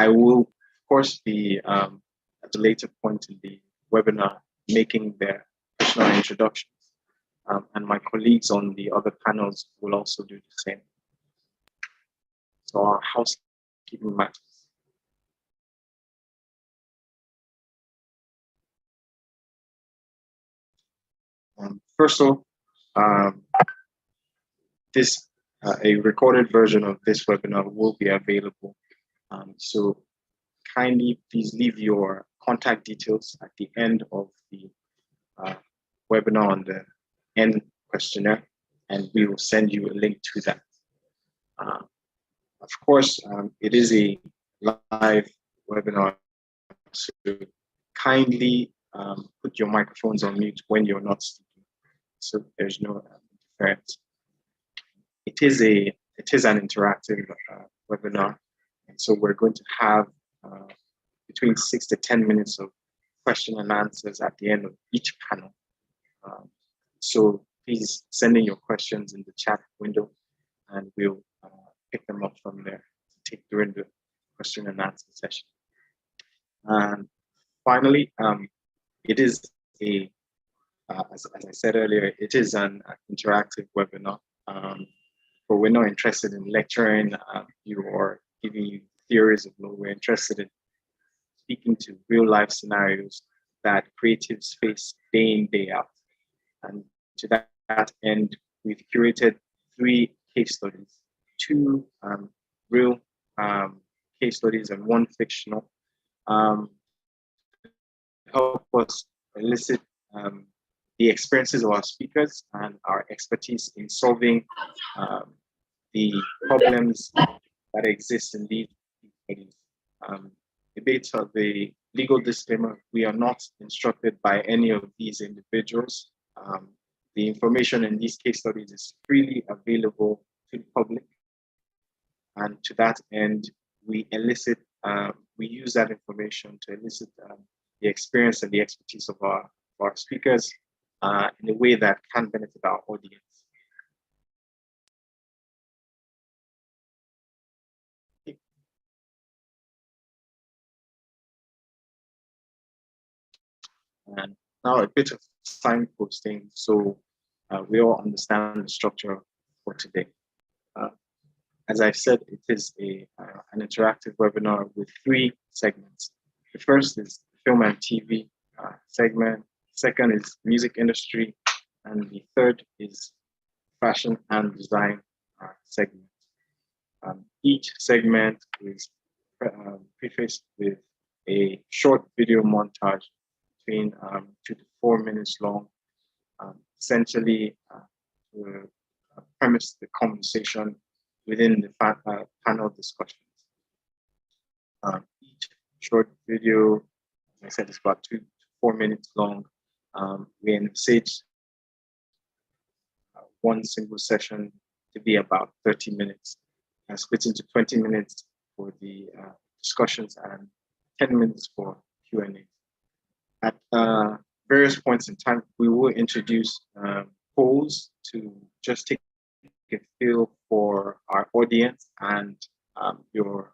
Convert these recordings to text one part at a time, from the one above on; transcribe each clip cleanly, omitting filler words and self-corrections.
I will, of course, be at a later point in the webinar making their personal introductions, and my colleagues on the other panels will also do the same. So our housekeeping matters. First of all, this a recorded version of this webinar will be available. So kindly please leave your contact details at the end of the webinar on the end questionnaire, and we will send you a link to that. Of course, it is a live webinar, so kindly put your microphones on mute when you're not speaking, so there's no interference. It is an interactive webinar, and so we're going to have between 6 to 10 minutes of question and answers at the end of each panel. So please send in your questions in the chat window, and we'll pick them up from there to take during the question and answer session. And finally, it is as I said earlier, it is an interactive webinar. But we're not interested in lecturing you or giving you theories of law. We're interested in speaking to real life scenarios that creatives face day in, day out. And to that end, we've curated 3 case studies, 2 real case studies and 1 fictional, help us elicit the experiences of our speakers and our expertise in solving the problems that exist in these studies. A bit of the legal disclaimer: we are not instructed by any of these individuals. The information in these case studies is freely available to the public, and to that end, we use that information to elicit the experience and the expertise of our speakers in a way that can benefit our audience. And now a bit of signposting, so we all understand the structure for today. As I've said, it is an interactive webinar with 3 segments. The first is film and TV segment. Second is music industry, and the third is fashion and design segment. Each segment is prefaced with a short video montage between 2 to 4 minutes long, essentially to premise the conversation within the panel discussions. Each short video, as I said, is about 2 to 4 minutes long. We envisage 1 single session to be about 30 minutes, split into 20 minutes for the discussions and 10 minutes for Q&A. At various points in time, we will introduce polls to just take a feel for our audience and your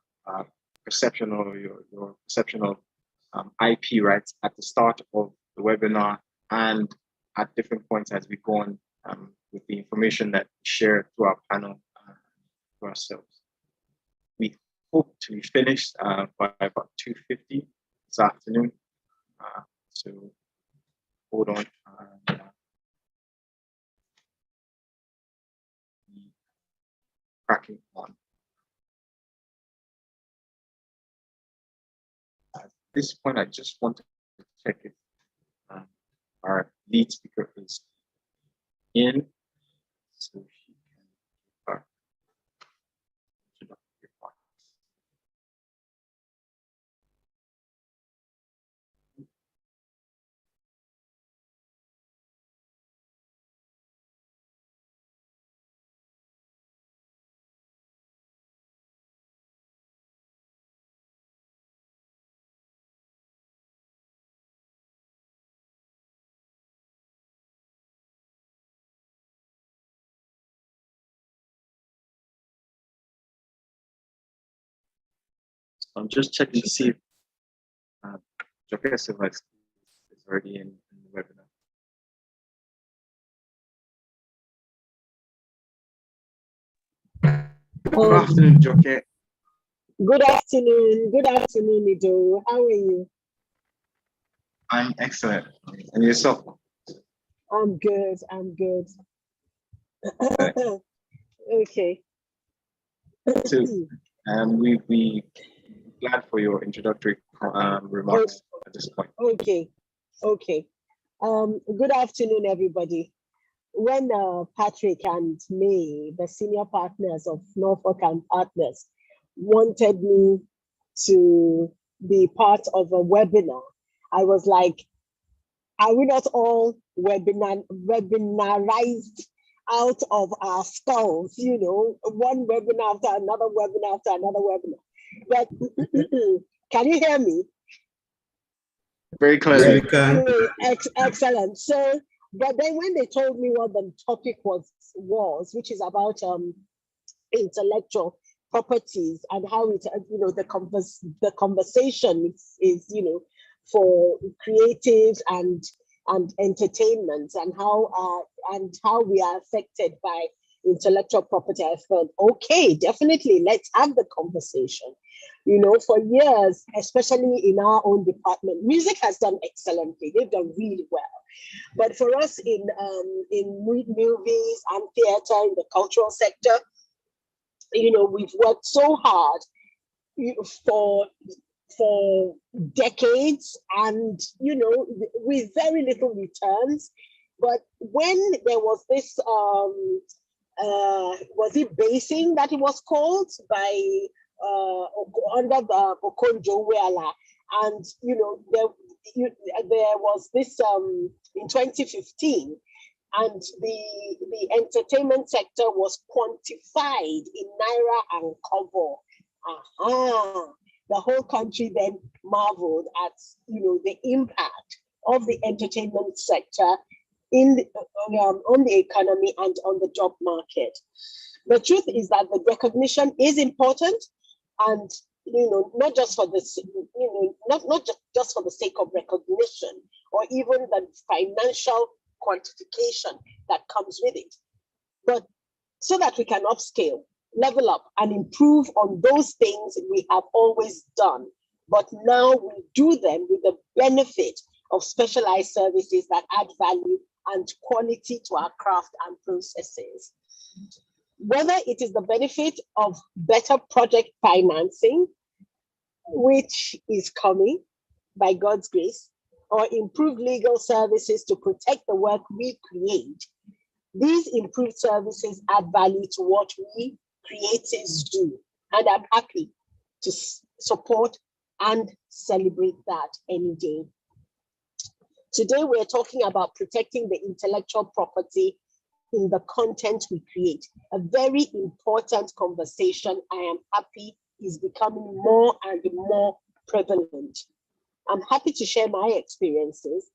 perception or your perception of IP rights at the start of the webinar and at different points as we go on with the information that we share through our panel to ourselves. We hope to be finished by about 2:50 this afternoon. So hold on. Cracking on. At this point, I just want to check if our lead speaker is in, so she can give her introductory remarks. I'm just checking to see if Joke Silva is already in the webinar. Good afternoon, Joke. Good afternoon, Ido. How are you? I'm excellent. And yourself? I'm good. Okay. So, we glad for your introductory remarks at this point. Okay. Good afternoon, everybody. When Patrick and May, the senior partners of Norfolk and Partners, wanted me to be part of a webinar, I was like, are we not all webinarized out of our skulls? You know, one webinar after another webinar after another webinar. But can you hear me? Very clearly. Excellent. So, but then when they told me what the topic was, which is about intellectual properties and how it, the conversation is for creatives and entertainment, and how we are affected by intellectual property, I felt, okay, definitely, let's have the conversation. You know, for years, especially in our own department, music has done excellently. They've done really well. But for us in movies and theater, in the cultural sector, you know, we've worked so hard for decades, and you know, with very little returns. But when there was this was it basing that it was called by under the Okonjo-Iweala, and you know, there was this in 2015, and the entertainment sector was quantified in naira and kobo. The whole country then marveled at, you know, the impact of the entertainment sector in on the economy and on the job market. The truth is that the recognition is important, and you know, not just for this, you know, not just for the sake of recognition or even the financial quantification that comes with it, but so that we can upscale, level up, and improve on those things we have always done. But now we do them with the benefit of specialized services that add value and quality to our craft and processes. Whether it is the benefit of better project financing, which is coming by God's grace, or improved legal services to protect the work we create, these improved services add value to what we creatives do. And I'm happy to support and celebrate that any day. Today, we're talking about protecting the intellectual property in the content we create. A very important conversation I am happy is becoming more and more prevalent. I'm happy to share my experiences,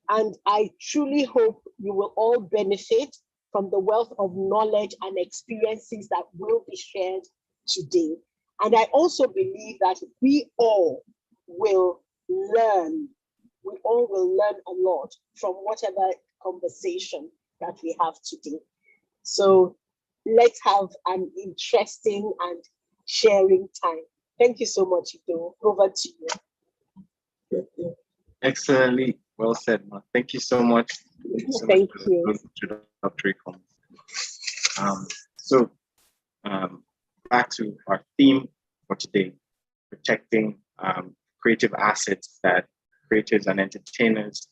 and I truly hope you will all benefit from the wealth of knowledge and experiences that will be shared today. And I also believe that we all will learn. We all will learn a lot from whatever conversation that we have today. So let's have an interesting and sharing time. Thank you so much, Ido. Over to you. Excellently well said, Ma. Thank you so much. Thank you. Those introductory comments. So back to our theme for today: protecting creative assets that creatives and entertainers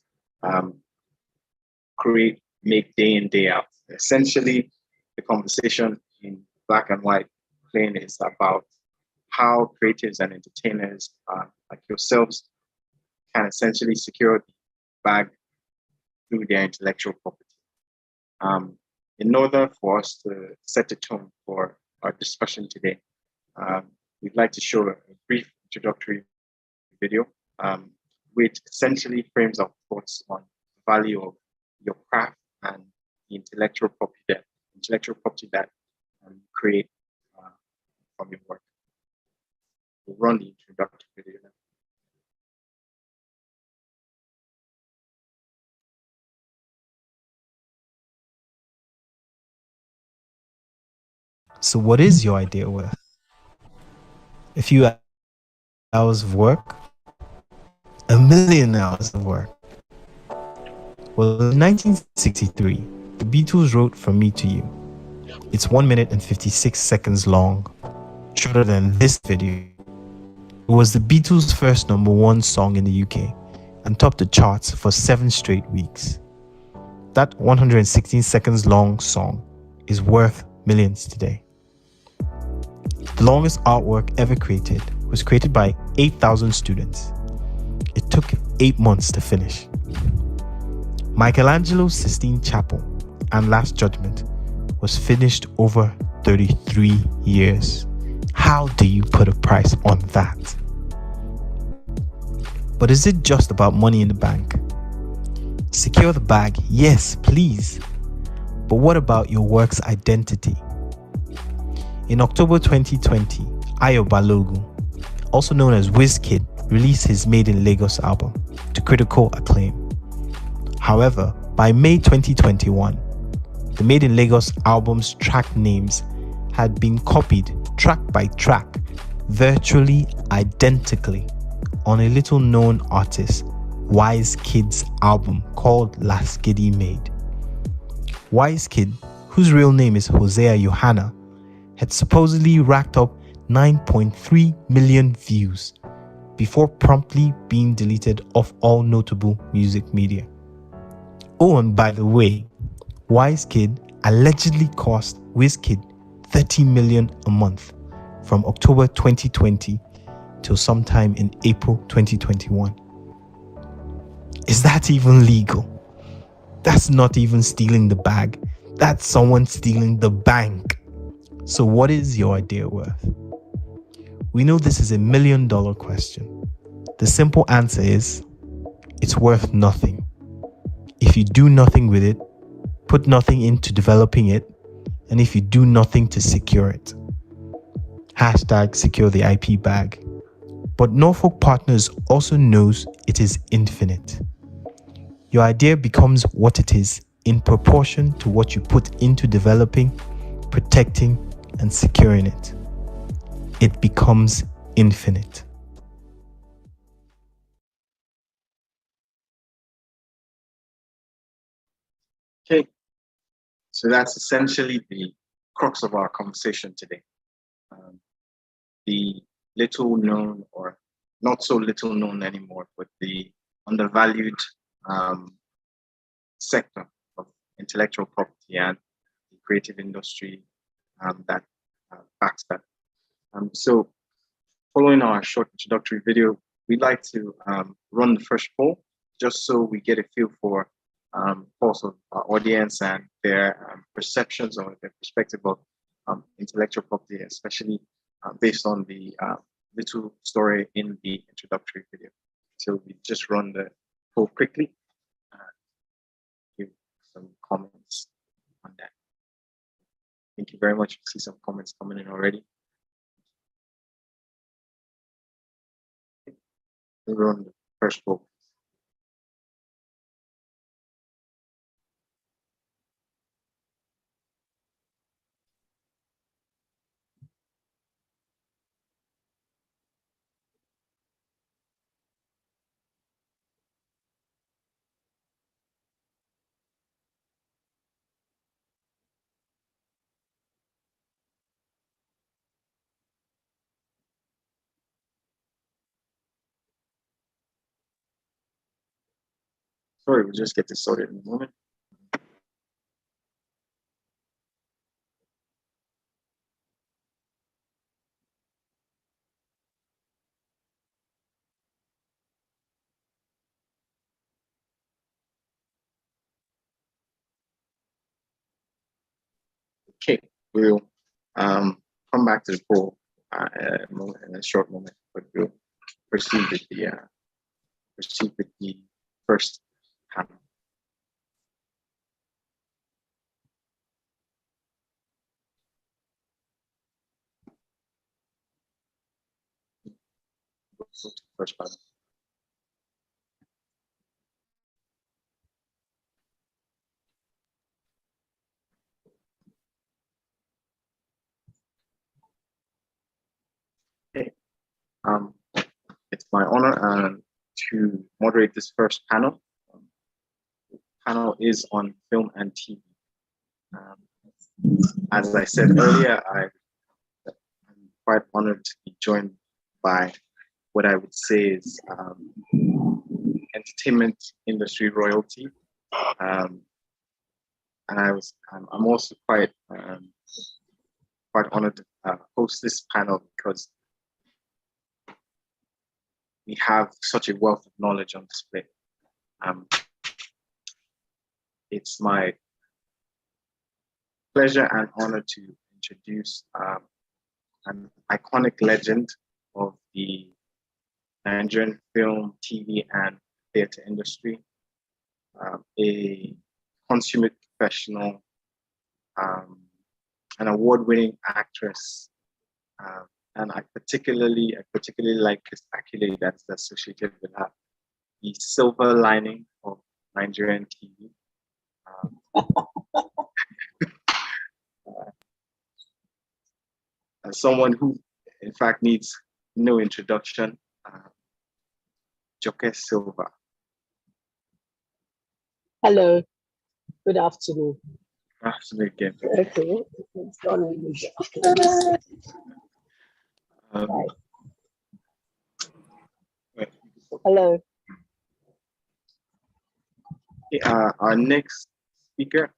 make day in, day out. Essentially, the conversation in Black and White Plain is about how creatives and entertainers like yourselves can essentially secure the bag through their intellectual property. In order for us to set the tone for our discussion today, we'd like to show a brief introductory video, which essentially frames our thoughts on the value of your craft and the intellectual property that you create from your work. run the introductory video now. So what is your idea worth? A few hours of work? A million hours of work? Well, in 1963, the Beatles wrote From Me to You. It's 1 minute and 56 seconds long, shorter than this video. It was the Beatles' first #1 song in the UK and topped the charts for 7 straight weeks. That 116 seconds long song is worth millions today. The longest artwork ever created was created by 8,000 students. It took 8 months to finish. Michelangelo's Sistine Chapel and Last Judgment was finished over 33 years. How do you put a price on that? But is it just about money in the bank? Secure the bag, yes, please. But what about your work's identity? In October 2020, Ayo Balogun, also known as Wizkid, released his Made in Lagos album to critical acclaim. However, by May 2021, the Made in Lagos album's track names had been copied track by track, virtually identically, on a little known artist, Wizkid's album called Lasgidi Made. Wizkid, whose real name is Hosea Yohana, had supposedly racked up 9.3 million views before promptly being deleted off all notable music media. Oh, and by the way, Wizkid allegedly cost Wizkid 30 million a month from October 2020 till sometime in April 2021. Is that even legal? That's not even stealing the bag. That's someone stealing the bank. So what is your idea worth? We know this is $1 million question. The simple answer is, it's worth nothing. If you do nothing with it, put nothing into developing it, and if you do nothing to secure it. Hashtag secure the IP bag. But Norfolk Partners also knows it is infinite. Your idea becomes what it is in proportion to what you put into developing, protecting, and securing it. It becomes infinite. Okay, so that's essentially the crux of our conversation today. The little known, or not so little known anymore, but the undervalued sector of intellectual property and the creative industry that backs that. So following our short introductory video, we'd like to run the first poll just so we get a feel for pulse of our audience and their perceptions or their perspective of intellectual property, especially based on the little story in the introductory video. So we just run the poll quickly. Give some comments on that. Thank you very much. I see some comments coming in already. We run the first poll. Sorry, we'll just get this sorted in a moment. Okay, we'll come back to the poll in a short moment, but we'll proceed with the first panel. go to the first panel. Okay. It's my honor to moderate this first panel. The panel is on film and TV. As I said earlier, I'm quite honored to be joined by what I would say is entertainment industry royalty, and I'm also quite honored to host this panel because we have such a wealth of knowledge on display. It's my pleasure and honor to introduce an iconic legend of the Nigerian film, TV, and theater industry, a consummate professional, an award-winning actress, and I particularly like this accolade that's associated with her, the silver lining of Nigerian TV. As someone who, in fact, needs no introduction, Joke Silva. Hello, good afternoon. Afternoon again. Okay, it's done with Hello. Okay, our next speaker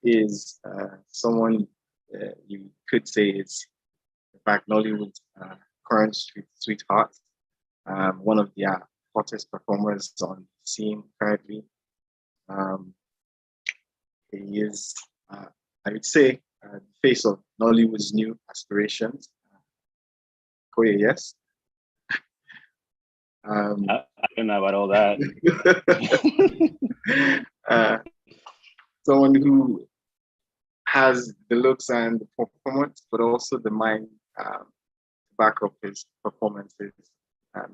is someone you could say is, in fact, Nollywood's current sweetheart, one of the hottest performers on the scene currently. He is, I would say, the face of Nollywood's new aspirations. Koye, yes? I don't know about all that. Someone who has the looks and the performance, but also the mind to back up his performances.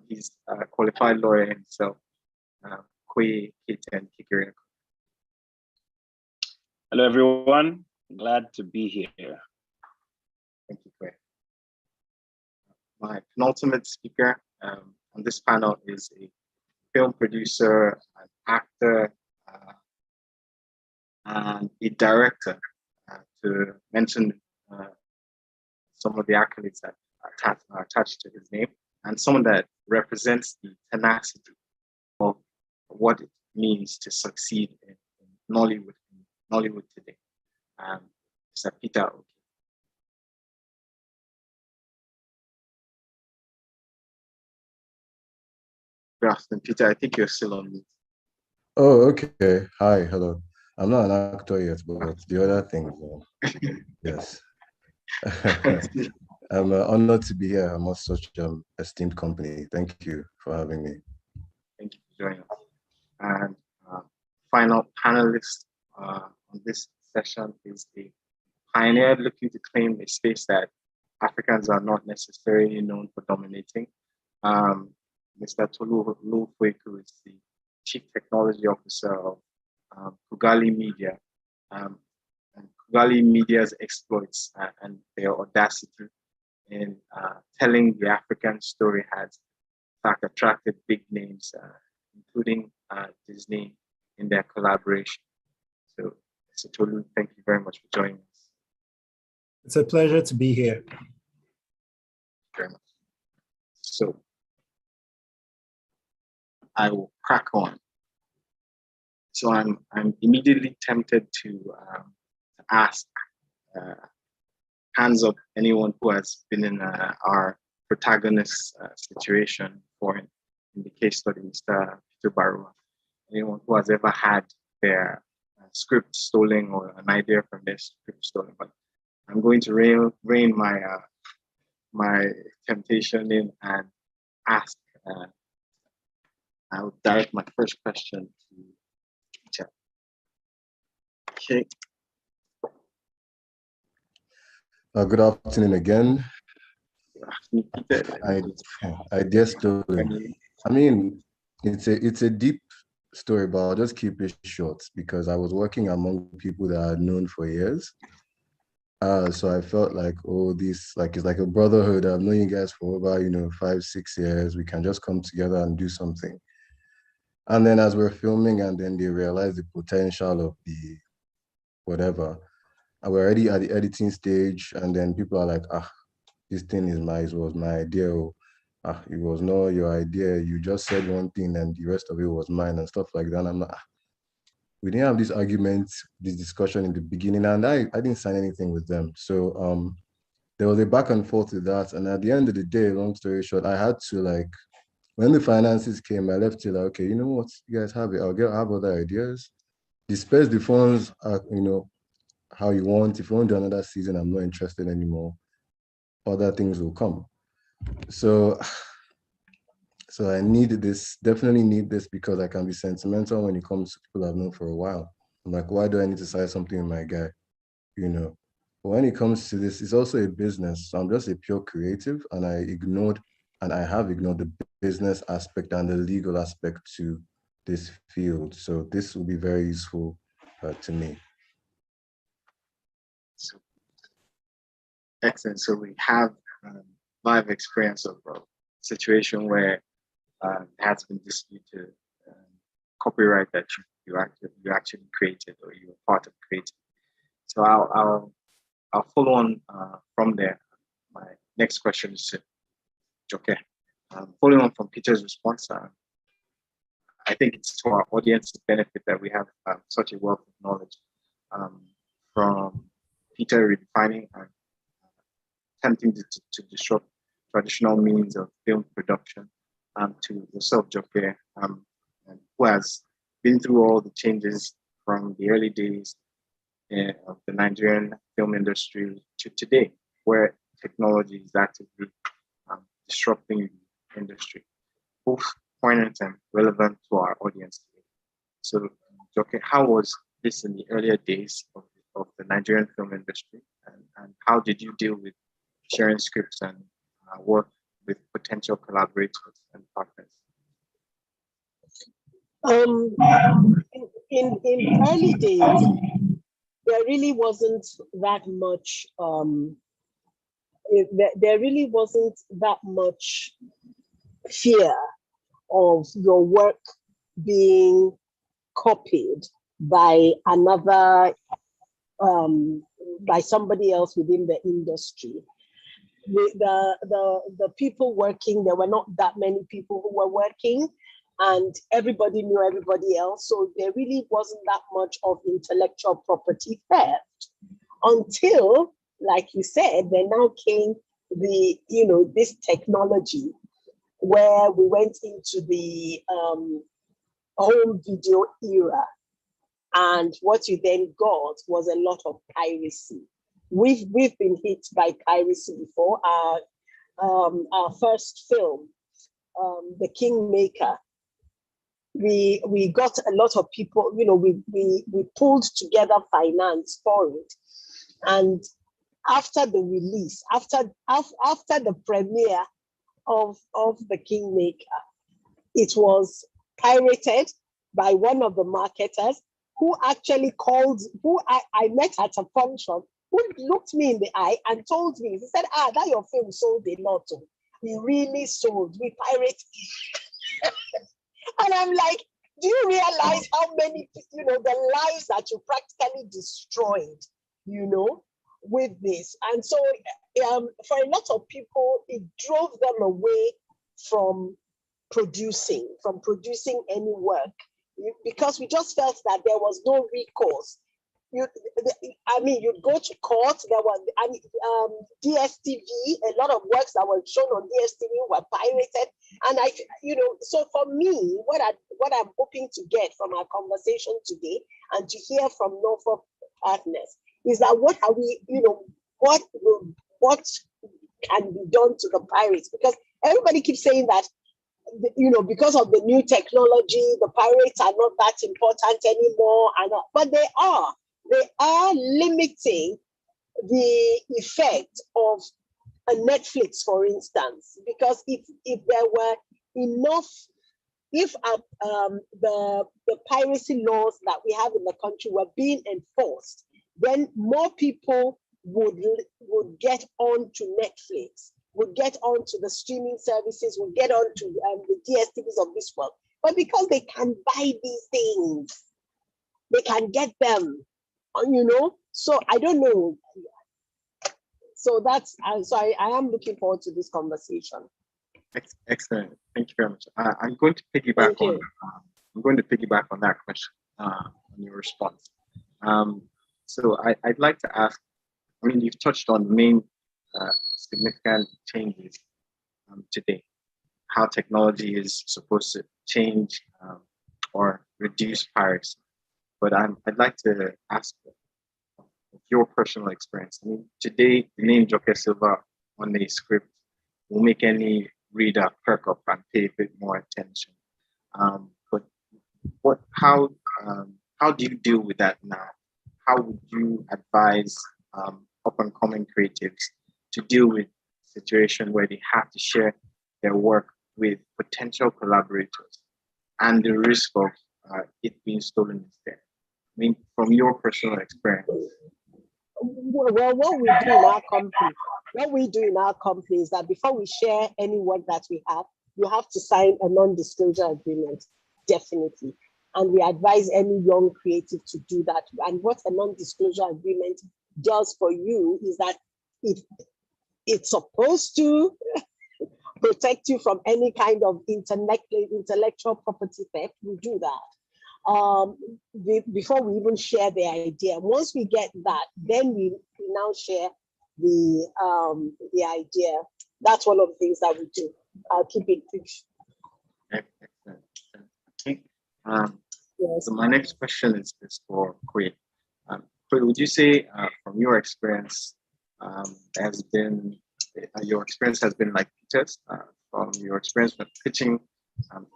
He's a qualified lawyer himself, Koye Keiten Kikere. Hello, everyone. Glad to be here. Thank you, Koye. My penultimate speaker on this panel is a film producer, an actor, and a director, to mention some of the accolades that are attached to his name, and someone that represents the tenacity of what it means to succeed in Nollywood today. Mr. Peter Oke. Good afternoon, Peter. I think you're still on mute. Oh, okay. Hi, hello. I'm not an actor yet, but the other things, yes. I'm honored to be here amongst such esteemed company. Thank you for having me. Thank you for joining us. And final panelist on this session is a pioneer looking to claim a space that Africans are not necessarily known for dominating. Mr. Tolu Olufweku is the Chief Technology Officer of Kugali Media. And Kugali Media's exploits and their audacity in telling the African story has, in fact, attracted big names, including Disney, in their collaboration. So, Mr. Tolu, thank you very much for joining us. It's a pleasure to be here. Very much. So, I will crack on. So I'm immediately tempted to ask, hands up, anyone who has been in our protagonist situation, or in the case study, Mr. Peter Barua, anyone who has ever had their script stolen or an idea from their script stolen. But I'm going to rein my my temptation in and ask. I will direct my first question to Peter. Okay. Good afternoon again. Idea stolen. I mean, it's a deep story, but I'll just keep it short because I was working among people that I'd known for years. So I felt like, oh, this like it's like a brotherhood. I've known you guys for over, 5, 6 years. We can just come together and do something. And then as we're filming, and then they realize the potential of the whatever, and we're already at the editing stage, and then people are like, this thing was my idea. Or, it was not your idea. You just said one thing and the rest of it was mine and stuff like that. And I'm not, we didn't have this argument, this discussion in the beginning, and I didn't sign anything with them. So there was a back and forth with that. And at the end of the day, long story short, I had to like, when the finances came, I left it like, okay, you know what, you guys have it. I'll have other ideas. Disperse the funds, how you want. If you want to do another season, I'm not interested anymore. Other things will come. So I need this, definitely need this, because I can be sentimental when it comes to people I've known for a while. I'm like, why do I need to sign something with my guy? But when it comes to this, it's also a business. So I'm just a pure creative, and I have ignored the business aspect and the legal aspect to this field. So this will be very useful to me. Excellent. So we have live experience of a situation where there has been disputed copyright that you actually created, or you were part of creating. So I'll follow on from there. My next question is to Joke. Following on from Peter's response, I think it's to our audience's benefit that we have such a wealth of knowledge from Peter redefining and attempting to disrupt traditional means of film production, to yourself, Joke, who has been through all the changes from the early days of the Nigerian film industry to today, where technology is actively disrupting the industry, both poignant and relevant to our audience today. So, Joke, how was this in the earlier days of the Nigerian film industry, and how did you deal with sharing scripts and work with potential collaborators and partners? In early days, there really wasn't that much. There really wasn't that much fear of your work being copied by another, by somebody else within the industry. The people working, there were not that many people who were working, and everybody knew everybody else. So there really wasn't that much of intellectual property theft until, like you said, there now came this technology where we went into the home video era. And what you then got was a lot of piracy. We've been hit by piracy before. Our first film, The Kingmaker, we got a lot of people, we pulled together finance for it. And after the release, after the premiere of The Kingmaker, it was pirated by one of the marketers who actually who I met at a function, who looked me in the eye and told me, he said, that your film sold a lot. We really sold, we pirated. And I'm like, do you realize how many, the lives that you practically destroyed, with this? And so for a lot of people, it drove them away from producing any work, because we just felt that there was no recourse. You'd go to court. There was, DSTV, a lot of works that were shown on DSTV were pirated. And so for me, what I'm hoping to get from our conversation today and to hear from Norfolk partners is that what can be done to the pirates? Because everybody keeps saying that, because of the new technology, the pirates are not that important anymore. But they are limiting the effect of a Netflix, for instance, because if there were enough, if the piracy laws that we have in the country were being enforced, then more people would get onto Netflix, would get onto the streaming services, would get onto the DSTVs of this world. But because they can buy these things, they can get them, you know. So I don't know. So that's so I am looking forward to this conversation. Excellent. Thank you very much. I'm going to piggyback on. I'm going to piggyback on that question, on your response. So I'd like to ask. I mean, you've touched on the main significant changes today, how technology is supposed to change or reduce piracy. But I'd like to ask your personal experience. I mean, today the name Joke Silva on the script will make any reader perk up and pay a bit more attention. But how do you deal with that now? How would you advise up and coming creatives to deal with a situation where they have to share their work with potential collaborators and the risk of it being stolen instead? I mean, from your personal experience. Well, what we do in our company is that before we share any work that we have, you have to sign a non-disclosure agreement, definitely. And we advise any young creative to do that. And what a non-disclosure agreement does for you is that it's supposed to protect you from any kind of intellectual property theft. We do that. Before we even share the idea. Once we get that, then we now share the idea. That's one of the things that we do. I'll keep it brief. Excellent. Okay. Yes. So my next question is for Kwe. Kwe, would you say from your experience, your experience has been like Peter's, from your experience with pitching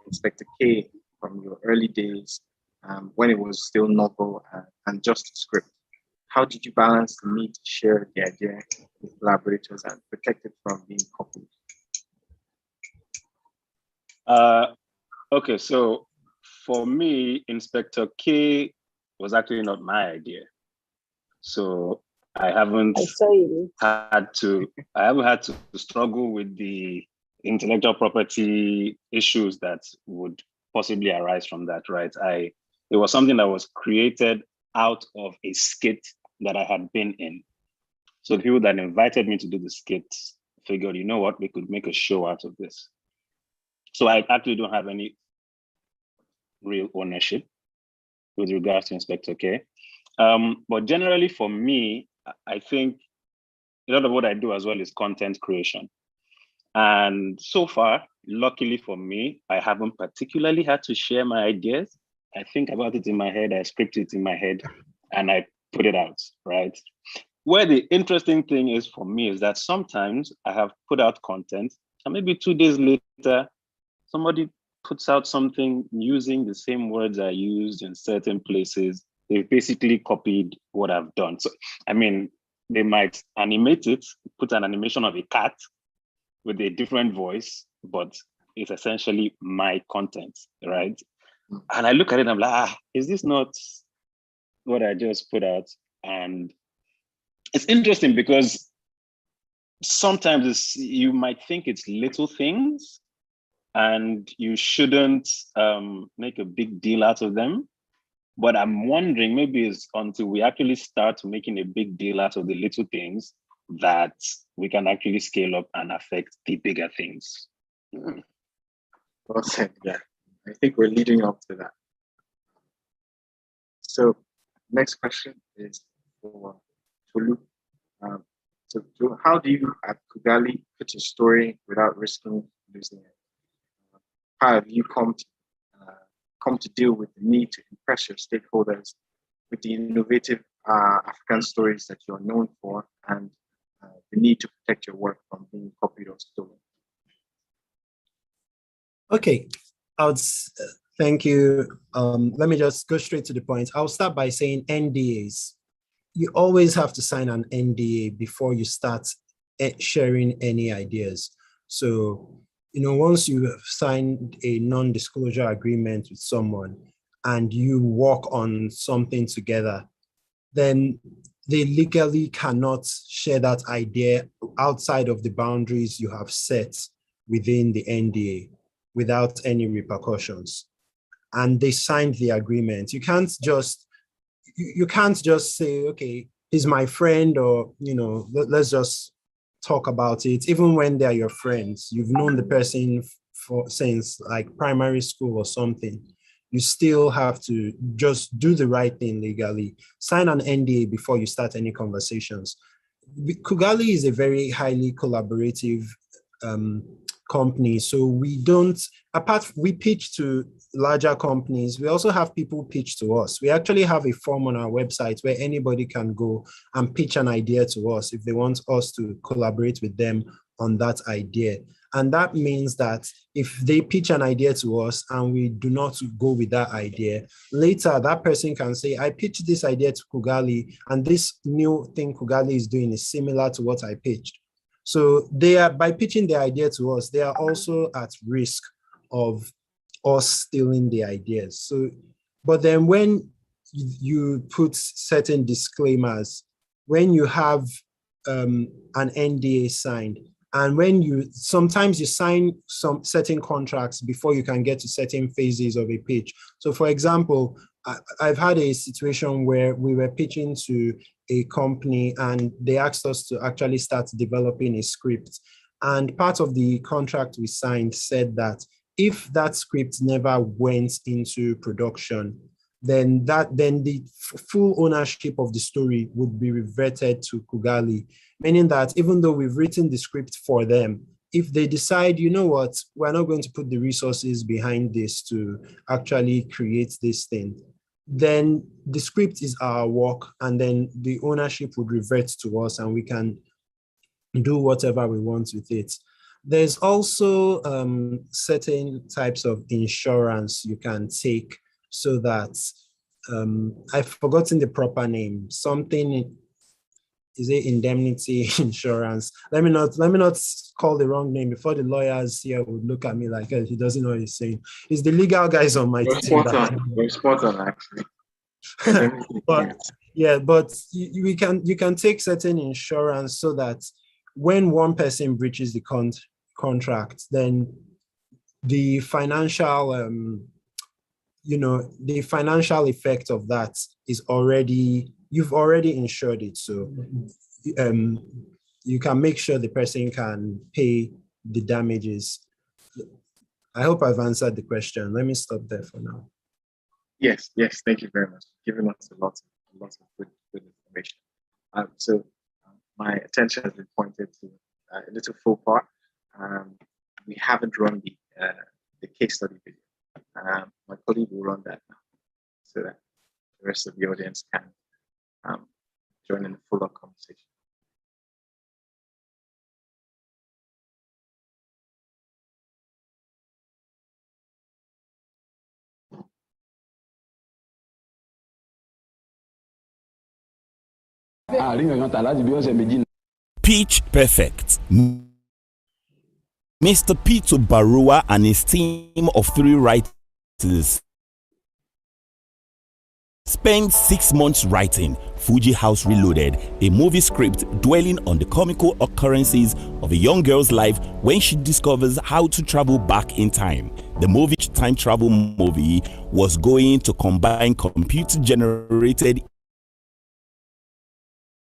Inspector K from your early days, when it was still novel and just a script? How did you balance the need to share the idea with collaborators and protect it from being copied? Okay, so for me, Inspector K was actually not my idea. So I haven't had to struggle with the intellectual property issues that would possibly arise from that, right? It was something that was created out of a skit that I had been in. So the people that invited me to do the skit figured, you know what, we could make a show out of this. So I actually don't have any real ownership with regards to Inspector K. But generally for me, I think a lot of what I do as well is content creation. And so far, luckily for me, I haven't particularly had to share my ideas. I think about it in my head, I script it in my head, and I put it out, right? Where the interesting thing is for me is that sometimes I have put out content, and maybe 2 days later, somebody puts out something using the same words I used in certain places. They basically copied what I've done. So, I mean, they might animate it, put an animation of a cat with a different voice, but it's essentially my content, right? And I look at it and I'm like, is this not what I just put out? And it's interesting because sometimes you might think it's little things and you shouldn't make a big deal out of them. But I'm wondering, maybe it's until we actually start making a big deal out of the little things that we can actually scale up and affect the bigger things. Well said, yeah. I think we're leading up to that. So next question is for Tolu. So how do you at Kugali pitch a story without risking losing it? How have you come to deal with the need to impress your stakeholders with the innovative African stories that you're known for and the need to protect your work from being copied or stolen? Okay, thank you. Let me just go straight to the point. I'll start by saying NDAs. You always have to sign an NDA before you start sharing any ideas. So, once you have signed a non-disclosure agreement with someone and you work on something together, then they legally cannot share that idea outside of the boundaries you have set within the NDA without any repercussions. And they signed the agreement. You can't just say, okay, he's my friend, or, let's just talk about it. Even when they're your friends, you've known the person since like primary school or something, you still have to just do the right thing legally. Sign an NDA before you start any conversations. Kugali is a very highly collaborative company. So we pitch to larger companies. We also have people pitch to us. We actually have a form on our website where anybody can go and pitch an idea to us if they want us to collaborate with them on that idea. And that means that if they pitch an idea to us and we do not go with that idea, later that person can say, I pitched this idea to Kugali, and this new thing Kugali is doing is similar to what I pitched. So by pitching the idea to us, they are also at risk of us stealing the ideas. So, but then when you put certain disclaimers, when you have an NDA signed, and when sometimes you sign some certain contracts before you can get to certain phases of a pitch. So for example, I've had a situation where we were pitching to a company and they asked us to actually start developing a script. And part of the contract we signed said that if that script never went into production, then the full ownership of the story would be reverted to Kugali, meaning that even though we've written the script for them, if they decide, you know what, we're not going to put the resources behind this to actually create this thing, then the script is our work, and then the ownership would revert to us and we can do whatever we want with it. There's also certain types of insurance you can take so that, I've forgotten the proper name, something, is it indemnity insurance? Let me not call the wrong name before the lawyers here would look at me like, hey, he doesn't know what he's saying. It's the legal guys on my team. We're spot on, actually. But yeah, but you can take certain insurance so that when one person breaches the contract, then the financial the financial effect of that is you've already insured it. So you can make sure the person can pay the damages. I hope I've answered the question. Let me stop there for now. Yes, thank you very much. Giving us a lot of good information. So my attention has been pointed to a little faux pas. We haven't run the case study video. My colleague will run that now, so that the rest of the audience can join in the fuller conversation. Pitch Perfect. Mr. Peter Barua and his team of 3 writers spent 6 months writing Fuji House Reloaded, a movie script dwelling on the comical occurrences of a young girl's life when she discovers how to travel back in time. The movie time travel movie was going to combine computer-generated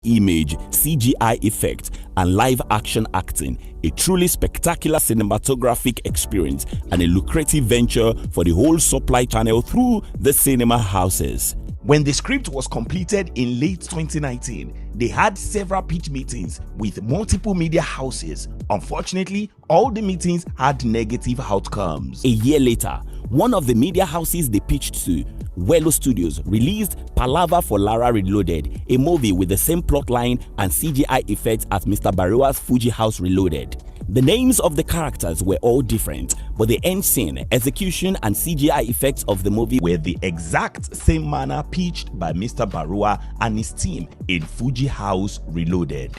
image, CGI effect, and live action acting, a truly spectacular cinematographic experience and a lucrative venture for the whole supply channel through the cinema houses. When the script was completed in late 2019, they had several pitch meetings with multiple media houses. Unfortunately, all the meetings had negative outcomes. A year later, one of the media houses they pitched to, Wello Studios, released Palava for Lara Reloaded, a movie with the same plotline and CGI effects as Mr. Barua's Fuji House Reloaded. The names of the characters were all different, but the end scene, execution, and CGI effects of the movie were the exact same manner pitched by Mr. Barua and his team in Fuji House Reloaded.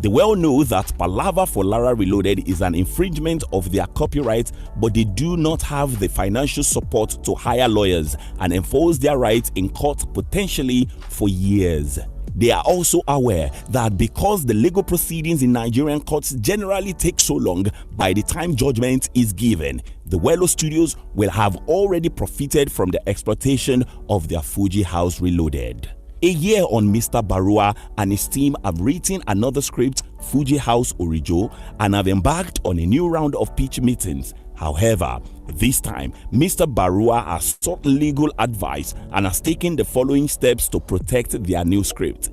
They well know that Palava for Lara Reloaded is an infringement of their copyright, but they do not have the financial support to hire lawyers and enforce their rights in court potentially for years. They are also aware that because the legal proceedings in Nigerian courts generally take so long, by the time judgment is given, the Wello Studios will have already profited from the exploitation of their Fuji House Reloaded. A year on, Mr. Barua and his team have written another script, Fuji House Orijo, and have embarked on a new round of pitch meetings. However, this time, Mr. Barua has sought legal advice and has taken the following steps to protect their new script.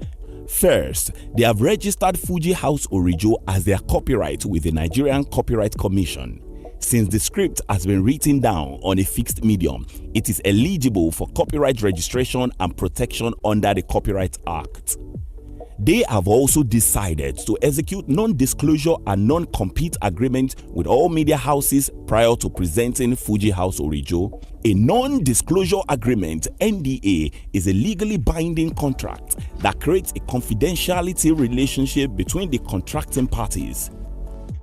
First, they have registered Fuji House Orijo as their copyright with the Nigerian Copyright Commission. Since the script has been written down on a fixed medium, it is eligible for copyright registration and protection under the Copyright Act. They have also decided to execute non-disclosure and non-compete agreements with all media houses prior to presenting Fuji House Orijo. A non-disclosure agreement, NDA, is a legally binding contract that creates a confidentiality relationship between the contracting parties.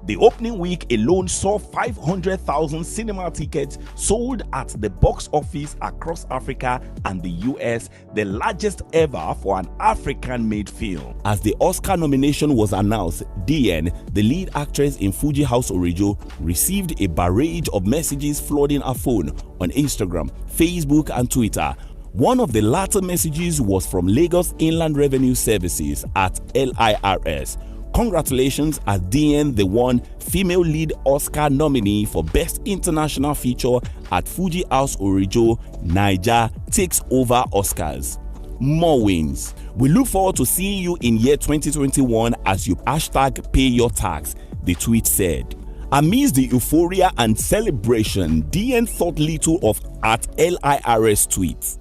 The opening week alone saw 500,000 cinema tickets sold at the box office across Africa and the US, the largest ever for an African-made film. As the Oscar nomination was announced, DN, the lead actress in Fuji House Orijo, received a barrage of messages flooding her phone on Instagram, Facebook, and Twitter. One of the latter messages was from Lagos Inland Revenue Services at LIRS. Congratulations, as DN, the one female lead Oscar nominee for Best International Feature at Fuji House Orijo, Naija takes over Oscars. More wins. We look forward to seeing you in year 2021 as you #pay your tax, the tweet said. Amidst the euphoria and celebration, DN thought little of at LIRS tweets.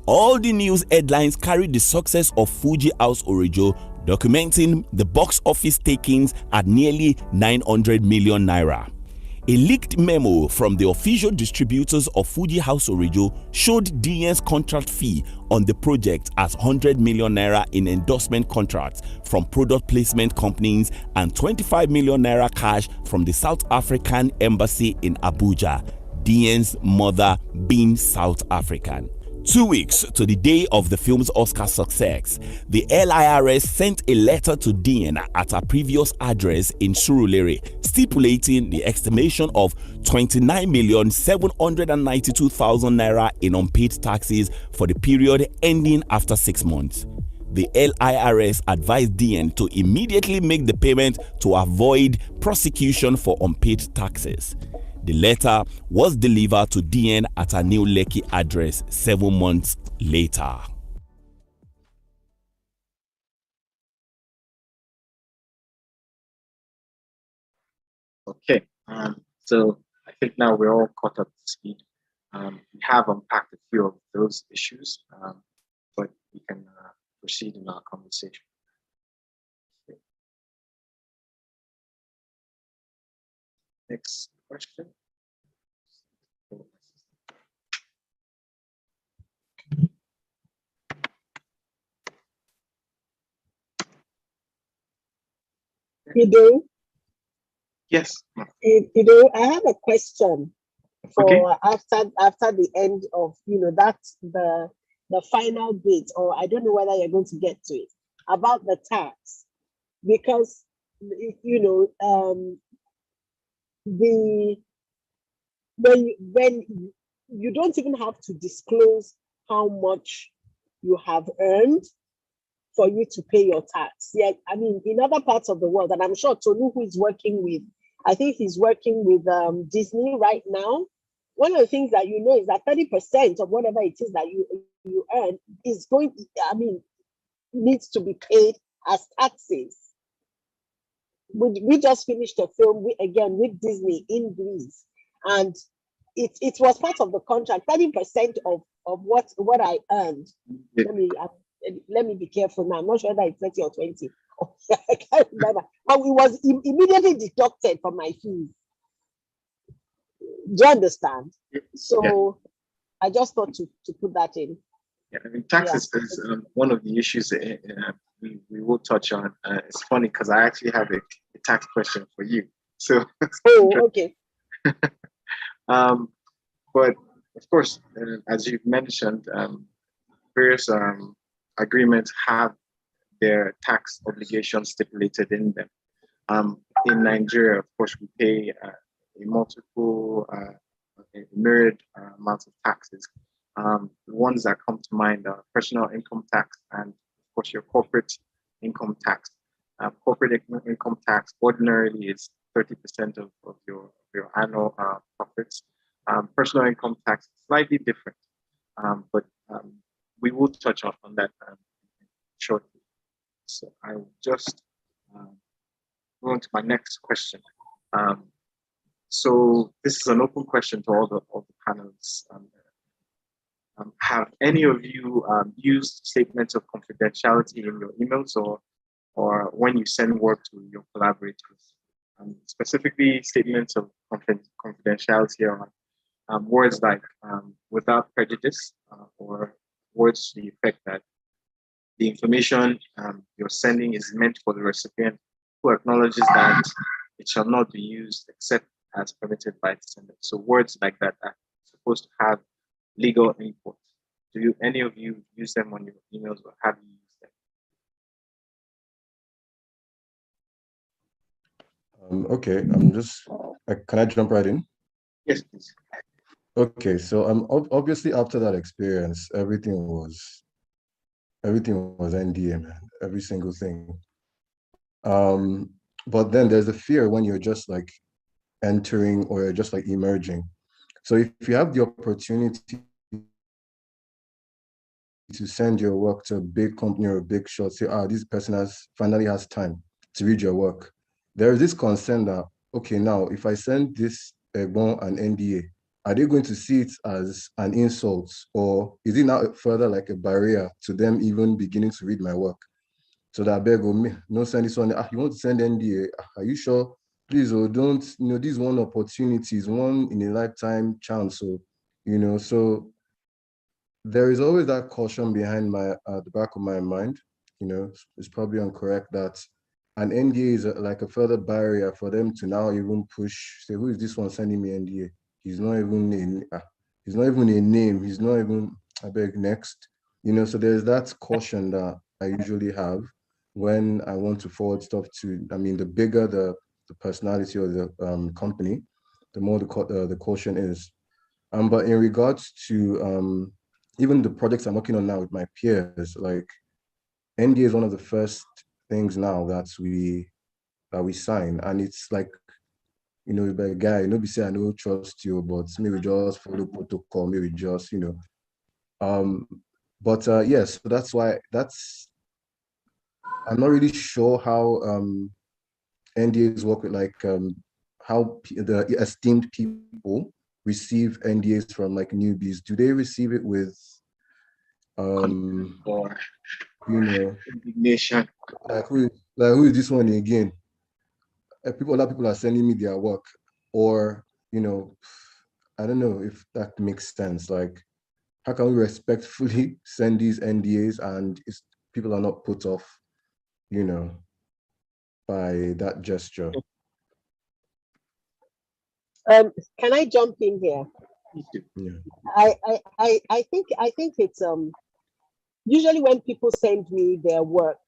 All the news headlines carried the success of Fuji House Orijo, documenting the box office takings at nearly 900 million naira. A leaked memo from the official distributors of Fuji House Orijo showed DN's contract fee on the project as 100 million naira in endorsement contracts from product placement companies and 25 million naira cash from the South African Embassy in Abuja, DN's mother being South African. 2 weeks to the day of the film's Oscar success, the LIRS sent a letter to DN at her previous address in Surulere, stipulating the estimation of 29,792,000 naira in unpaid taxes for the period ending after 6 months. The LIRS advised DN to immediately make the payment to avoid prosecution for unpaid taxes. The letter was delivered to DN at her new Lekki address 7 months later. Okay, so I think now we're all caught up to speed. We have unpacked a few of those issues, but we can proceed in our conversation. Okay. Next question. Ido? Yes. Ido, I have a question for Okay. after the end of that's the final bit, or I don't know whether you're going to get to it about the tax, because the when you don't even have to disclose how much you have earned for you to pay your tax. Yeah, I mean, in other parts of the world, and I'm sure Tolu, who is working with, I think he's working with Disney right now. One of the things that is that 30% of whatever it is that you earn is needs to be paid as taxes. We just finished a film with Disney in Greece, and it was part of the contract. 30% of what I earned. Yeah. Let me be careful now. I'm not sure that it's 30 or 20. I can't remember. But it was immediately deducted from my fees. Do you understand? So I just thought to put that in. Yeah, I mean, taxes is one of the issues that we will touch on. It's funny because I actually have a tax question for you. So, okay. But of course, as you've mentioned, various agreements have their tax obligations stipulated in them. In Nigeria, of course, we pay a myriad amounts of taxes. The ones that come to mind are personal income tax and, of course, your corporate income tax. Corporate income tax ordinarily is 30% of your annual profits. Personal income tax is slightly different, but we will touch on that shortly. So I will just go on to my next question. So this is an open question to all the panelists. Have any of you used statements of confidentiality in your emails or when you send work to your collaborators? Specifically, statements of confidentiality are words like without prejudice or words to the effect that the information you're sending is meant for the recipient who acknowledges that it shall not be used except as permitted by the sender. So words like that are supposed to have legal import. Do any of you use them on your emails or have you used them? Okay, can I jump right in? Yes, please. Okay, so obviously after that experience, everything was NDA, man, every single thing. But then there's the fear when you're just like entering or you're just like emerging. So if you have the opportunity to send your work to a big company or a big shot, say, this person finally has time to read your work. There is this concern that, okay, now if I send this an NDA, are they going to see it as an insult, or is it now further like a barrier to them even beginning to read my work? So that I beg me, no send this one. You want to send NDA? Are you sure? Please, don't. This is one opportunity, is one in a lifetime chance. So, so there is always that caution behind the back of my mind. It's probably incorrect that an NDA is like a further barrier for them to now even push. Say, who is this one sending me NDA? He's not even a name. He's not even. I beg next. So there's that caution that I usually have when I want to forward stuff to. I mean, the bigger the personality or the company, the more the caution is. But in regards to even the projects I'm working on now with my peers, like NDA is one of the first things now that we sign, and it's like, the guy, nobody say I don't trust you, but maybe just follow protocol, maybe just, yes, so that's why I'm not really sure how NDAs work with like how the esteemed people receive NDAs from like newbies. Do they receive it with or indignation? Like who is this one again? Other people are sending me their work, or I don't know if that makes sense. Like, how can we respectfully send these NDAs and people are not put off, by that gesture? Can I jump in here? Yeah. I think it's usually when people send me their work,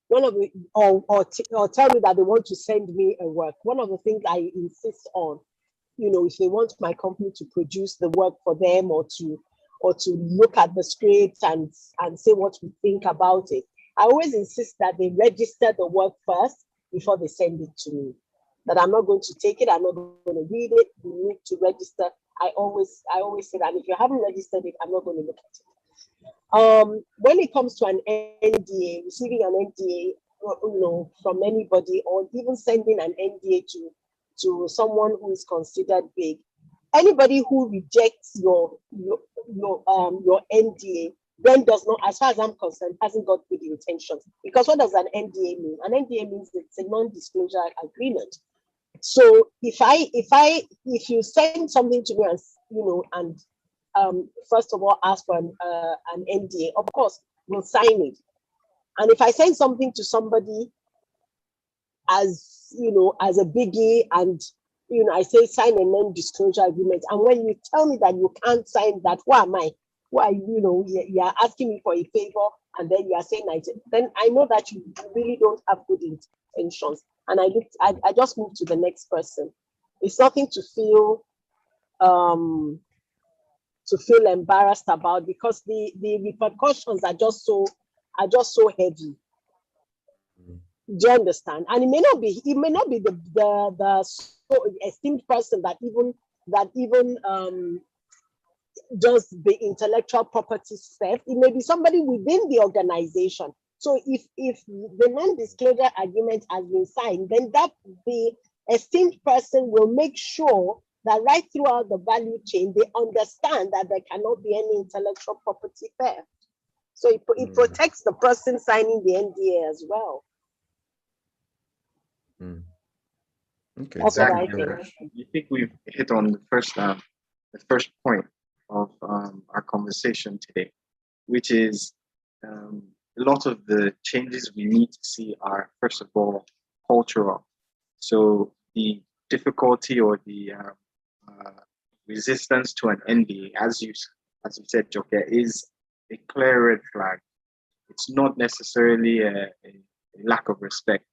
one of the or tell me that they want to send me a work, one of the things I insist on, if they want my company to produce the work for them or to look at the script and say what we think about it, I always insist that they register the work first before they send it to me. That I'm not going to take it, I'm not going to read it, you need to register. I always say that if you haven't registered it, I'm not going to look at it. When it comes to an NDA, receiving an NDA, from anybody, or even sending an NDA to someone who is considered big, anybody who rejects your NDA then does not, as far as I'm concerned, hasn't got good intentions. Because what does an NDA mean? An NDA means it's a non-disclosure agreement. So if you send something to me and first of all ask for an NDA, of course, we'll sign it. And if I send something to somebody as, you know, as a biggie, and, you know, I say sign a non-disclosure agreement, and when you tell me that you can't sign that, who am I? Why, you know, you are asking me for a favor, and then you are saying then I know that you really don't have good intentions. And I just moved to the next person. It's nothing to feel embarrassed about, because the repercussions are just so heavy. Do you understand? And it may not be the so esteemed person that even does the intellectual property theft. It may be somebody within the organization. So if the non-disclosure agreement has been signed, then that the esteemed person will make sure that right throughout the value chain, they understand that there cannot be any intellectual property theft. So it protects the person signing the NDA as well. Okay. That's what I Exactly. think. You think we've hit on the first point of our conversation today, which is a lot of the changes we need to see are, first of all, cultural. So the difficulty or the resistance to an NDA, as you said, Joke, is a clear red flag. It's not necessarily a lack of respect,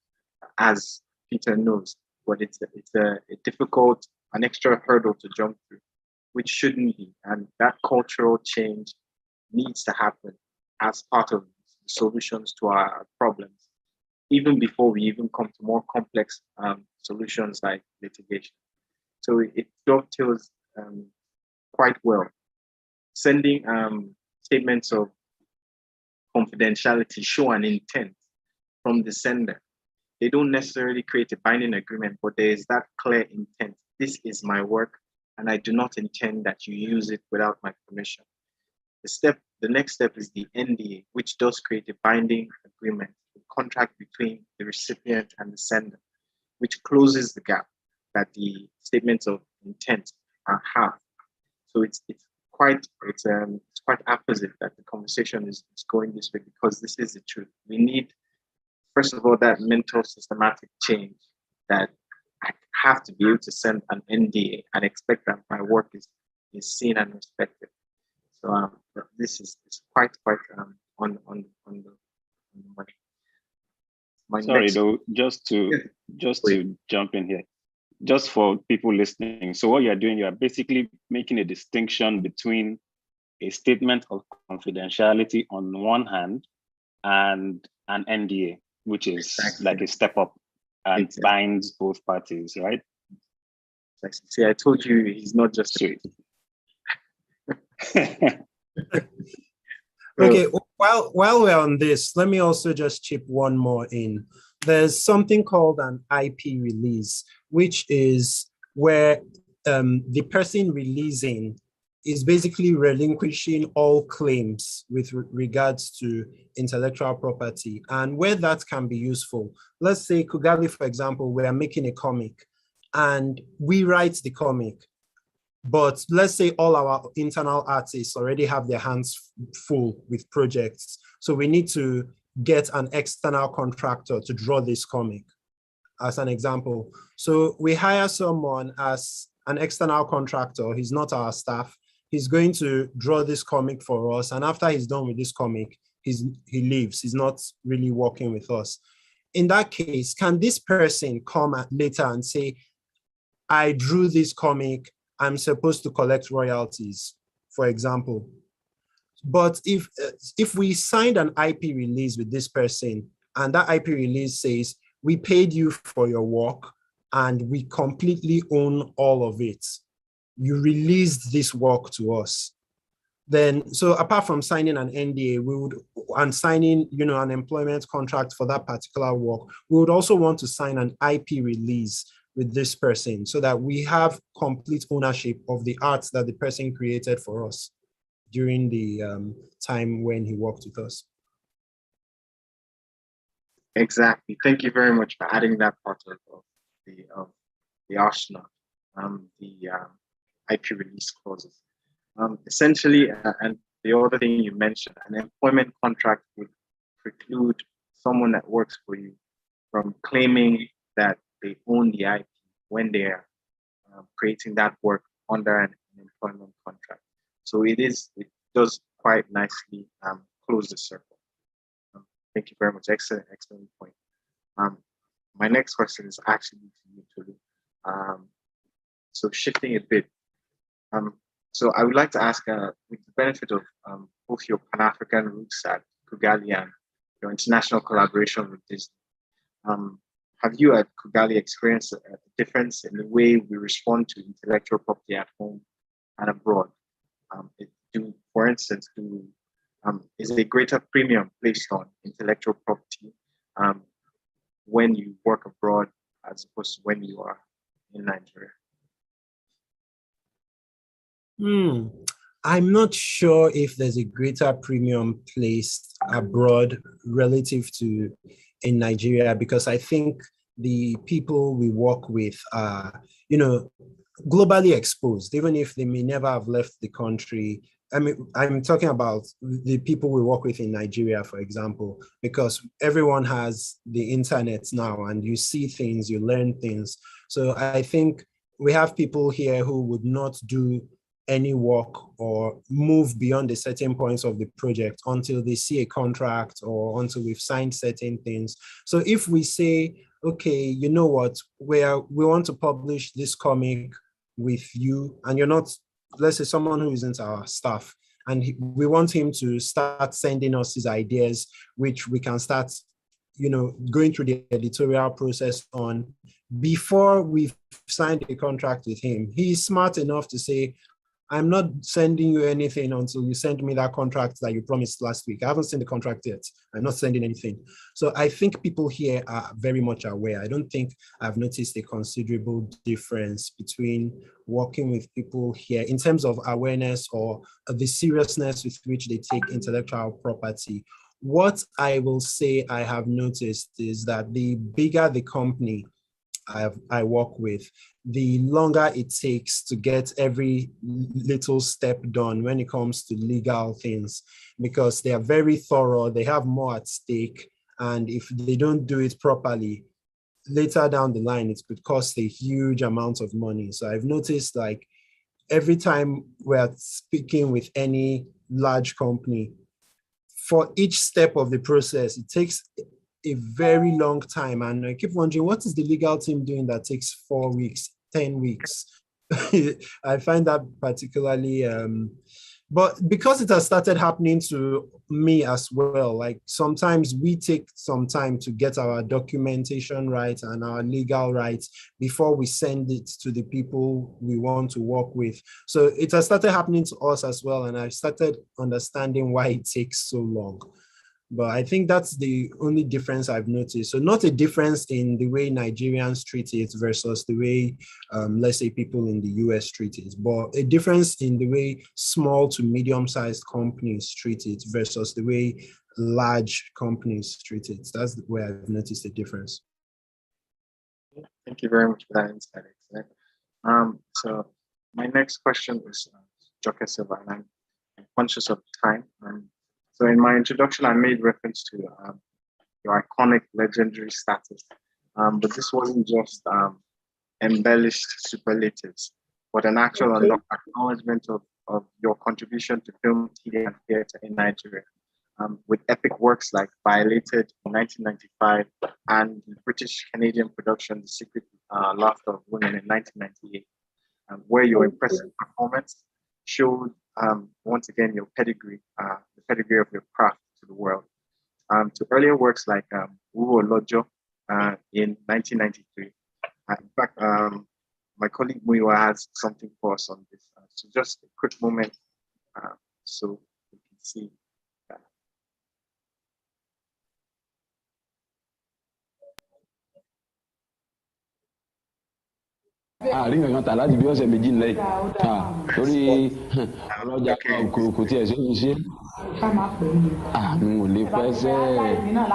as Peter knows, but it's a difficult, an extra hurdle to jump through, which shouldn't be. And that cultural change needs to happen as part of solutions to our problems, even before we even come to more complex solutions like litigation. So it dovetails quite well. Sending statements of confidentiality show an intent from the sender. They don't necessarily create a binding agreement, but there is that clear intent. This is my work, and I do not intend that you use it without my permission. The next step is the NDA, which does create a binding agreement, a contract between the recipient and the sender, which closes the gap that the statements of intent have. So it's quite opposite that the conversation is going this way, because this is the truth. We need, first of all, that mental systematic change that I have to be able to send an NDA and expect that my work is seen and respected. So this is quite on the money. Sorry, though, just to jump in here, just for people listening. So what you're doing, you're basically making a distinction between a statement of confidentiality on one hand and an NDA, which is like a step up and binds both parties, right? See, I told you he's not just straight. Okay, while we're on this, let me also just chip one more in. There's something called an IP release, which is where the person releasing is basically relinquishing all claims with regards to intellectual property, and where that can be useful. Let's say Kugali, for example, we are making a comic and we write the comic, but let's say all our internal artists already have their hands full with projects. So we need to get an external contractor to draw this comic, as an example. So we hire someone as an external contractor. He's not our staff. He's going to draw this comic for us. And after he's done with this comic, he leaves. He's not really working with us. In that case, can this person come later and say, I drew this comic, I'm supposed to collect royalties, for example? But if we signed an IP release with this person, and that IP release says, we paid you for your work and we completely own all of it, you released this work to us, then, so apart from signing an NDA, and signing, an employment contract for that particular work, we would also want to sign an IP release with this person so that we have complete ownership of the art that the person created for us during the time when he worked with us. Exactly. Thank you very much for adding that part of the arsenal, the IP release clauses. Essentially, and the other thing you mentioned, an employment contract would preclude someone that works for you from claiming that they own the IP when they are creating that work under an employment contract. So it does quite nicely close the circle. Thank you very much. Excellent point. My next question is actually to you, Tolu. So shifting a bit. So I would like to ask, with the benefit of both your Pan-African roots at Kugali and your international collaboration with Disney, have you at Kugali experienced a difference in the way we respond to intellectual property at home and abroad? For instance, is a greater premium placed on intellectual property when you work abroad as opposed to when you are in Nigeria? I'm not sure if there's a greater premium placed abroad relative to in Nigeria, because I think the people we work with are, globally exposed, even if they may never have left the country. I mean, I'm talking about the people we work with in Nigeria, for example, because everyone has the internet now and you see things, you learn things. So I think we have people here who would not do any work or move beyond the certain points of the project until they see a contract or until we've signed certain things. So if we say, okay, you know what, we want to publish this comic with you, and you're not, let's say someone who isn't our staff, and we want him to start sending us his ideas, which we can start, going through the editorial process on before we've signed a contract with him. He's smart enough to say, I'm not sending you anything until you send me that contract that you promised last week. I haven't seen the contract yet. I'm not sending anything. So I think people here are very much aware. I don't think I've noticed a considerable difference between working with people here in terms of awareness or the seriousness with which they take intellectual property. What I will say I have noticed is that the bigger the company I work with, the longer it takes to get every little step done when it comes to legal things, because they are very thorough, they have more at stake, and if they don't do it properly, later down the line, it could cost a huge amount of money. So I've noticed, like, every time we're speaking with any large company, for each step of the process, it takes a very long time. And I keep wondering, what is the legal team doing that takes 4 weeks, 10 weeks? I find that particularly, but because it has started happening to me as well, like sometimes we take some time to get our documentation right and our legal rights before we send it to the people we want to work with. So it has started happening to us as well. And I've started understanding why it takes so long. But I think that's the only difference I've noticed. So not a difference in the way Nigerians treat it versus the way, let's say, people in the US treat it, but a difference in the way small to medium-sized companies treat it versus the way large companies treat it. That's where I've noticed a difference. Thank you very much for that insight. So my next question is Joke Silva, and I'm conscious of time. So in my introduction, I made reference to your iconic, legendary status, but this wasn't just embellished superlatives, but an actual acknowledgement of your contribution to film, TV, and theater in Nigeria, with epic works like Violated in 1995 and the British-Canadian production The Secret Laughter of Women in 1998, where your impressive performance showed once again your pedigree, the pedigree of your craft to the world. To earlier works like Uwo Lojo in 1993. In fact, my colleague Muiwa has something for us on this. So just a quick moment so we can see that. àárín kankan tà láti bí ọ̀sẹ̀ méjì nílẹ̀ torí ọlọ́jà kò tiẹ̀ ṣe ń ṣe. n ò lè pẹ́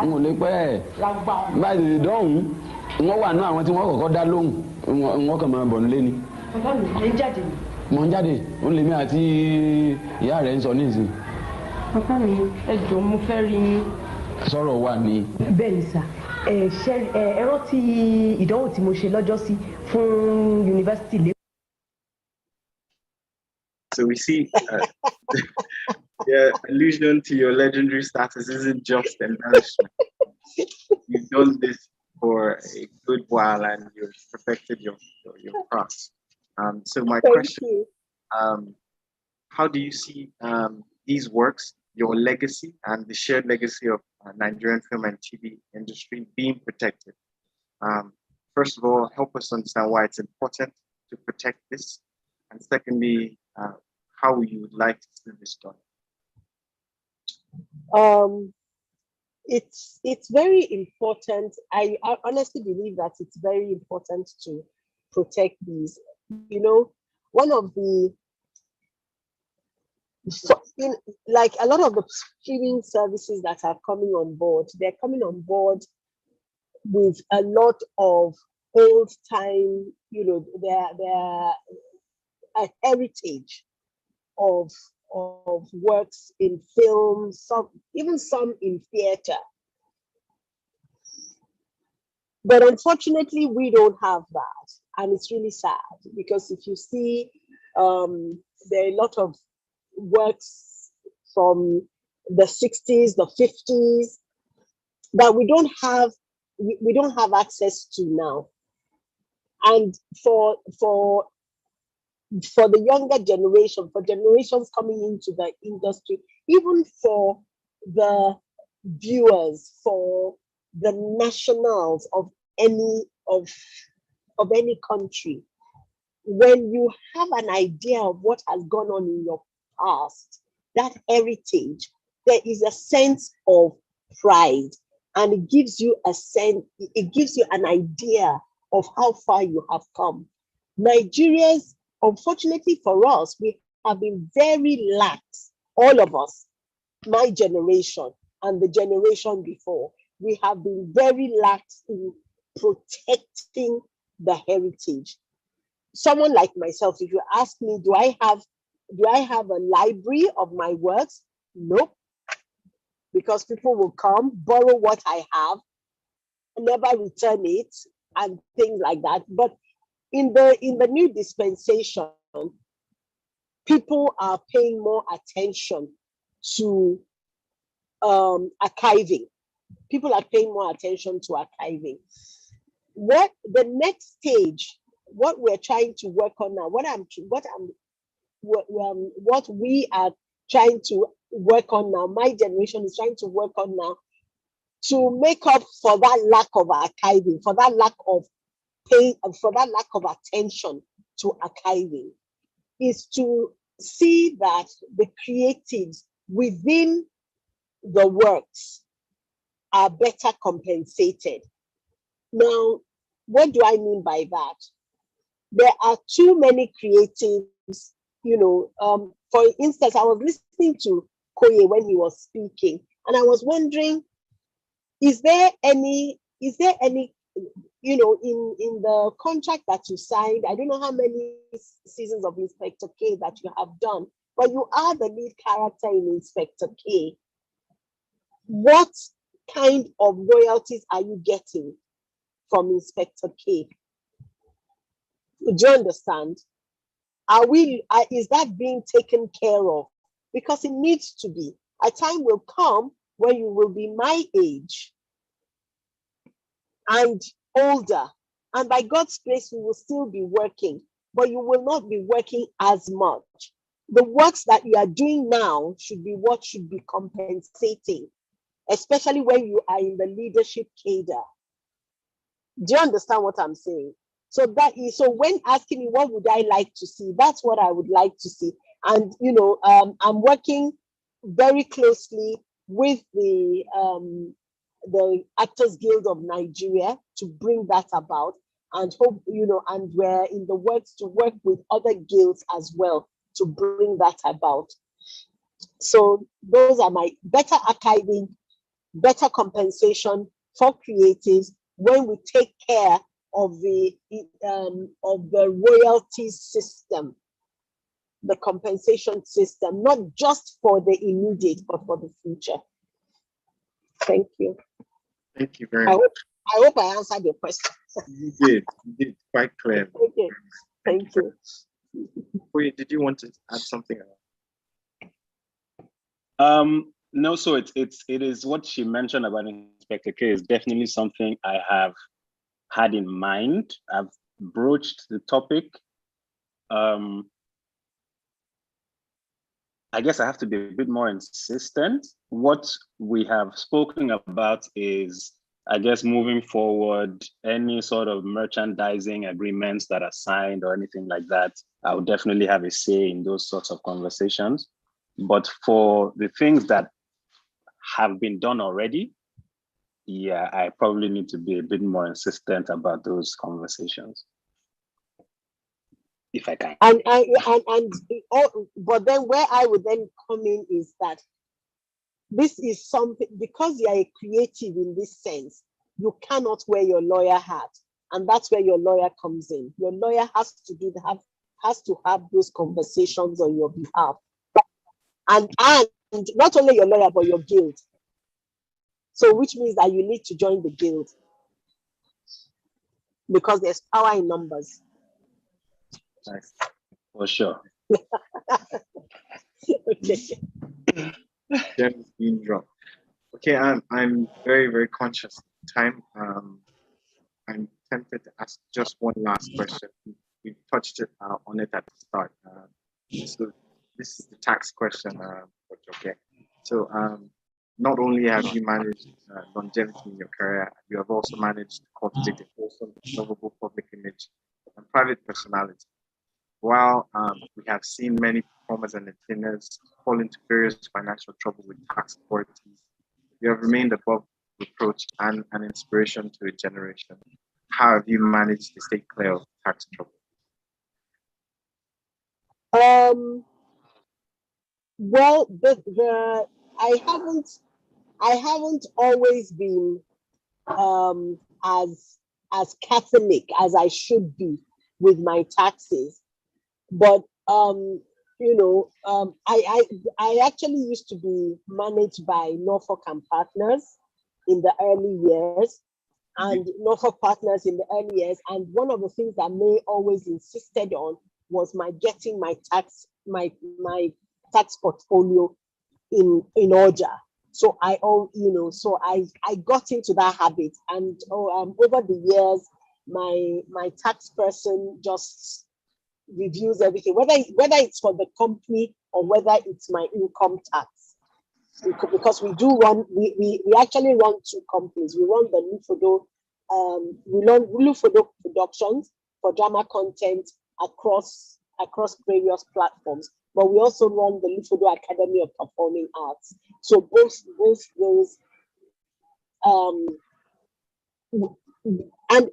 n ò lè pẹ́ báyìí lè dọ́hùn wọ́n wà náà àwọn tí wọ́n kọ́kọ́ dá lóhùn wọ́n kàn máa bọ̀ nílé ni. Mo ń jáde, ó lè mí àti ìyá rẹ̀ ń sọ nísìn. Bàbá mi, ẹ jọ̀ọ́ mo fẹ́ rí yín. Sọ̀rọ̀ wà ní. Bẹ́ẹ̀ ni sà, ẹ rántí ìdánwò tí mo ṣe lọ́jọ́ sí fún yunifásitì lé. So we see the allusion to your legendary status isn't just embellishment. You've done this for a good while and you've perfected your craft. So my question, how do you see these works, your legacy and the shared legacy of Nigerian film and TV industry being protected? First of all, help us understand why it's important to protect this. And secondly, how you would like to see this done. It's very important. I honestly believe that it's very important to protect these. You know, one of the, like a lot of the streaming services that are coming on board, they're coming on board with a lot of old time, you know, their heritage of works in film, even some in theater. But unfortunately, we don't have that. And it's really sad because if you see, there are a lot of works from the 60s, the 50s, that we don't have access to now. And for the younger generation, for generations coming into the industry, even for the viewers, for the nationals of any country, when you have an idea of what has gone on in your past, that heritage, there is a sense of pride, and it gives you an idea of how far you have come. Nigerians, unfortunately for us, we have been very lax, all of us, my generation and the generation before, we have been very lax in protecting the heritage. Someone like myself, if you ask me, do I have a library of my works? Nope. Because people will come, borrow what I have, never return it, and things like that. But in the new dispensation, people are paying more attention to archiving. People are paying more attention to archiving. What the next stage, what we're trying to work on now, what we are trying to work on now, my generation is trying to work on now, to make up for that lack of archiving, for that lack of pay, for that lack of attention to archiving, is to see that the creatives within the works are better compensated. Now, what do I mean by that? There are too many creatives, you know. For instance, I was listening to Koye when he was speaking, and I was wondering, is there any, you know, in the contract that you signed, I don't know how many seasons of Inspector K that you have done, but you are the lead character in Inspector K. What kind of royalties are you getting from Inspector K? Do you understand? Is that being taken care of? Because it needs to be. A time will come when you will be my age and older, and by God's grace, we will still be working, but you will not be working as much. The works that you are doing now should be what should be compensating, especially when you are in the leadership cadre. Do you understand what I'm saying? So when asking me what would I like to see, that's what I would like to see. And you know, I'm working very closely with the Actors Guild of Nigeria to bring that about, and hope, you know, and we're in the works to work with other guilds as well to bring that about. So those are my better archiving, better compensation for creatives when we take care of the royalty system. the compensation system, not just for the immediate, but for the future. Thank you. Thank you very much. I hope I answered your question. You did quite clear. Okay, thank you. Wait, did you want to add something? No, so it is what she mentioned about Inspector K is definitely something I have had in mind. I've broached the topic. I guess I have to be a bit more insistent. What we have spoken about is, I guess, moving forward, any sort of merchandising agreements that are signed or anything like that, I would definitely have a say in those sorts of conversations. But for the things that have been done already, yeah, I probably need to be a bit more insistent about those conversations, if I can. But then where I would then come in is that this is something, because you are a creative in this sense, you cannot wear your lawyer hat, and that's where your lawyer comes in. Your lawyer has to have those conversations on your behalf, and not only your lawyer but your guild. So, which means that you need to join the guild because there's power in numbers. Nice. For sure. Okay. Gems being dropped. Okay, I'm very, very conscious of time. I'm tempted to ask just one last question. We touched on it at the start. So this is the tax question, okay. So not only have you managed longevity in your career, you have also managed to cultivate a wholesome, lovable public image and private personality. While we have seen many performers and entertainers fall into various financial trouble with tax authorities, you have remained above reproach and an inspiration to a generation. How have you managed to stay clear of tax trouble? Well, I haven't always been as Catholic as I should be with my taxes, but I actually used to be managed by Norfolk and Partners in the early years, and Norfolk Partners in the early years. And one of the things that May always insisted on was getting my tax portfolio in order. So I got into that habit, and over the years, my tax person just reviews everything, whether it's for the company or whether it's my income tax. Because we actually run two companies. We run the Lufodo Productions for drama content across various platforms, but we also run the Lufodo Academy of Performing Arts. So both those, and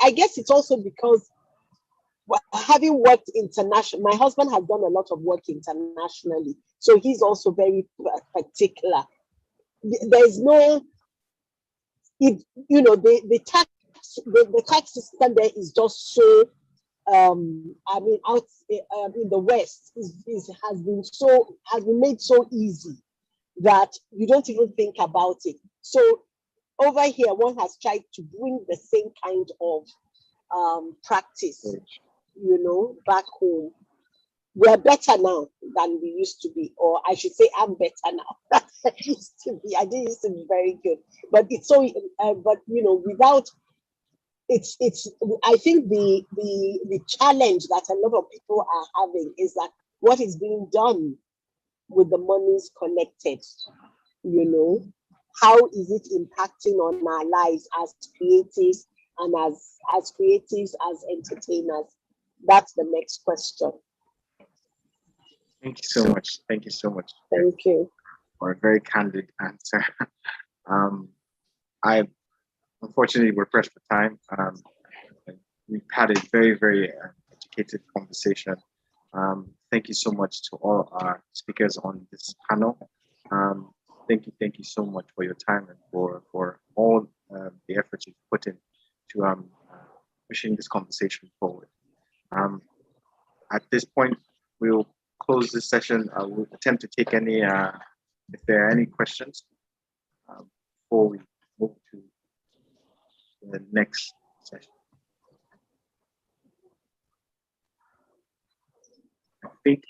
I guess it's also because having worked internationally, my husband has done a lot of work internationally, so he's also very particular. There's no, the tax system there is just so, out in the West has been made so easy that you don't even think about it. So over here, one has tried to bring the same kind of practice, back home. We're better now than we used to be, or I should say, I'm better now than I used to be. I didn't used to be very good, but it's so. Without it's. I think the challenge that a lot of people are having is that what is being done with the monies collected. How is it impacting on our lives as creatives and as creatives, as entertainers? That's the next question. Thank you so much. Thank you so much. Thank you for a very candid answer. Unfortunately, we're pressed for time. We've had a very, very educated conversation. Thank you so much to all our speakers on this panel. Thank you so much for your time and for all the efforts you've put in to pushing this conversation forward. At this point, we'll close this session, I will attempt to take any, if there are any questions, before we move to the next session. I think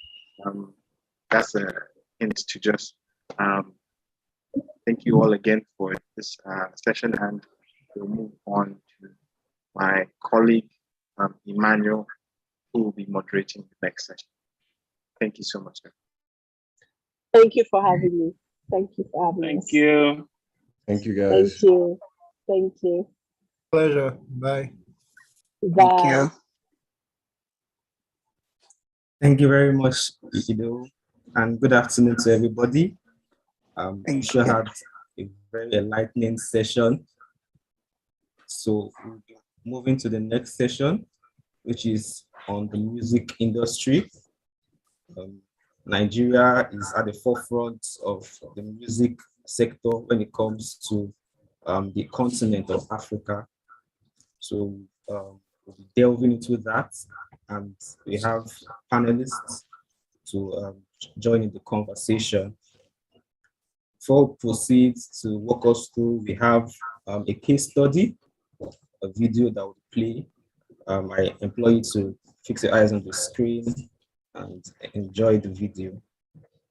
that's a hint to just thank you all again for this session, and we'll move on to my colleague, Emmanuel, who will be moderating the next session. Thank you so much, sir. Thank you for having me. Thank you for having us. Thank you. Thank you, guys. Thank you. Thank you. Pleasure. Bye. Bye. Thank you very much, Ido, and good afternoon to everybody. We sure had a very enlightening session. So we'll be moving to the next session, which is on the music industry. Nigeria is at the forefront of the music sector when it comes to the continent of Africa. So we'll be delving into that, and we have panelists to join in the conversation. Before we proceed to walk us through, we have a case study, a video that will play. I implore you to fix your eyes on the screen and enjoy the video.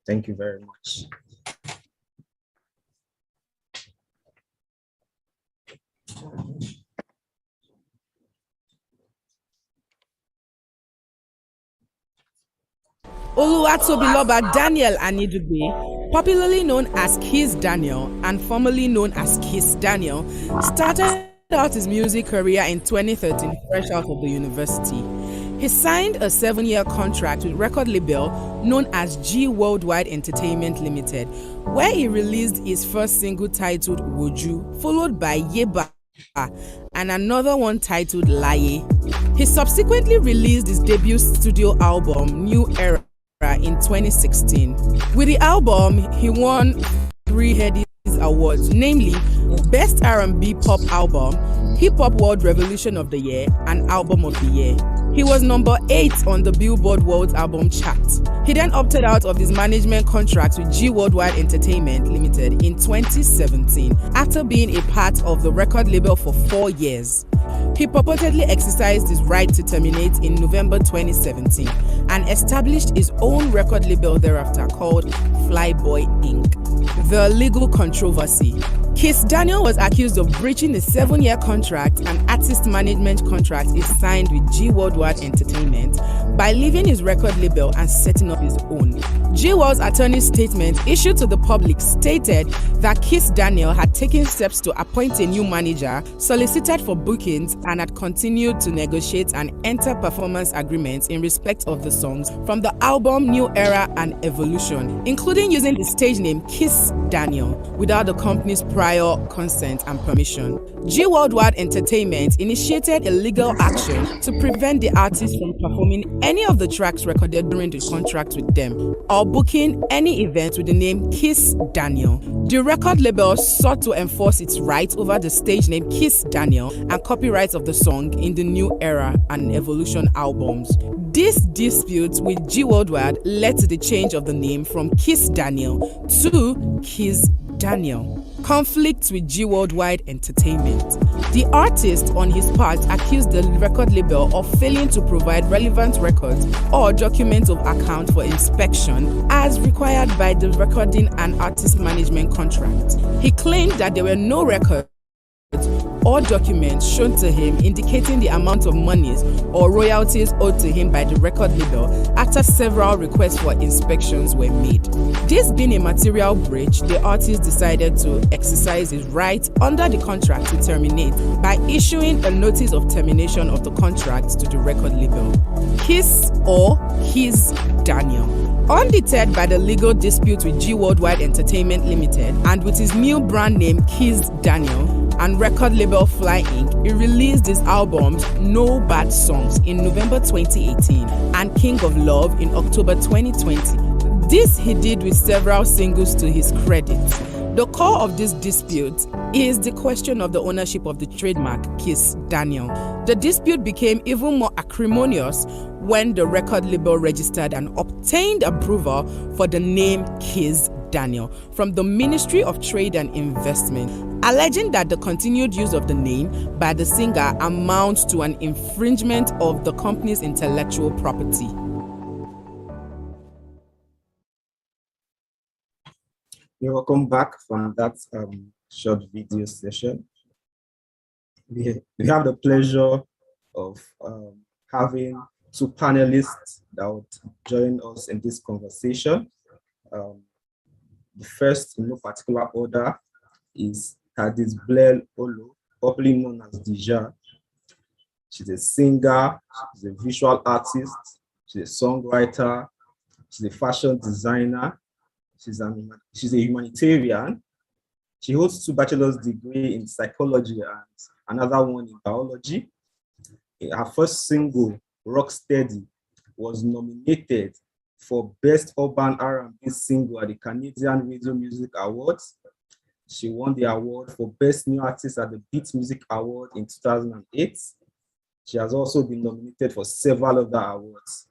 Thank you very much. Oluwatobiloba Daniel Anidugbe, popularly known as Kiss Daniel and formerly known as Kiss Daniel, started out his music career in 2013 fresh out of the university. He signed a 7-year contract with record label known as G Worldwide Entertainment Limited, where he released his first single titled Woju, followed by Yeba and another one titled Laye. He subsequently released his debut studio album, New Era, in 2016. With the album, he won 3 Headies Awards, namely Best R&B Pop Album, Hip Hop World Revolution of the Year, and Album of the Year. He was number 8 on the Billboard World Album chart. He then opted out of his management contract with G Worldwide Entertainment Limited in 2017 after being a part of the record label for 4 years. He purportedly exercised his right to terminate in November 2017 and established his own record label thereafter called Flyboy Inc. The legal controversy. Kiss Daniel was accused of breaching the 7-year contract and artist management contract he signed with G Worldwide Entertainment by leaving his record label and setting up his own. G World's attorney's statement issued to the public stated that Kiss Daniel had taken steps to appoint a new manager, solicited for bookings, and had continued to negotiate and enter performance agreements in respect of the songs from the album New Era and Evolution, including using the stage name Kiss Daniel without the company's prior consent and permission. G Worldwide Entertainment initiated a legal action to prevent the artist from performing any of the tracks recorded during the contract with them or booking any event with the name Kiss Daniel. The record label sought to enforce its right over the stage name Kiss Daniel and copyrights of the song in the New Era and Evolution albums. This dispute with G Worldwide led to the change of the name from Kiss Daniel to Kiss Daniel. Conflicts with G Worldwide Entertainment. The artist, on his part, accused the record label of failing to provide relevant records or documents of account for inspection as required by the recording and artist management contract. He claimed that there were no records or documents shown to him indicating the amount of monies or royalties owed to him by the record label after several requests for inspections were made. This being a material breach, the artist decided to exercise his right under the contract to terminate by issuing a notice of termination of the contract to the record label. Kiss or Kiss Daniel. Undeterred by the legal dispute with G Worldwide Entertainment Limited and with his new brand name Kiss Daniel and record label Fly Inc., he released his albums No Bad Songs in November 2018 and King of Love in October 2020. This he did with several singles to his credit. The core of this dispute is the question of the ownership of the trademark Kiss Daniel. The dispute became even more acrimonious when the record label registered and obtained approval for the name Kiss Daniel from the Ministry of Trade and Investment, alleging that the continued use of the name by the singer amounts to an infringement of the company's intellectual property. You're welcome back from that short video session. We have the pleasure of having two panelists that would join us in this conversation. The first, in no particular order, is Kadis Blair Olo, popularly known as Dija. She's a singer, she's a visual artist, she's a songwriter, she's a fashion designer, she's a humanitarian. She holds 2 bachelor's degrees in psychology and another one in biology. Her first single, Rocksteady, was nominated for Best Urban R&B Single at the Canadian Radio Music Awards. She won the award for Best New Artist at the Beat Music Award in 2008. She has also been nominated for several other awards.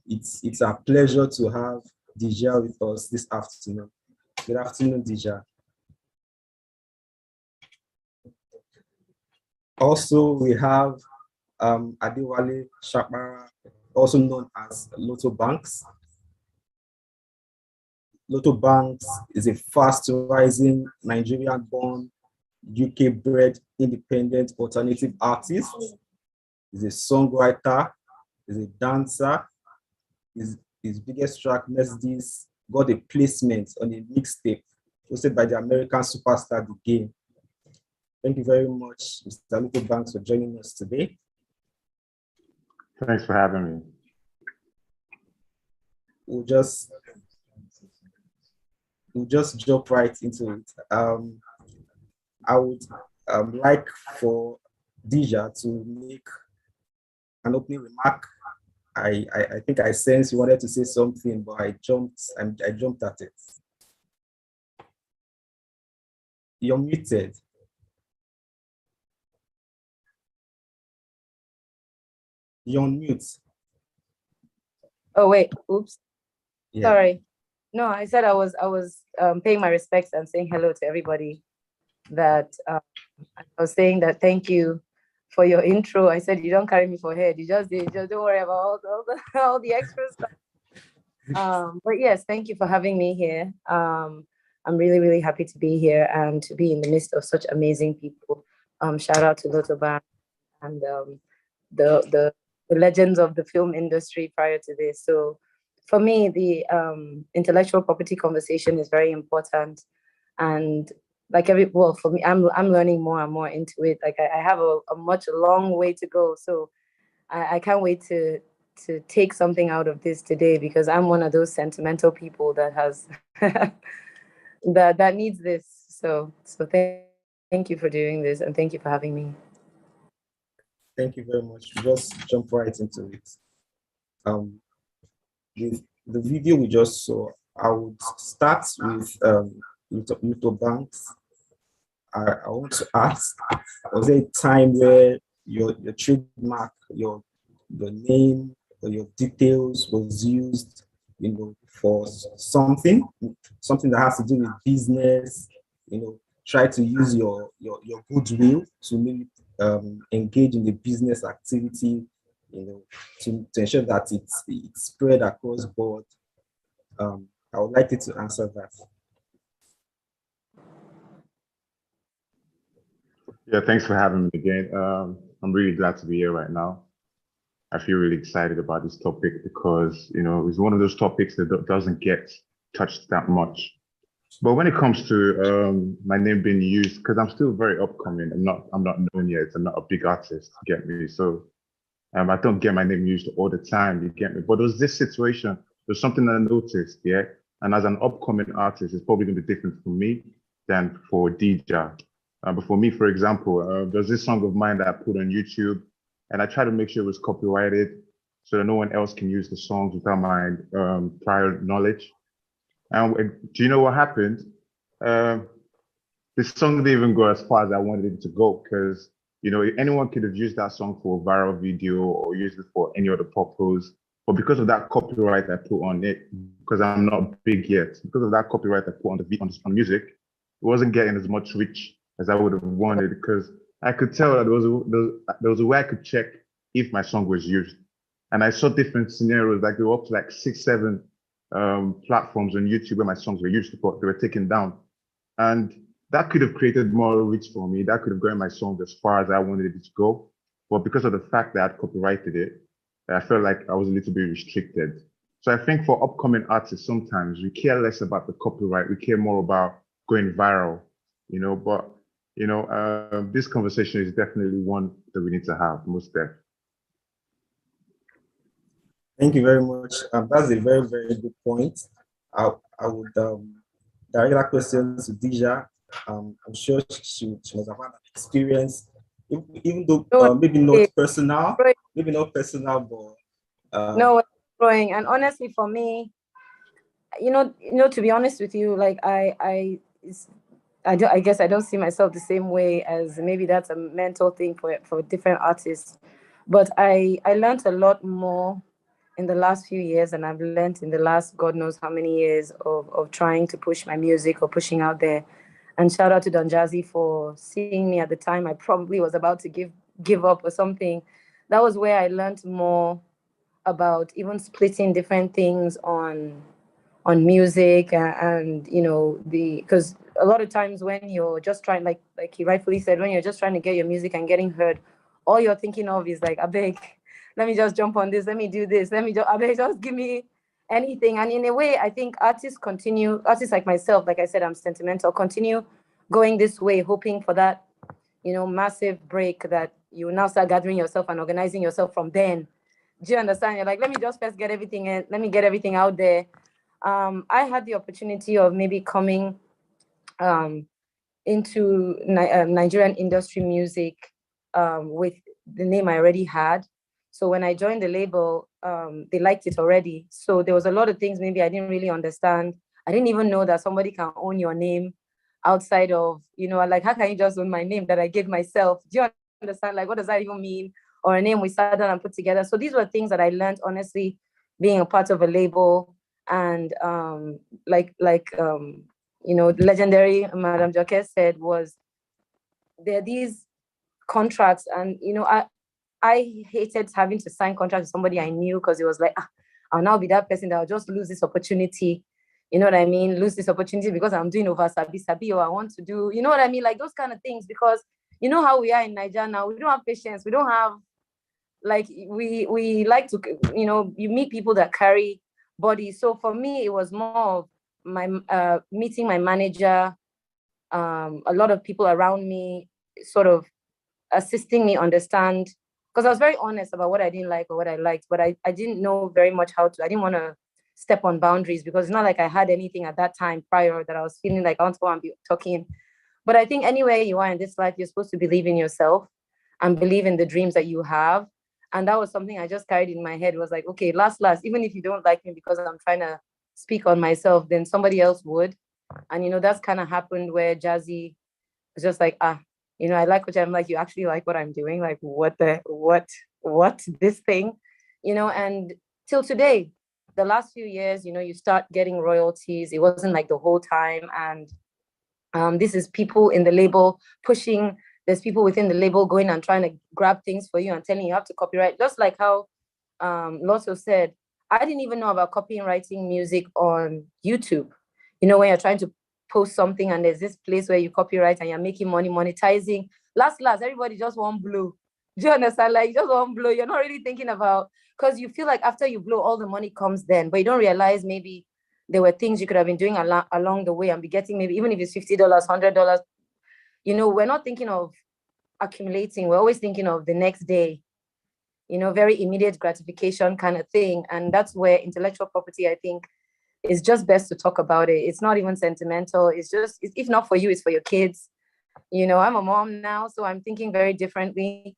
It's a pleasure to have Dija with us this afternoon. Good afternoon, Dija. Also, we have Adewale Shapara, also known as Lotto Banks. Lotto Banks is a fast-rising Nigerian-born, UK-bred, independent alternative artist. He's a songwriter, he's a dancer. His biggest track, Mercedes, got a placement on a mixtape hosted by the American superstar The Game. Thank you very much, Mr. Lotto Banks, for joining us today. Thanks for having me. We'll just jump right into it. I would like for Dija to make an opening remark. I think I sense you wanted to say something, but I jumped at it. You're muted. You're on mute. Oh wait, oops. Yeah. Sorry. No, I said I was paying my respects and saying hello to everybody. That I was saying that thank you for your intro. I said you don't carry me for head. You just don't worry about all the extra stuff. But yes, thank you for having me here. I'm really, really happy to be here and to be in the midst of such amazing people. Shout out to Lotto Banks and the legends of the film industry prior to this. So for me, the intellectual property conversation is very important. And for me, I'm learning more and more into it. Like I have a long way to go. So I can't wait to take something out of this today, because I'm one of those sentimental people that has that needs this. So thank you for doing this, and thank you for having me. Thank you very much. Just jump right into it. With the video we just saw, I would start with Lotto Banks. I want to ask, was there a time where your trademark, your name or your details was used, for something that has to do with business, try to use your goodwill to maybe engage in the business activity, to ensure that it's spread across board? I would like you to answer that. Yeah, thanks for having me again. I'm really glad to be here right now. I feel really excited about this topic because, it's one of those topics that doesn't get touched that much. But when it comes to my name being used, because I'm still very upcoming, I'm not known yet. I'm not a big artist, you get me? So I don't get my name used all the time, you get me? But there was this situation, there's something that I noticed, yeah? And as an upcoming artist, it's probably gonna be different for me than for Dija. But for me, for example, there's this song of mine that I put on YouTube, and I try to make sure it was copyrighted so that no one else can use the songs without my prior knowledge. And do you know what happened? the song didn't even go as far as I wanted it to go, because you know, anyone could have used that song for a viral video or used it for any other purpose. But because of that copyright I put on it, because I'm not big yet, because of that copyright I put on on music, it wasn't getting as much reach as I would have wanted, because I could tell that there was a way I could check if my song was used. And I saw different scenarios, like there were up to like 6, 7 platforms on YouTube where my songs were used, but they were taken down. And that could have created more reach for me. That could have gotten my song as far as I wanted it to go. But because of the fact that I'd copyrighted it, I felt like I was a little bit restricted. So I think for upcoming artists, sometimes we care less about the copyright. We care more about going viral, you know, but, you know, this conversation is definitely one that we need to have, most definitely. Thank you very much. That's a very, very good point. I would direct that question to Dija. I'm sure she must have had an experience, even though maybe not personal, but no, growing. And honestly, for me, you know, to be honest with you, like I guess I don't see myself the same way, as maybe that's a mental thing for different artists. But I learned a lot more in the last few years, and I've learned in the last God knows how many years of trying to push my music or pushing out there. And shout out to Don Jazzy for seeing me at the time I probably was about to give up or something. That was where I learned more about even splitting different things on music and you know, because a lot of times when you're just trying, like he rightfully said, when you're just trying to get your music and getting heard, all you're thinking of is like, I beg, let me just jump on this, let me do this, I beg, just give me anything. And in a way, I think artists like myself, like I said, I'm sentimental, continue going this way, hoping for that, you know, massive break that you now start gathering yourself and organizing yourself from then. Do you understand? You're like, let me just first get everything in, let me get everything out there. I had the opportunity of maybe coming into Nigerian industry music with the name I already had. So when I joined the label, they liked it already. So there was a lot of things maybe I didn't really understand. I didn't even know that somebody can own your name outside of, you know, like, how can you just own my name that I gave myself? Do you understand? Like, what does that even mean? Or a name we sat down and put together. So these were things that I learned, honestly, being a part of a label. And you know, the legendary Madame Jacques said was, there are these contracts, and, you know, I hated having to sign contracts with somebody I knew, because it was like, I'll now be that person that will just lose this opportunity. You know what I mean? Lose this opportunity because I'm doing over sabi, or I want to do, you know what I mean? Like those kind of things, because you know how we are in Nigeria now, we don't have patience. We don't have, like, we like to, you know, you meet people that carry body. So for me, it was more of my meeting my manager, a lot of people around me sort of assisting me understand, because I was very honest about what I didn't like or what I liked, but I didn't know very much how to. I didn't want to step on boundaries, because it's not like I had anything at that time prior that I was feeling like I want to go and be talking. But I think anywhere you are in this life, you're supposed to believe in yourself and believe in the dreams that you have. And that was something I just carried in my head, was like, okay, last, even if you don't like me because I'm trying to speak on myself, then somebody else would. And, you know, that's kind of happened where Jazzy was just like, you know, I like what I'm like, you actually like what I'm doing? Like, what this thing, you know? And till today, the last few years, you know, you start getting royalties. It wasn't like the whole time. And this is people in the label pushing. There's people within the label going and trying to grab things for you and telling you have to copyright. Just like how Lotso said, I didn't even know about copywriting music on YouTube. You know, when you're trying to post something and there's this place where you copyright and you're making money, monetizing. Last, everybody just want blow. Do you understand? Like, just want blow. You're not really thinking about, because you feel like after you blow, all the money comes then, but you don't realize maybe there were things you could have been doing along the way and be getting, maybe even if it's $50, $100. You know, we're not thinking of accumulating. We're always thinking of the next day, you know, very immediate gratification kind of thing. And that's where intellectual property, I think, is just best to talk about it. It's not even sentimental. It's just, if not for you, it's for your kids. You know, I'm a mom now, so I'm thinking very differently.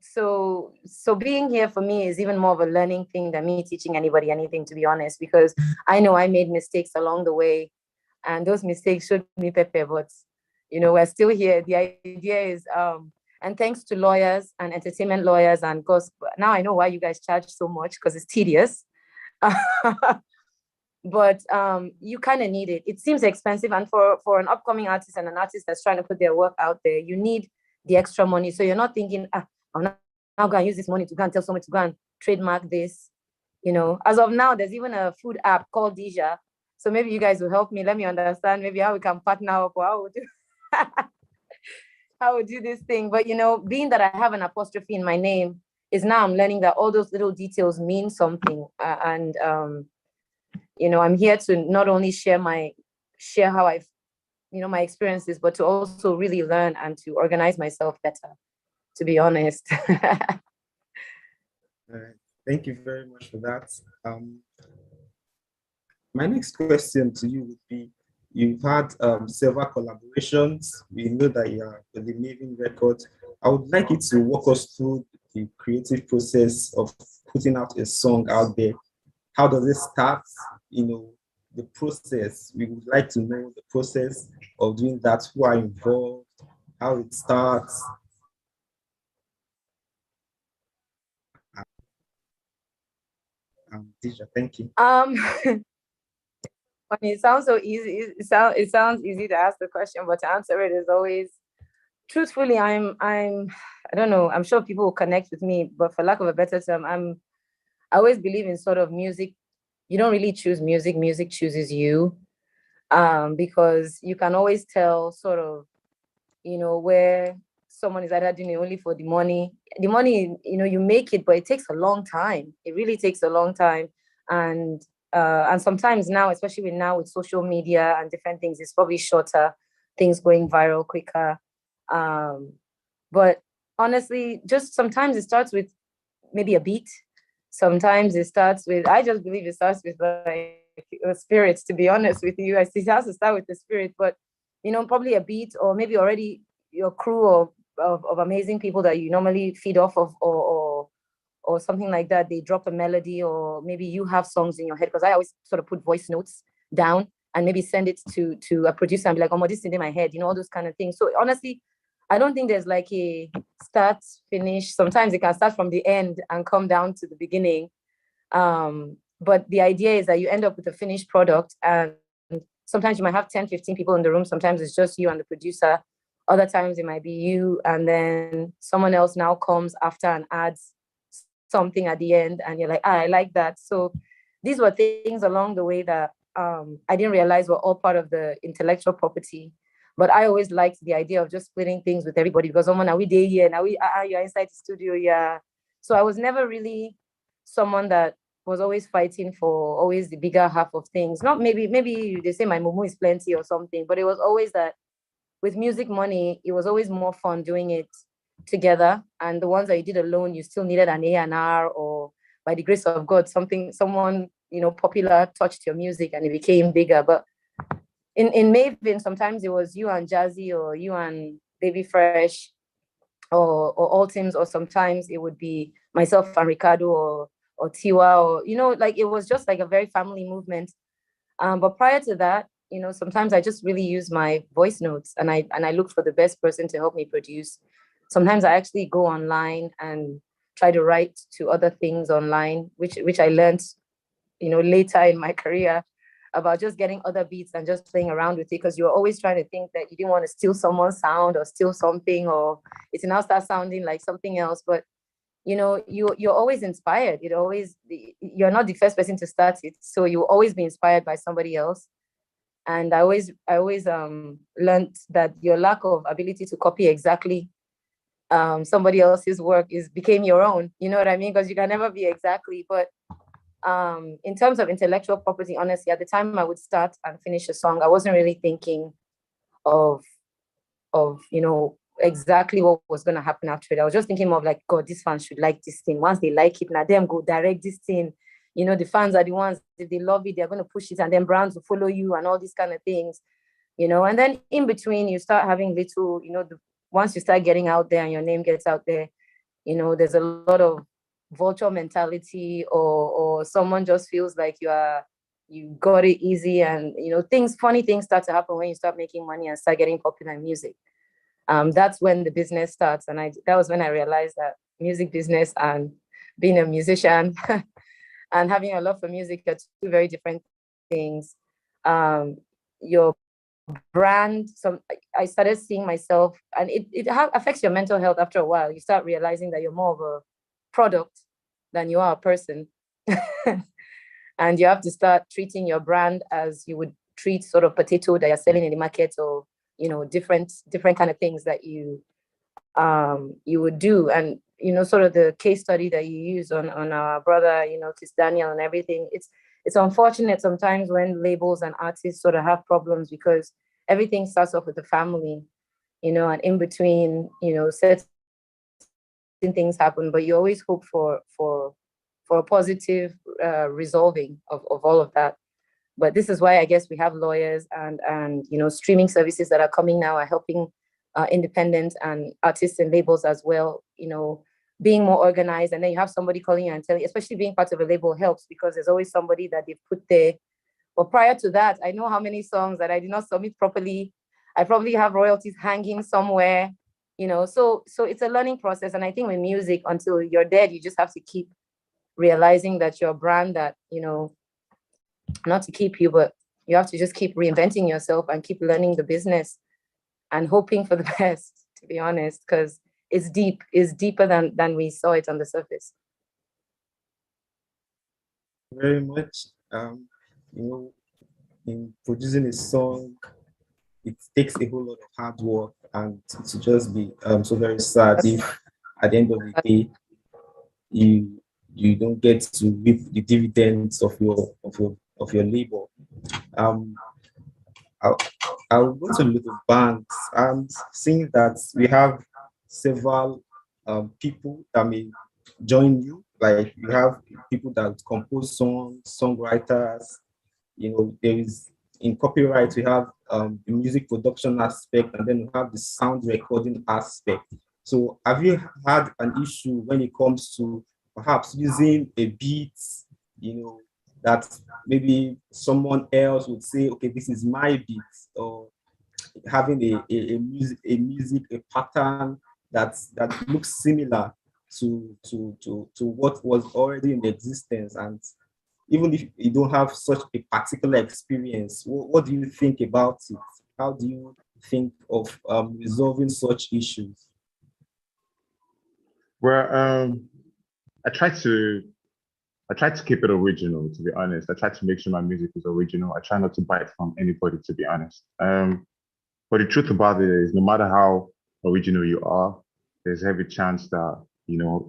So being here for me is even more of a learning thing than me teaching anybody anything, to be honest, because I know I made mistakes along the way. and those mistakes showed me pepper, but we're still here. The idea is, and thanks to lawyers and entertainment lawyers, and of course, now I know why you guys charge so much, because it's tedious. But you kind of need it. It seems expensive, and for an upcoming artist and an artist that's trying to put their work out there, you need the extra money. So you're not thinking, I'm now going to use this money to go and tell someone to go and trademark this. As of now, there's even a food app called Deja. So maybe you guys will help me. Let me understand maybe how we can partner up, or how we do this thing. But being that I have an apostrophe in my name, is now I'm learning that all those little details mean something. And I'm here to not only share how I've, my experiences, but to also really learn and to organize myself better, to be honest. Thank you very much for that. My next question to you would be, you've had several collaborations. We know that you are with the Maven Records. I would like you to walk us through the creative process of putting out a song out there. How does it start? The process. We would like to know the process of doing that, who are involved, how it starts. Deja, thank you. It sounds so easy. It sounds easy to ask the question, but to answer it is always, truthfully, I don't know, I'm sure people will connect with me, but for lack of a better term, I always believe in sort of music. You don't really choose music, music chooses you. Because you can always tell sort of, where someone is either doing it only for the money. The money, you make it, but it takes a long time. It really takes a long time. And sometimes now, especially with social media and different things, it's probably shorter, things going viral quicker. But honestly, just sometimes it starts with maybe a beat. Sometimes it starts with, I just believe it starts with like spirits, to be honest with you. It has to start with the spirit, but probably a beat, or maybe already your crew of amazing people that you normally feed off of, or something like that. They drop a melody, or maybe you have songs in your head, because I always sort of put voice notes down and maybe send it to a producer and be like, oh, this is in my head, all those kind of things. So honestly, I don't think there's like a start, finish. Sometimes it can start from the end and come down to the beginning. But the idea is that you end up with a finished product, and sometimes you might have 10, 15 people in the room. Sometimes it's just you and the producer. Other times it might be you, and then someone else now comes after and adds something at the end, and you're like, I like that. So these were things along the way that I didn't realize were all part of the intellectual property. But I always liked the idea of just splitting things with everybody, because now we day here, now you're inside the studio, yeah. So I was never really someone that was always fighting for always the bigger half of things. Not maybe they say my mumu is plenty or something, but it was always that with music money, it was always more fun doing it together. And the ones that you did alone, you still needed an A&R, or by the grace of God, someone popular touched your music and it became bigger. But in Maven, sometimes it was you and Jazzy, or you and Baby Fresh, or all teams, or sometimes it would be myself and Ricardo, or Tiwa, or like it was just like a very family movement. But prior to that, sometimes I just really use my voice notes, and I look for the best person to help me produce. Sometimes I actually go online and try to write to other things online, which I learned, later in my career, about just getting other beats and just playing around with it, because you're always trying to think that you didn't want to steal someone's sound or steal something, or it now starts sounding like something else. But you're always inspired. You're not the first person to start it, so you'll always be inspired by somebody else. And I always learned that your lack of ability to copy exactly somebody else's work became your own. You know what I mean? Because you can never be exactly. But in terms of intellectual property, honestly, at the time I would start and finish a song, I wasn't really thinking of exactly what was going to happen after it. I was just thinking more of like, God, these fans should like this thing. Once they like it, now them go direct this thing. The fans are the ones, if they love it, they're going to push it, and then brands will follow you and all these kind of things, and then in between you start having little, once you start getting out there and your name gets out there, there's a lot of vulture mentality, or someone just feels like you are you got it easy, and funny things start to happen when you start making money and start getting popular in music. That's when the business starts, and that was when I realized that music business and being a musician and having a love for music are two very different things. Your brand, I started seeing myself, and it affects your mental health after a while. You start realizing that you're more of a product than you are a person. And you have to start treating your brand as you would treat sort of potato that you're selling in the market, or different kind of things that you would do. And sort of the case study that you use on our brother, Kiss Daniel and everything. It's unfortunate sometimes when labels and artists sort of have problems, because everything starts off with the family, and in between, certain things happen, but you always hope for a positive resolving of all of that. But this is why I guess we have lawyers and streaming services that are coming now are helping independent and artists and labels as well, being more organized. And then you have somebody calling you and telling, especially being part of a label helps, because there's always somebody that they've put there. But prior to that, I know how many songs that I did not submit properly. I probably have royalties hanging somewhere, so it's a learning process. And I think with music, until you're dead, you just have to keep realizing that your brand, that, not to keep you, but you have to just keep reinventing yourself and keep learning the business and hoping for the best, to be honest, because it's deeper than we saw it on the surface. Very much. In producing a song, it takes a whole lot of hard work, and to just be so very sad if at the end of the day you don't get to reap the dividends of your labor. I'll go to little banks. I'm seeing that we have several people that may join you. Like, you have people that compose songs, songwriters. There is, in copyright, we have the music production aspect, and then we have the sound recording aspect. So have you had an issue when it comes to perhaps using a beat, that maybe someone else would say, okay, this is my beat, or having a music pattern that looks similar to what was already in existence? And even if you don't have such a particular experience, what do you think about it? How do you think of resolving such issues? Well, I try to keep it original, to be honest. I try to make sure my music is original. I try not to bite from anybody, to be honest. But the truth about it is, no matter how original you are, there's every chance that,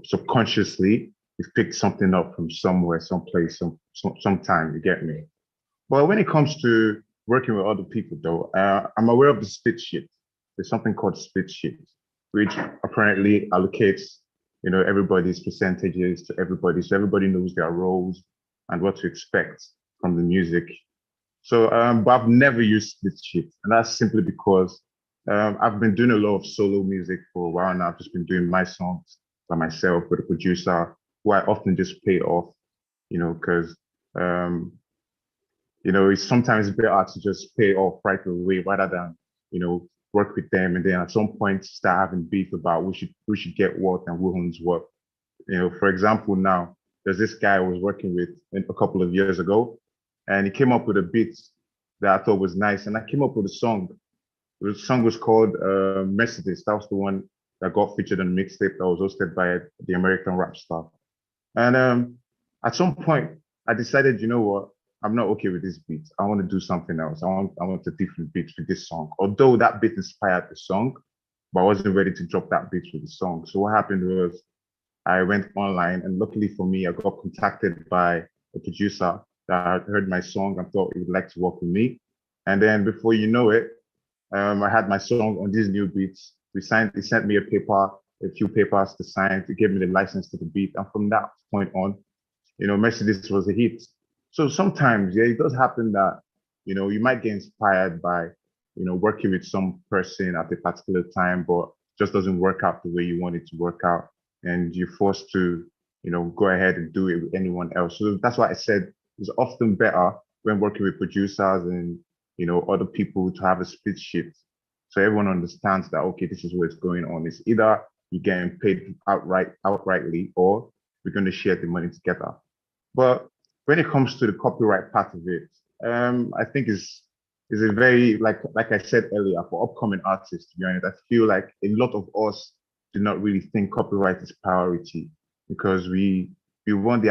subconsciously you've picked something up from somewhere, someplace, sometime, you get me? But when it comes to working with other people, though, I'm aware of the split sheet. There's something called split sheet, which apparently allocates everybody's percentages to everybody, so everybody knows their roles and what to expect from the music. So, but I've never used split sheet, and that's simply because I've been doing a lot of solo music for a while now. I've just been doing my songs by myself with a producer who I often just pay off, because it's sometimes better to just pay off right away rather than work with them, and then at some point start having beef about we should get what and who owns what. For example, now there's this guy I was working with a couple of years ago, and he came up with a beat that I thought was nice, and I came up with a song. The song was called Mercedes. That was the one that got featured on the mixtape that was hosted by the American rap star. And at some point, I decided, you know what? I'm not okay with this beat. I want to do something else. I want a different beat for this song. Although that beat inspired the song, but I wasn't ready to drop that beat for the song. So what happened was I went online, and luckily for me, I got contacted by a producer that had heard my song and thought he would like to work with me. And then before you know it, I had my song on these new beats. He sent me a few papers to sign, to give me the license to the beat. And from that point on, Mercedes was a hit. So sometimes, it does happen that, you might get inspired by, working with some person at a particular time, but just doesn't work out the way you want it to work out. And you're forced to, go ahead and do it with anyone else. So that's why I said it's often better when working with producers and, you know, other people to have a split sheet. So everyone understands that, okay, this is what's going on. It's either you're getting paid outrightly, or we're going to share the money together. But when it comes to the copyright part of it, I think is a very, like I said earlier, for upcoming artists, to be honest, I feel like a lot of us do not really think copyright is priority, because we want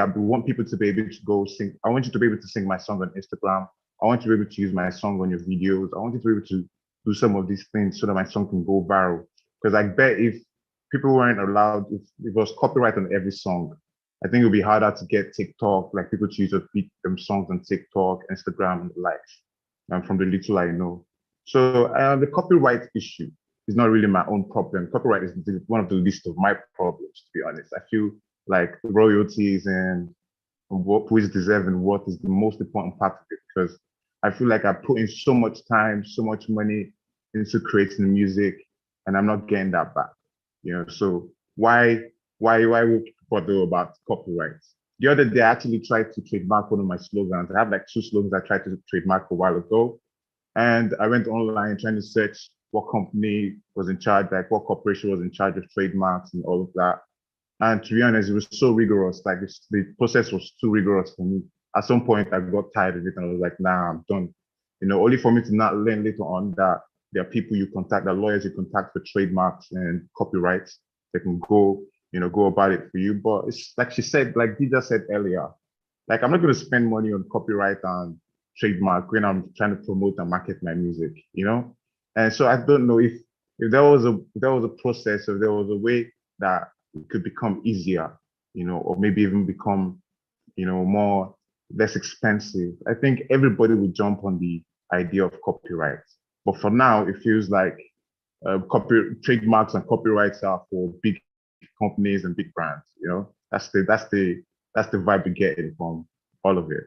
people to be able to go sing. I want you to be able to sing my song on Instagram. I want you to be able to use my song on your videos. I want you to be able to do some of these things so that my song can go viral. Because I bet if people weren't allowed, if it was copyright on every song, I think it would be harder to get TikTok, like people to use or feed them songs on TikTok, Instagram, and the likes. From the little I know. So the copyright issue is not really my own problem. Copyright is one of the least of my problems, to be honest. I feel like royalties and who is deserving what is the most important part of it, because I feel like I put in so much time, so much money into creating the music, and I'm not getting that back. You know, so why would people bother about copyright? The other day, I actually tried to trademark one of my slogans. I have like 2 slogans I tried to trademark a while ago. And I went online trying to search what company was in charge, like what corporation was in charge of trademarks and all of that. And to be honest, it was so rigorous. Like the process was too rigorous for me. At some point, I got tired of it and I was like, nah, I'm done. You know, only for me to not learn later on that there are people you contact, that lawyers you contact for trademarks and copyrights. They can go about it for you. But it's like she said, like Dida said earlier, like I'm not going to spend money on copyright and trademark when I'm trying to promote and market my music, you know? And so I don't know if there was a process, or there was a way that it could become easier, you know, or maybe even become, you know, less expensive. I think everybody would jump on the idea of copyright. But for now, it feels like trademarks and copyrights are for big companies and big brands. You know, that's the vibe we're getting from all of it.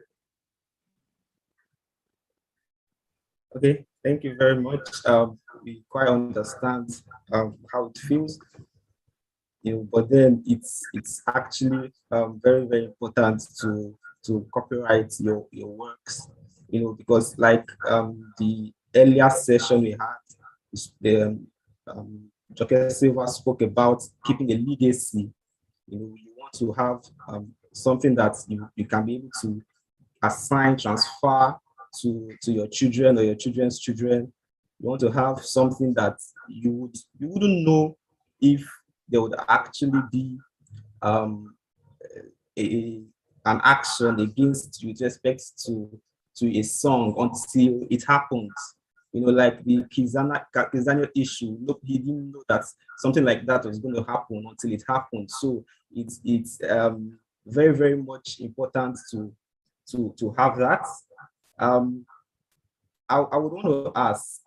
Okay, thank you very much. We quite understand how it feels, you know, but then it's actually very, very important to copyright your works, you know, because like the earlier session we had, Joke Silva spoke about keeping a legacy. You know, you want to have something that you can be able to assign, transfer to your children or your children's children. You want to have something that you wouldn't know if there would actually be an action against you with respect to a song until it happens. You know, like the Kizania issue. Look, he didn't know that something like that was going to happen until it happened. So it's very, very much important to have that. I would want to ask,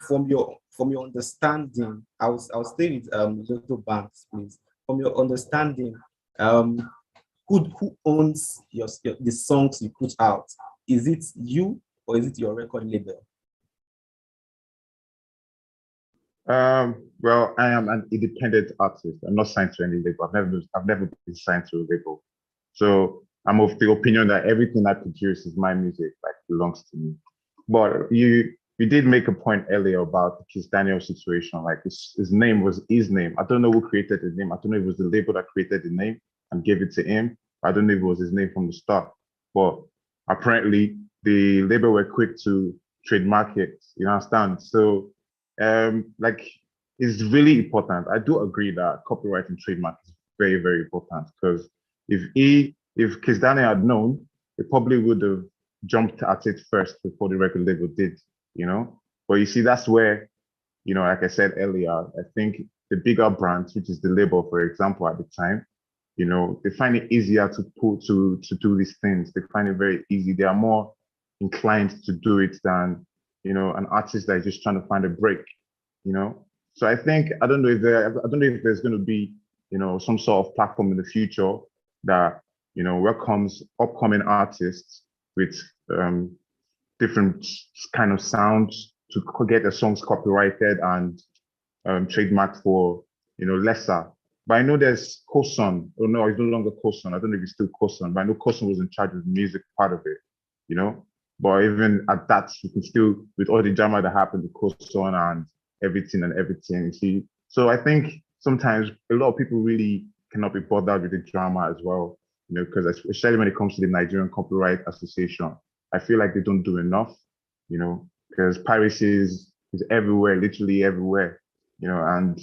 from your understanding, I'll stay with Little Banks, please. From your understanding, who owns the songs you put out? Is it you, or is it your record label? Well, I am an independent artist. I'm not signed to any label. I've never been signed to a label. So I'm of the opinion that everything I produce is my music, like belongs to me. But you did make a point earlier about the Kiss Daniel situation. Like his name was his name. I don't know who created the name. I don't know if it was the label that created the name and gave it to him. I don't know if it was his name from the start. But apparently the label were quick to trademark it. You understand? So like it's really important. I do agree that copyright and trademark is very, very important, because if Kiss Daniel had known, he probably would have jumped at it first before the record label did, you know? But you see, that's where, you know, like I said earlier, I think the bigger brands, which is the label, for example, at the time, you know, they find it easier to do these things. They find it very easy. They are more inclined to do it than, you know, an artist that is just trying to find a break, you know? So I think, I don't know if there's going to be, you know, some sort of platform in the future that, you know, welcomes upcoming artists with different kind of sounds to get their songs copyrighted and trademarked for, you know, lesser But I know there's Koson. Oh no, he's no longer Koson. I don't know if he's still Koson, but I know Koson was in charge of the music part of it, you know? But even at that, you can still, with all the drama that happened with Koson and everything, you see. So I think sometimes a lot of people really cannot be bothered with the drama as well, you know, because especially when it comes to the Nigerian Copyright Association, I feel like they don't do enough, you know, because piracy is everywhere, literally everywhere, you know, and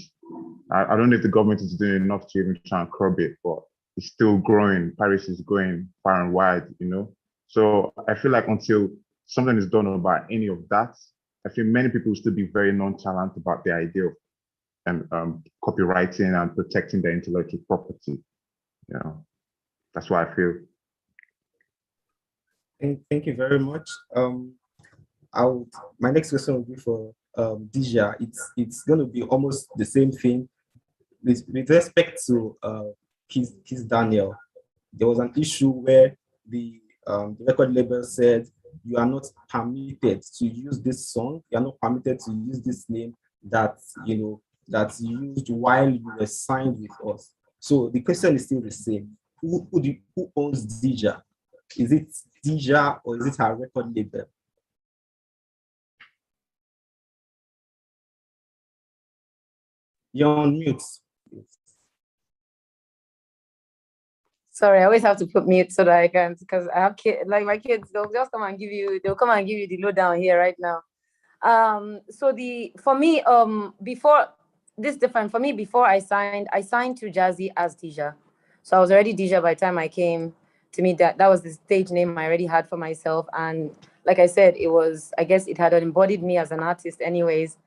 I don't know if the government is doing enough to even try and curb it, but it's still growing. Piracy is growing far and wide, you know. So I feel like until something is done about any of that, I feel many people will still be very nonchalant about the idea of copywriting and protecting their intellectual property. You know, that's what I feel. Thank you very much. My next question will be for Dija. It's going to be almost the same thing with respect to Kiss Daniel. There was an issue where the record label said you are not permitted to use this song. You are not permitted to use this name that that's used while you were signed with us. So the question is still the same. Who owns Dija? Is it Dija or is it her record label? You're on mute. Sorry, I always have to put mute so that I can, because I have kids, like my kids, they'll come and give you the lowdown here right now. For me, before I signed to Jazzy as Dija. So I was already Dija by the time I came to meet that was the stage name I already had for myself. And like I said, I guess it had embodied me as an artist anyways.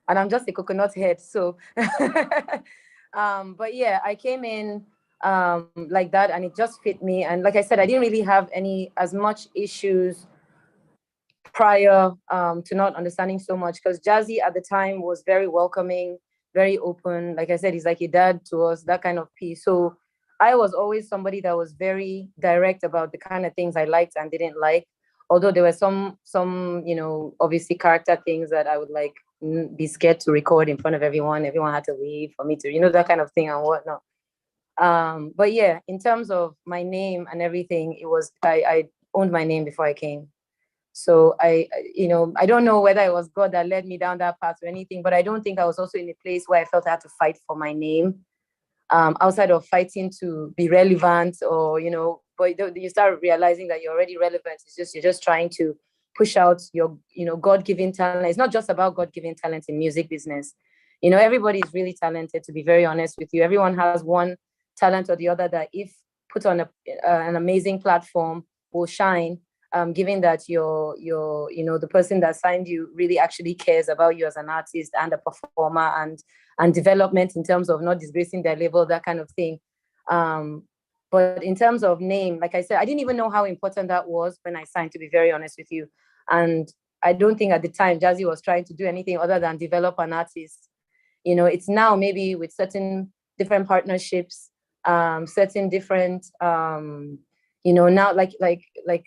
And I'm just a coconut head. So, but yeah, I came in like that and it just fit me. And like I said, I didn't really have as much issues prior to not understanding so much, because Jazzy at the time was very welcoming, very open. Like I said, he's like a dad to us, that kind of piece. So I was always somebody that was very direct about the kind of things I liked and didn't like. Although there were some, obviously character things that I would like be scared to record in front of everyone. Everyone had to leave for me to, that kind of thing and whatnot. But yeah, in terms of my name and everything, I owned my name before I came. So I don't know whether it was God that led me down that path or anything, but I don't think I was also in a place where I felt I had to fight for my name, outside of fighting to be relevant or, but you start realizing that you're already relevant. You're just trying to push out your, God-given talent. It's not just about God-given talent in music business. Everybody is really talented, to be very honest with you. Everyone has one talent or the other that if put on an amazing platform will shine, given that you're the person that signed you really actually cares about you as an artist and a performer and development in terms of not disgracing their label, that kind of thing. But in terms of name, like I said, I didn't even know how important that was when I signed, to be very honest with you. And I don't think at the time Jazzy was trying to do anything other than develop an artist. It's now maybe with certain different partnerships, certain different, now like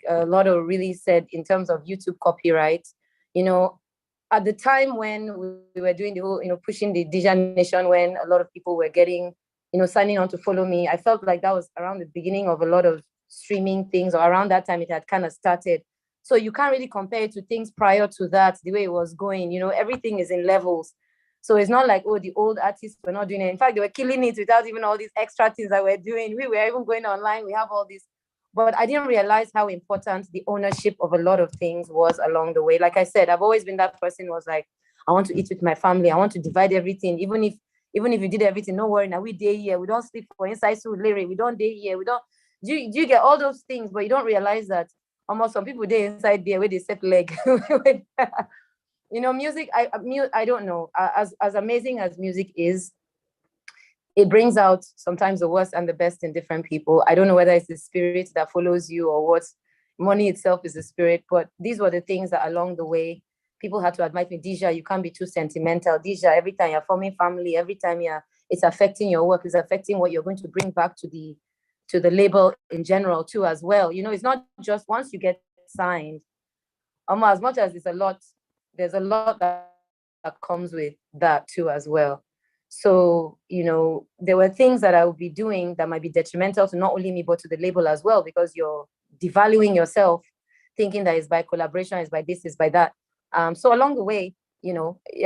a lot of really said in terms of YouTube copyright, at the time when we were doing the whole, pushing the Dija Nation, when a lot of people were getting, signing on to follow me, I felt like that was around the beginning of a lot of streaming things, or around that time it had kind of started. So you can't really compare it to things prior to that, the way it was going, everything is in levels. So it's not like, the old artists were not doing it. In fact, they were killing it without even all these extra things that we're doing. We were even going online, we have all this. But I didn't realize how important the ownership of a lot of things was along the way. Like I said, I've always been that person who was like, I want to eat with my family. I want to divide everything. Even if you did everything, no worry. Now we day here. We don't sleep for inside so lyric. We don't day here. We don't. Do you get all those things? But you don't realize that almost some people day inside there where they set leg. Music. I don't know. As amazing as music is, it brings out sometimes the worst and the best in different people. I don't know whether it's the spirit that follows you or what. Money itself is the spirit, but these were the things that along the way, people had to admit me, Dija, you can't be too sentimental. Dija, every time you're forming family, every time it's affecting your work, it's affecting what you're going to bring back to the label in general too as well. It's not just once you get signed, as much as there's a lot that comes with that too as well. So, there were things that I would be doing that might be detrimental to not only me, but to the label as well, because you're devaluing yourself, thinking that it's by collaboration, it's by this, it's by that. So along the way,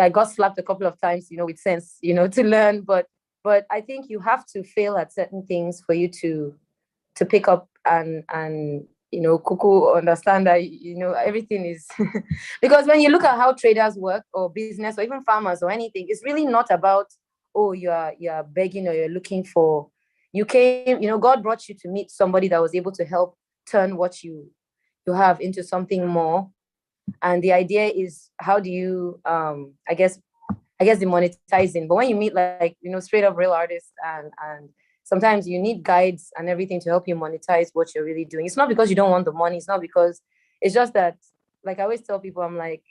I got slapped a couple of times, with sense, to learn. But I think you have to fail at certain things for you to pick up and cuckoo, understand that, everything is because when you look at how traders work, or business, or even farmers or anything, it's really not about, oh, you're begging, or you're looking for, you came, God brought you to meet somebody that was able to help turn what you have into something more. And the idea is, how do you, I guess the monetizing. But when you meet like, straight up real artists, and sometimes you need guides and everything to help you monetize what you're really doing. It's not because you don't want the money. It's not because, it's just that, like I always tell people, I'm like,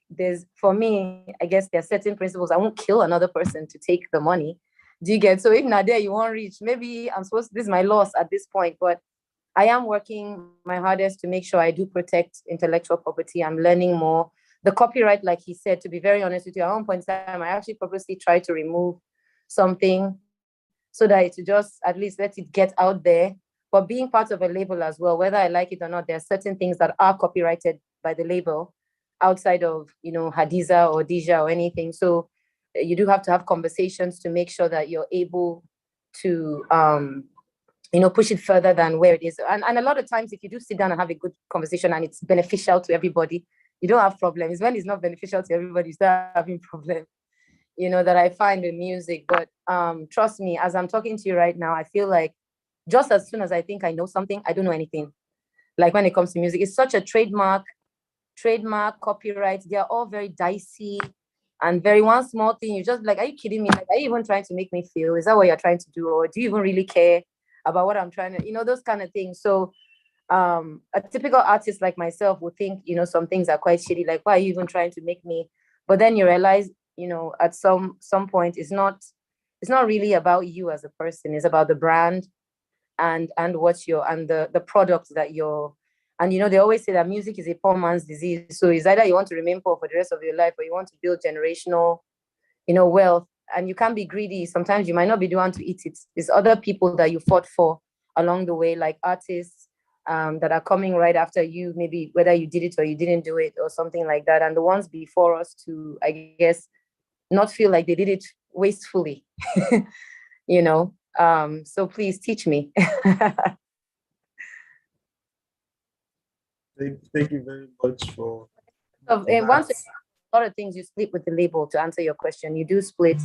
for me, I guess there are certain principles. I won't kill another person to take the money. Do you get? So if not there, you won't reach. Maybe this is my loss at this point, but I am working my hardest to make sure I do protect intellectual property. I'm learning more. The copyright, like he said, to be very honest with you, at one point in time, I actually purposely tried to remove something so that it's just at least let it get out there. But being part of a label as well, whether I like it or not, there are certain things that are copyrighted by the label outside of, Hadiza or Dija or anything. So you do have to have conversations to make sure that you're able to, push it further than where it is. And a lot of times, if you do sit down and have a good conversation and it's beneficial to everybody, you don't have problems. When it's not beneficial to everybody, you start having problems, that I find in music. But trust me, as I'm talking to you right now, I feel like just as soon as I think I know something, I don't know anything. Like when it comes to music, it's such a trademark, copyright, they're all very dicey and very one small thing. You just like, are you kidding me? Like, are you even trying to make me feel? Is that what you're trying to do? Or do you even really care about what I'm trying to, those kind of things. So a typical artist like myself would think, some things are quite shitty. Like, why are you even trying to make me? But then you realize, at some point, it's not really about you as a person. It's about the brand and what the product that you're, and they always say that music is a poor man's disease. So it's either you want to remain poor for the rest of your life, or you want to build generational, wealth. And you can't be greedy. Sometimes you might not be the one to eat it. It's other people that you fought for along the way, like artists that are coming right after you, maybe whether you did it or you didn't do it or something like that. And the ones before us to, I guess, not feel like they did it wastefully, So please teach me. Thank you very much for once a lot of things you split with the label. To answer your question, you do split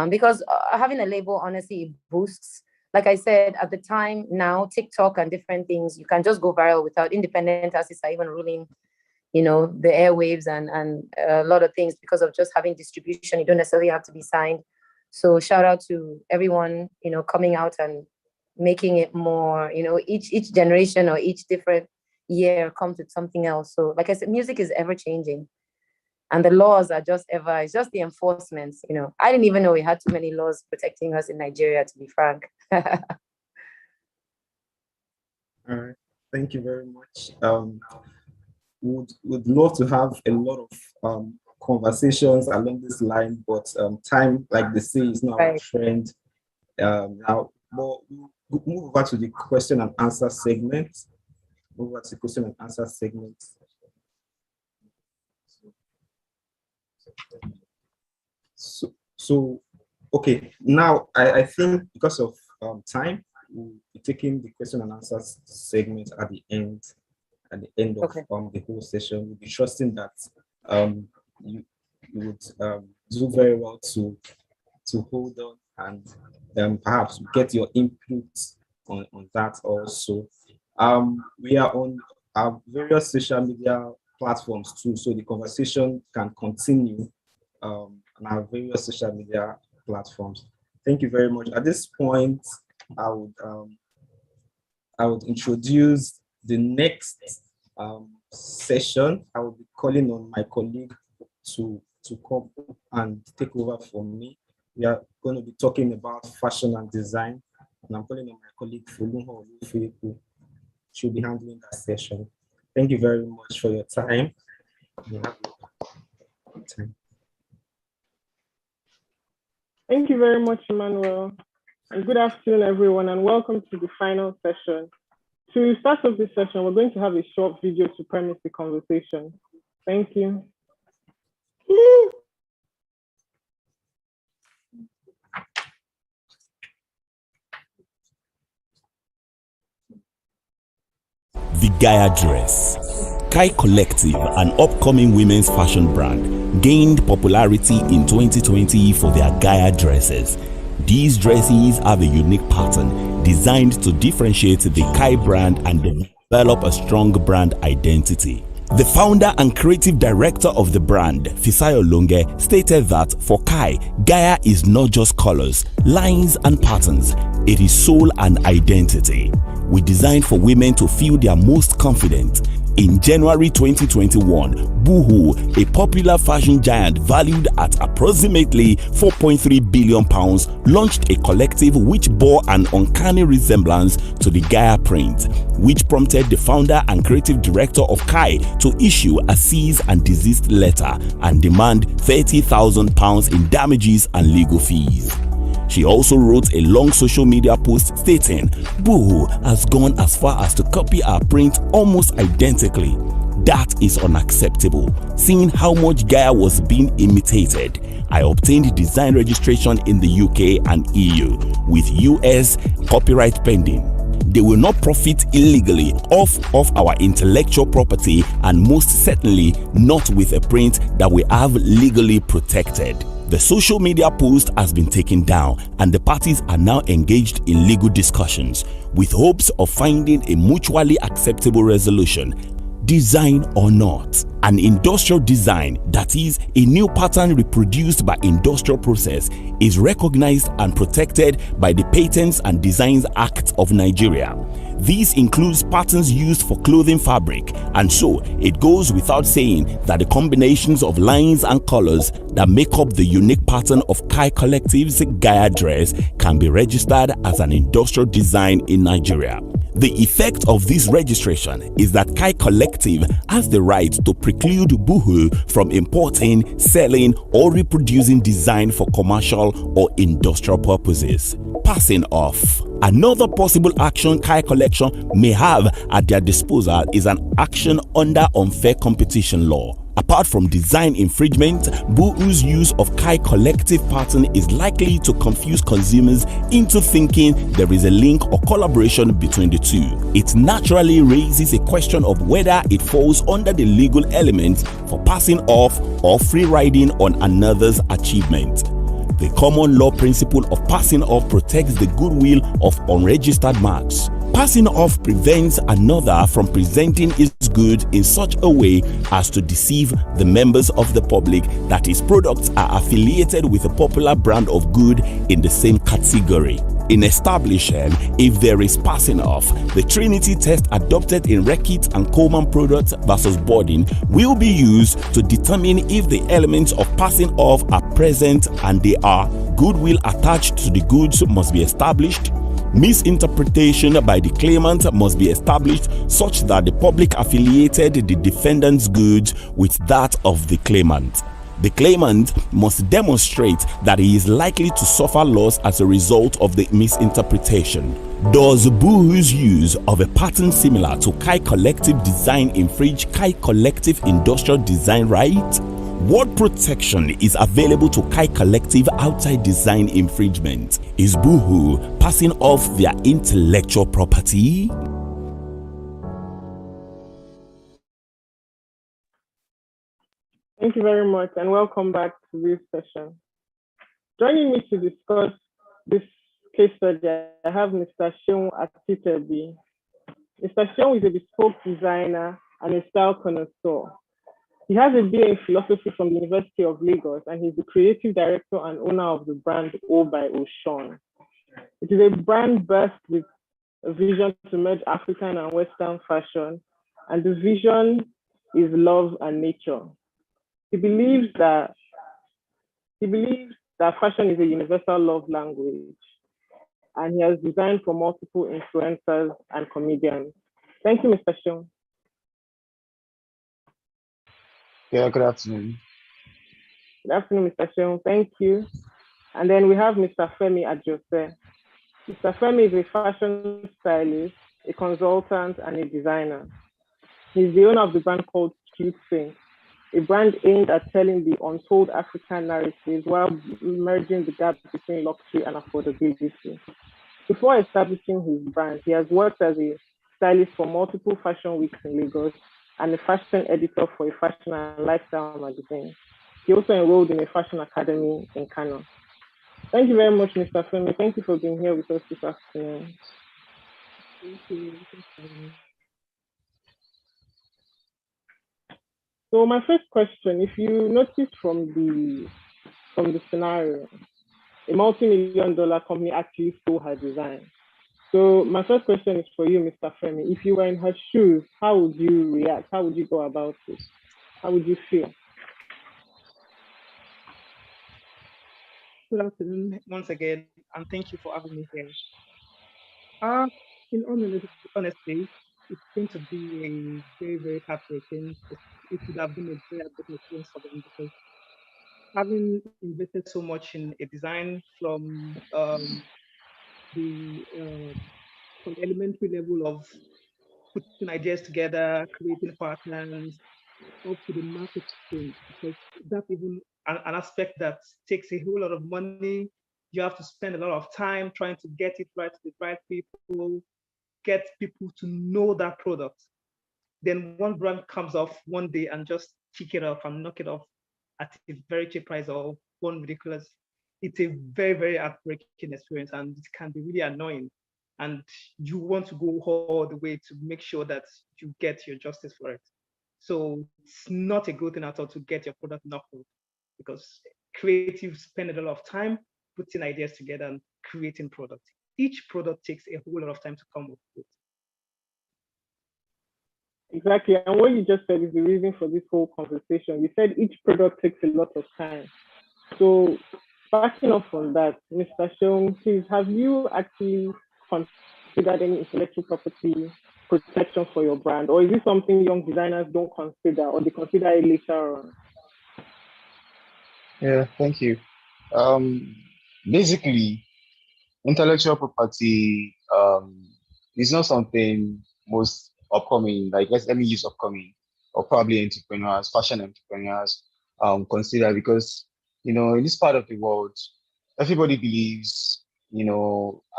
because having a label, honestly, it boosts. Like I said, at the time now, TikTok and different things, you can just go viral without independent artists are even ruling, the airwaves and a lot of things because of just having distribution. You don't necessarily have to be signed. So shout out to everyone, coming out and making it more, each generation or each different year comes with something else. So like I said, music is ever changing. And the laws are just it's just the enforcements, I didn't even know we had too many laws protecting us in Nigeria, to be frank. All right. Thank you very much. Would love to have a lot of conversations along this line, but time, like they say, is not our friend. Now, but we'll move over to the question and answer segment. So okay, now I think because of time, we'll be taking the question and answer segment at the end of the whole session. We'll be trusting that you would do very well to hold on and perhaps get your input on that also. We are on our various social media platforms too, so the conversation can continue on our various social media platforms. Thank you very much. At this point, I would introduce the next session. I will be calling on my colleague to come and take over from me. We are going to be talking about fashion and design, and I'm calling on my colleague Folunho Olufiku. She'll be handling that session. Thank you very much for your time. Thank you very much, Emmanuel. And good afternoon, everyone, and welcome to the final session. To start off this session, we're going to have a short video to premise the conversation. Thank you. The Gaia Dress. Kai Collective, an upcoming women's fashion brand, gained popularity in 2020 for their Gaia dresses. These dresses have a unique pattern designed to differentiate the Kai brand and develop a strong brand identity. The founder and creative director of the brand, Fisayo Longe, stated that for Kai, Gaia is not just colors, lines and patterns. It is soul and identity. We designed for women to feel their most confident. In January 2021, Boohoo, a popular fashion giant valued at approximately £4.3 billion, launched a collective which bore an uncanny resemblance to the Gaia print, which prompted the founder and creative director of Kai to issue a cease and desist letter and demand £30,000 in damages and legal fees. She also wrote a long social media post stating, "Boohoo has gone as far as to copy our print almost identically. That is unacceptable. Seeing how much Gaia was being imitated, I obtained design registration in the UK and EU with US copyright pending. They will not profit illegally off of our intellectual property and most certainly not with a print that we have legally protected." The social media post has been taken down and the parties are now engaged in legal discussions with hopes of finding a mutually acceptable resolution. Design or not, an industrial design, that is, a new pattern reproduced by industrial process, is recognized and protected by the Patents and Designs Act of Nigeria. This includes patterns used for clothing fabric, and so it goes without saying that the combinations of lines and colors that make up the unique pattern of Kai Collective's Gaia dress can be registered as an industrial design in Nigeria. The effect of this registration is that Kai Collective has the right to preclude Boohoo from importing, selling, or reproducing design for commercial or industrial purposes. Passing off. Another possible action Kai Collection may have at their disposal is an action under unfair competition law. Apart from design infringement, Boohoo's use of Kai Collective pattern is likely to confuse consumers into thinking there is a link or collaboration between the two. It naturally raises a question of whether it falls under the legal elements for passing off or free riding on another's achievement. The common law principle of passing off protects the goodwill of unregistered marks. Passing off prevents another from presenting its goods in such a way as to deceive the members of the public that its products are affiliated with a popular brand of good in the same category. In establishing if there is passing off, the Trinity test adopted in Reckitt and Coleman Products versus Borden will be used to determine if the elements of passing off are present and they are. Goodwill attached to the goods must be established. Misinterpretation by the claimant must be established such that the public affiliated the defendant's goods with that of the claimant. The claimant must demonstrate that he is likely to suffer loss as a result of the misinterpretation. Does Boohoo's use of a pattern similar to Kai Collective design infringe Kai Collective industrial design right? What protection is available to Kai Collective outside design infringement? Is Boohoo passing off their intellectual property? Thank you very much and welcome back to this session. Joining me to discuss this case study, I have Mr. Seun Atitebi. Mr. Seun is a bespoke designer and a style connoisseur. He has a BA in philosophy from the University of Lagos and he's the creative director and owner of the brand O by Oshun. It is a brand birthed with a vision to merge African and Western fashion, and the vision is love and nature. He believes that fashion is a universal love language, and he has designed for multiple influencers and comedians. Thank you, Mr. Seun. Yeah, good afternoon. Good afternoon, Mr. Seun. Thank you. And then we have Mr. Femi Adjose. Mr. Femi is a fashion stylist, a consultant, and a designer. He's the owner of the brand called Cute Thing, a brand aimed at telling the untold African narratives while merging the gap between luxury and affordability. Before establishing his brand, he has worked as a stylist for multiple fashion weeks in Lagos and a fashion editor for a fashion and lifestyle magazine. He also enrolled in a fashion academy in Kano. Thank you very much, Mr. Femi. Thank you for being here with us this afternoon. Thank you. So my first question, if you notice from the scenario, a multi-million-dollar company actually stole her design. So my first question is for you, Mr. Femi. If you were in her shoes, how would you react? How would you go about it? How would you feel? Good afternoon once again, and thank you for having me here. In all honesty, it's going to be a very, very heartbreaking. It would have been a very heartbreaking experience for them because having invested so much in a design from the elementary level of putting ideas together, creating patterns, up to the marketing, because that's even an aspect that takes a whole lot of money. You have to spend a lot of time trying to get it right to the right people, get people to know that product. Then one brand comes off one day and just kick it off and knock it off at a very cheap price or one ridiculous. It's a very, very heartbreaking experience, and it can be really annoying. And you want to go all the way to make sure that you get your justice for it. So it's not a good thing at all to get your product knocked off, because creatives spend a lot of time putting ideas together and creating products. Each product takes a whole lot of time to come up with. Exactly, and what you just said is the reason for this whole conversation. You said each product takes a lot of time. So backing up on that, Mr. Seun, please, have you actually considered any intellectual property protection for your brand, or is this something young designers don't consider, or they consider it later on? Yeah, thank you. Basically, intellectual property is not something most upcoming, like let me use upcoming, or probably entrepreneurs, fashion entrepreneurs consider, because in this part of the world, everybody believes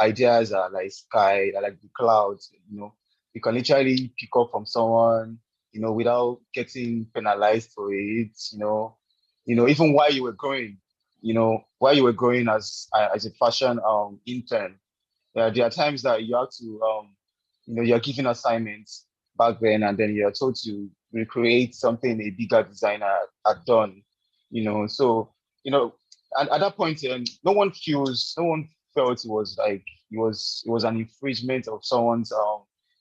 ideas are like sky, are like the clouds. You can literally pick up from someone without getting penalized for it. Even while you were growing, as a fashion intern, there are times that you have to you're given assignments back then, and then you're told to recreate something a bigger designer had done. So and at that point, no one felt it was like it was an infringement of someone's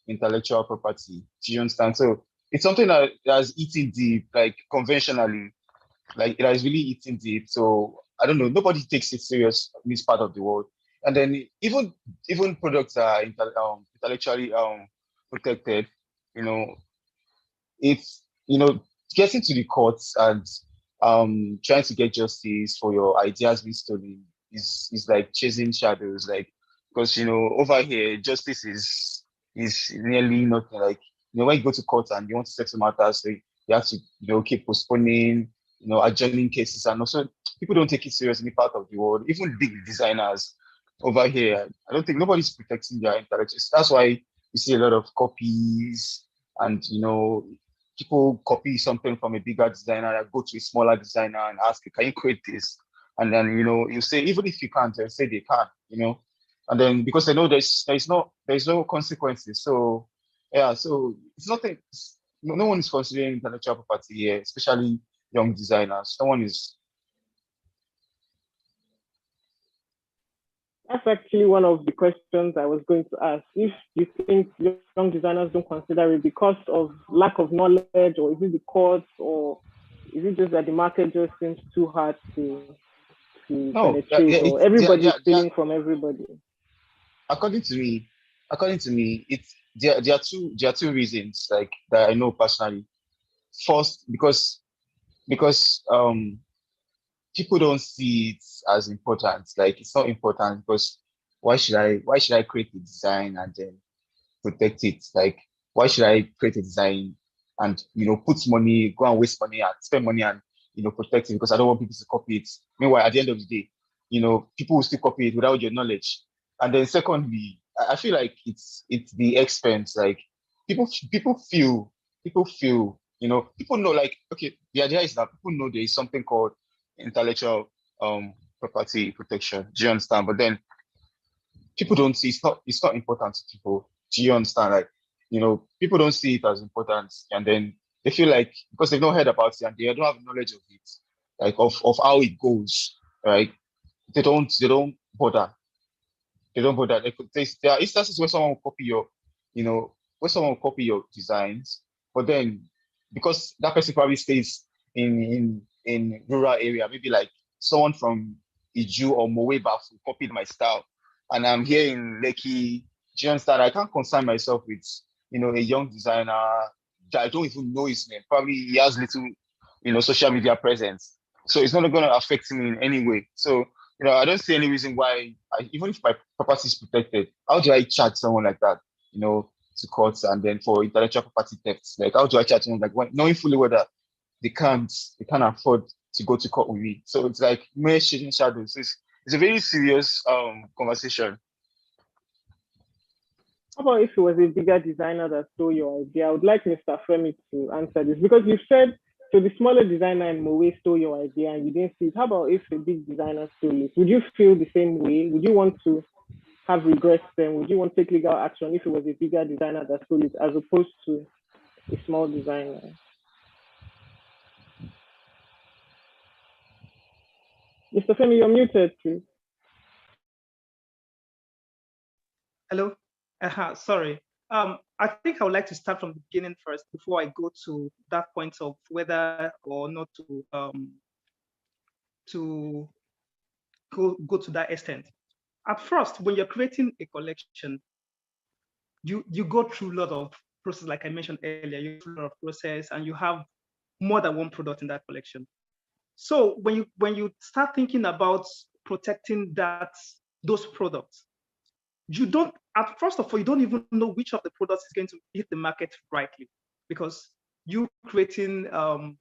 intellectual property. Do you understand? So it's something that has eaten deep, like conventionally, like it has really eaten deep. So I don't know, nobody takes it serious in this part of the world. And then even products are intellectually protected. It's getting to the courts and trying to get justice for your ideas being stolen is like chasing shadows, like, because over here justice is nearly nothing. Like when you go to court and you want to settle matters, so you have to keep postponing, adjourning cases, and also people don't take it seriously in part of the world. Even big designers over here, I don't think nobody's protecting their intellectuals. That's why you see a lot of copies, and people copy something from a bigger designer and go to a smaller designer and ask, can you create this? And then you say, even if you can't, they'll say they can, and then because they know there's no consequences. So yeah, so it's nothing. No one is considering intellectual property here, especially young designers. No one is. That's actually one of the questions I was going to ask. If you think young designers don't consider it because of lack of knowledge, or is it the courts, or is it just that the market just seems too hard to penetrate, or everybody's stealing from everybody? According to me, there are two reasons, like, that I know personally. First, because people don't see it as important. Like it's not important because why should I create a design and then protect it? Like why should I create a design and put money, go and waste money and spend money and protect it because I don't want people to copy it. Meanwhile, at the end of the day, people will still copy it without your knowledge. And then secondly, I feel like it's the expense. Like people feel, people know, like, okay, the idea is that people know there is something called intellectual property protection. Do you understand? But then people don't see it's not important to people. Do you understand? Like, people don't see it as important, and then they feel like because they've not heard about it and they don't have knowledge of it, like of how it goes, right? They don't bother. They don't bother. There are instances where someone will copy your designs, but then because that person probably stays in rural area, maybe like someone from Iju or Mowe who copied my style, and I'm here in Lekki. Do you understand? I can't concern myself with a young designer that I don't even know his name. Probably he has little social media presence, so it's not going to affect me in any way. So I don't see any reason why, even if my property is protected, how do I charge someone like that, to courts and then for intellectual property thefts? Like, how do I charge someone knowing fully well that they can't afford to go to court with me? So it's like mere chasing shadows. It's a very serious conversation. How about if it was a bigger designer that stole your idea? I would like Mr. Femi to answer this because you said so the smaller designer in Mowe stole your idea and you didn't see it. How about if a big designer stole it? Would you feel the same way? Would you want to have regrets then? Would you want to take legal action if it was a bigger designer that stole it as opposed to a small designer? Mr. Femi, you're muted, please. Hello. Sorry. I think I would like to start from the beginning first before I go to that point of whether or not to go to that extent. At first, when you're creating a collection, you go through a lot of process, like I mentioned earlier. You go through a lot of process, and you have more than one product in that collection. So when you start thinking about protecting those products, first of all, you don't even know which of the products is going to hit the market rightly, because you creating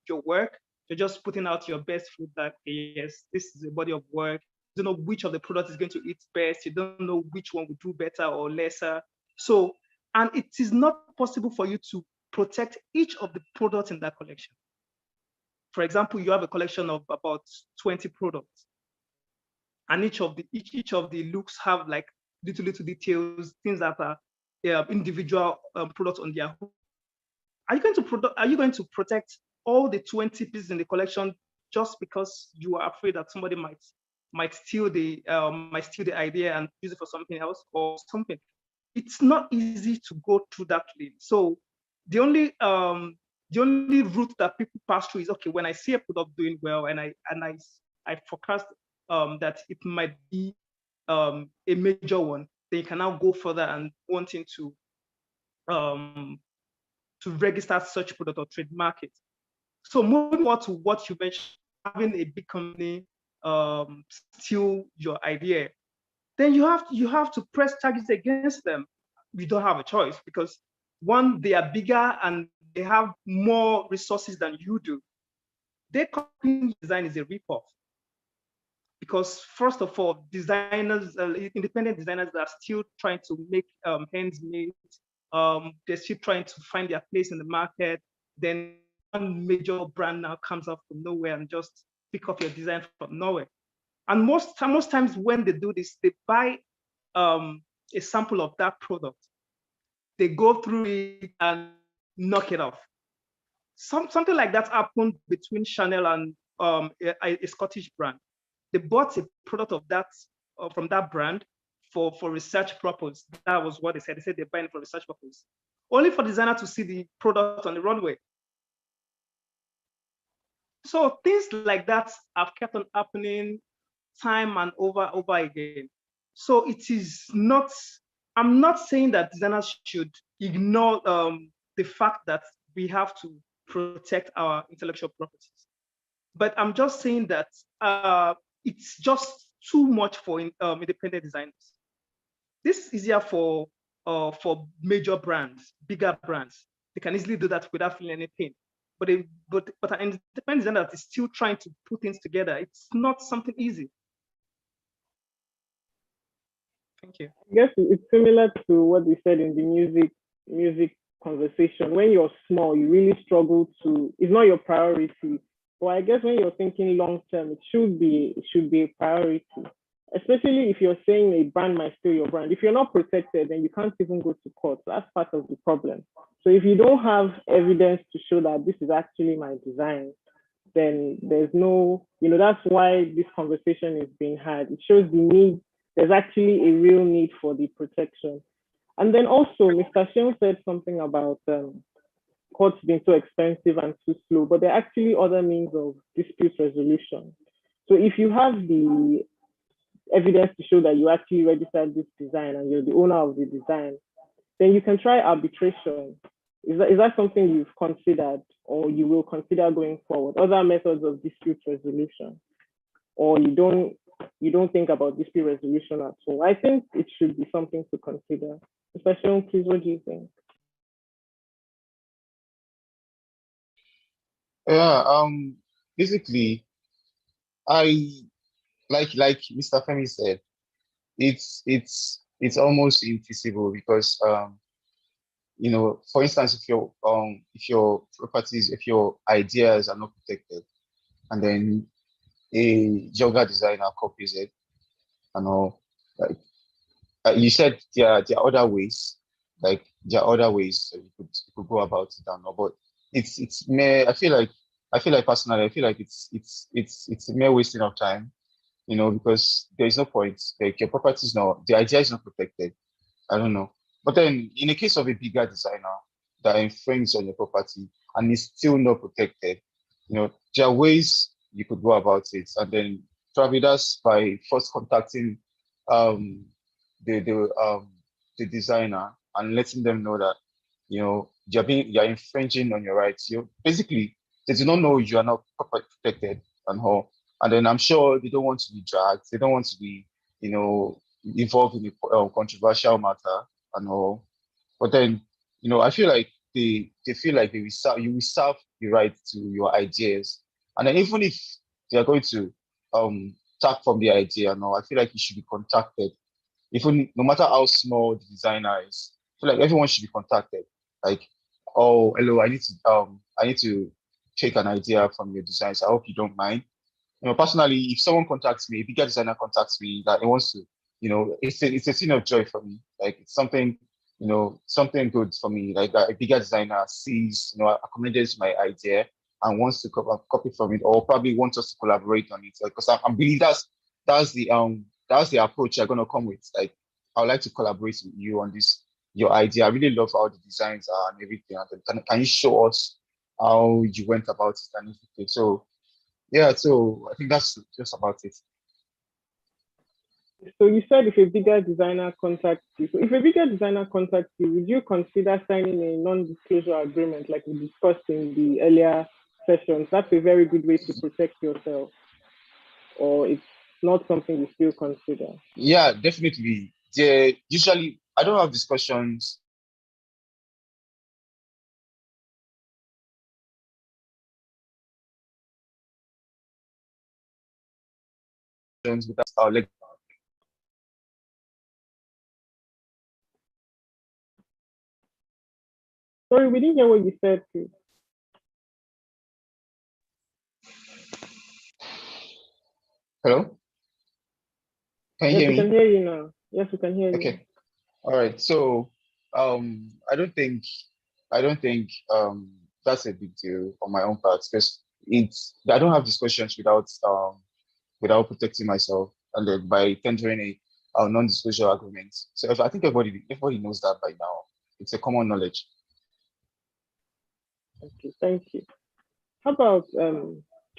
your work, you're just putting out your best foot that, yes, this is a body of work. You don't know which of the products is going to hit best. You don't know which one will do better or lesser. So, and it is not possible for you to protect each of the products in that collection. For example, you have a collection of about 20 products, and each of the looks have like little details, things that are individual products on their own. Are you going to protect all the 20 pieces in the collection just because you are afraid that somebody might steal the idea and use it for something else or something? It's not easy to go through that lane. So the only route that people pass through is, okay, when I see a product doing well and I forecast that it might be a major one, then you can now go further and wanting to register such product or trademark it. So moving on to what you mentioned, having a big company steal your idea, then you have to press charges against them. You don't have a choice because one, they are bigger and they have more resources than you do. Their copying design is a ripoff. Because first of all, designers, independent designers are still trying to make ends meet. They're still trying to find their place in the market. Then one major brand now comes up from nowhere and just pick up your design from nowhere. And most times when they do this, they buy a sample of that product. They go through it and knock it off. Something like that happened between Chanel and a Scottish brand. They bought a product of that from that brand for research purpose. That was what they said. They said they're buying it for research purpose, only for the designer to see the product on the runway. So things like that have kept on happening time and over again. So it is not, I'm not saying that designers should ignore the fact that we have to protect our intellectual properties. But I'm just saying that it's just too much for independent designers. This is easier for major brands, bigger brands. They can easily do that without feeling any pain. But an independent designer that is still trying to put things together, it's not something easy. Thank you. I guess it's similar to what we said in the music conversation. When you're small, you really struggle to, it's not your priority. But I guess when you're thinking long term, it should be a priority. Especially if you're saying a brand might steal your brand. If you're not protected, then you can't even go to court. So that's part of the problem. So if you don't have evidence to show that this is actually my design, then there's no, that's why this conversation is being had. It shows the need. There's actually a real need for the protection. And then also, Mr. Sheung said something about courts being so expensive and too slow, but there are actually other means of dispute resolution. So if you have the evidence to show that you actually registered this design and you're the owner of the design, then you can try arbitration. Is that something you've considered or you will consider going forward? Other methods of dispute resolution? Or you don't think about dispute resolution at all? I think it should be something to consider. Mr. Sheung, please, what do you think? Yeah, basically, I like Mr. Femi said, it's almost infeasible because for instance, if your properties, if your ideas are not protected, and then a younger designer copies it, like you said, there are other ways, that you could go about it, but it's mere. I feel like personally, I feel like it's a mere wasting of time, because there is no point. Like your property is not, the idea is not protected. I don't know. But then in the case of a bigger designer that infringes on your property and is still not protected, there are ways you could go about it. And then probably that's by first contacting the designer and letting them know that you're infringing on your rights. Basically they do not know you are not properly protected and all. And then I'm sure they don't want to be dragged. They don't want to be, involved in a controversial matter and all. But then, I feel like they feel like you reserve the right to your ideas. And then even if they are going to tap from the idea, I feel like you should be contacted. Even no matter how small the designer is, I feel like everyone should be contacted. Like, oh, hello, I need to take an idea from your designs. I hope you don't mind. Personally, if someone contacts me, a bigger designer contacts me that he wants to, it's a scene of joy for me. Like it's something, something good for me. Like a bigger designer sees, accommodates my idea and wants to copy from it, or probably wants us to collaborate on it. Because I believe that's the approach you're gonna come with. Like I would like to collaborate with you on this, your idea. I really love how the designs are and everything. And can you show us how you went about it and everything? So yeah, so I think that's just about it. So you said if a bigger designer contacts you, would you consider signing a non-disclosure agreement like we discussed in the earlier sessions? That's a very good way to protect yourself. Or it's not something you still consider? Yeah, definitely. Usually, I don't have discussions with our leg. Sorry, we didn't hear what you said, please. Hello? Can you hear me? We can hear you now. Yes, we can hear you. Okay. All right. So I don't think that's a big deal on my own part, because I don't have discussions without protecting myself, and then by tendering a non-disclosure agreement. So I think everybody knows that by now. It's a common knowledge. Okay, thank you. How about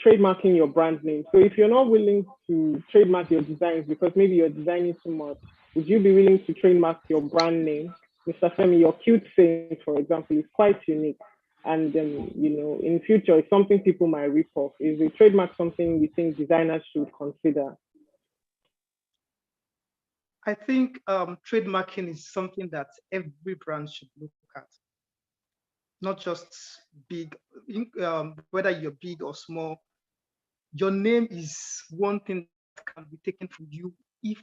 trademarking your brand name? So if you're not willing to trademark your designs because maybe you're designing too much, would you be willing to trademark your brand name? Mr. Femi, your cute saying, for example, is quite unique. and in future it's something people might rip off. Is a trademark something you think designers should consider? I think trademarking is something that every brand should look at, not just big, whether you're big or small. Your name is one thing that can be taken from you if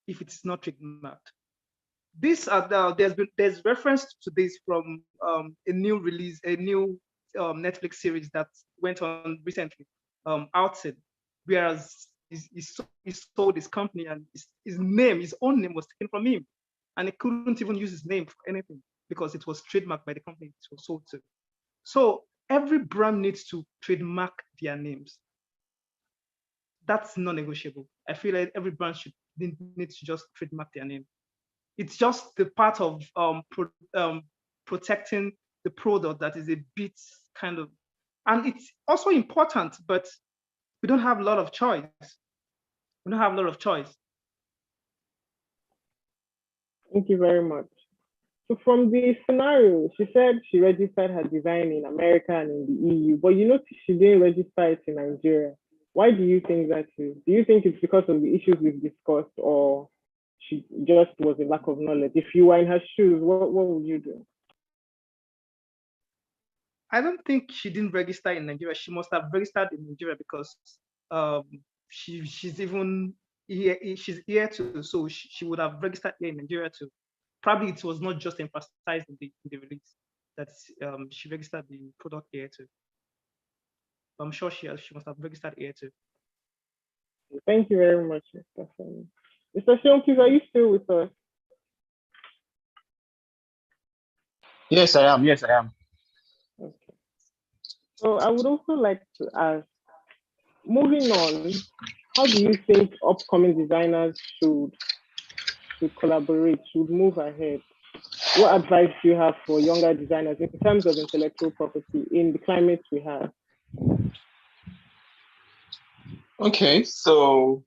it's not trademarked. There's reference to this from a new release, a new Netflix series that went on recently, Outside, whereas he sold his company and his own name was taken from him, and he couldn't even use his name for anything because it was trademarked by the company it was sold to. So every brand needs to trademark their names. That's non-negotiable. I feel like every brand needs to just trademark their name. It's just the part of protecting the product that is a bit kind of, and it's also important, but we don't have a lot of choice. Thank you very much. So from the scenario, she said she registered her design in America and in the EU, but she didn't register it in Nigeria. Why do you think that is? Do you think it's because of the issues we've discussed, or she just was a lack of knowledge? If you were in her shoes, what would you do? I don't think she didn't register in Nigeria. She must have registered in Nigeria because she's even here. She's here too, so she would have registered here in Nigeria too. Probably it was not just emphasized in the release that she registered the product here too. I'm sure she must have registered here too. Thank you very much, Mr. Femi. Mr. Seun, please, are you still with us? Yes, I am. Okay. So I would also like to ask, moving on, how do you think upcoming designers should collaborate, should move ahead? What advice do you have for younger designers in terms of intellectual property in the climate we have? Okay, so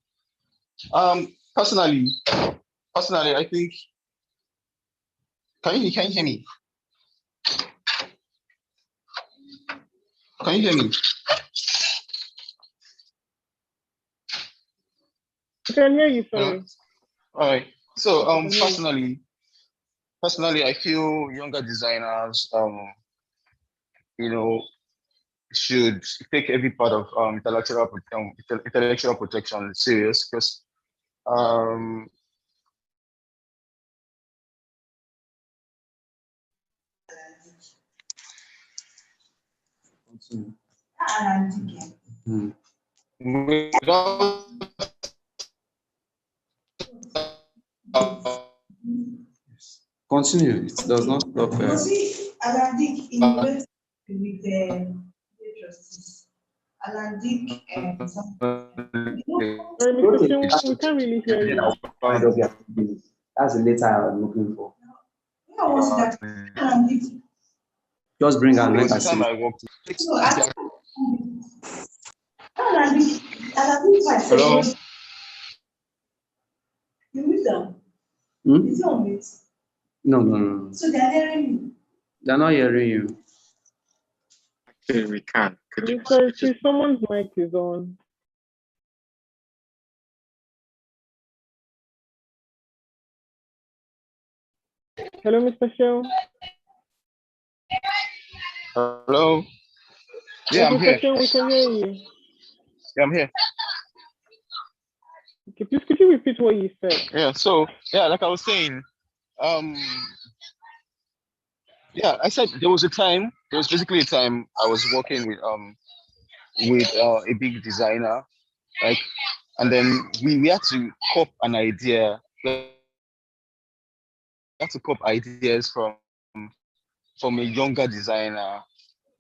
personally, I think, can you hear me? Can you hear me? I can hear you, sorry. All right. So personally, I feel younger designers, should take every part of intellectual protection serious, because Continue. It does not stop. We can't really hear you. That's the letter I'm looking for. Just bring her let us see. Hello? Hmm? No. So they're hearing you. They're not hearing you. Actually, we can. Someone's mic is on. Hello, Mr. Show. Hello? Yeah, I'm here. We can hear you. Yeah, I'm here. Okay, please, could you repeat what you said? Yeah, so, like I was saying, I said there was basically a time I was working with a big designer, like, and then we had to cop an idea. We had to cop ideas from a younger designer.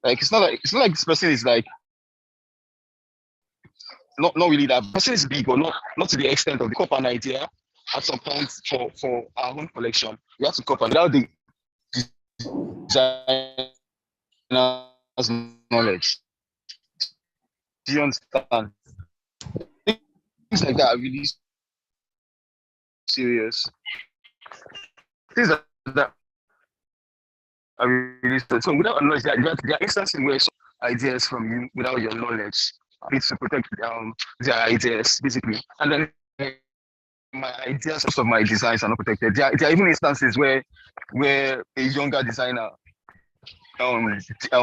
Like it's not like this person is like not really that person is big, or not to the extent of the cop an idea at some point for our own collection. We have to cop an without the designer's knowledge. Do you understand? Things like that are really serious. Things like that are really So without knowledge, there are instances where some ideas from you without your knowledge needs to protect their ideas, basically. And then my ideas, most of my designs are not protected. There are even instances where a younger designer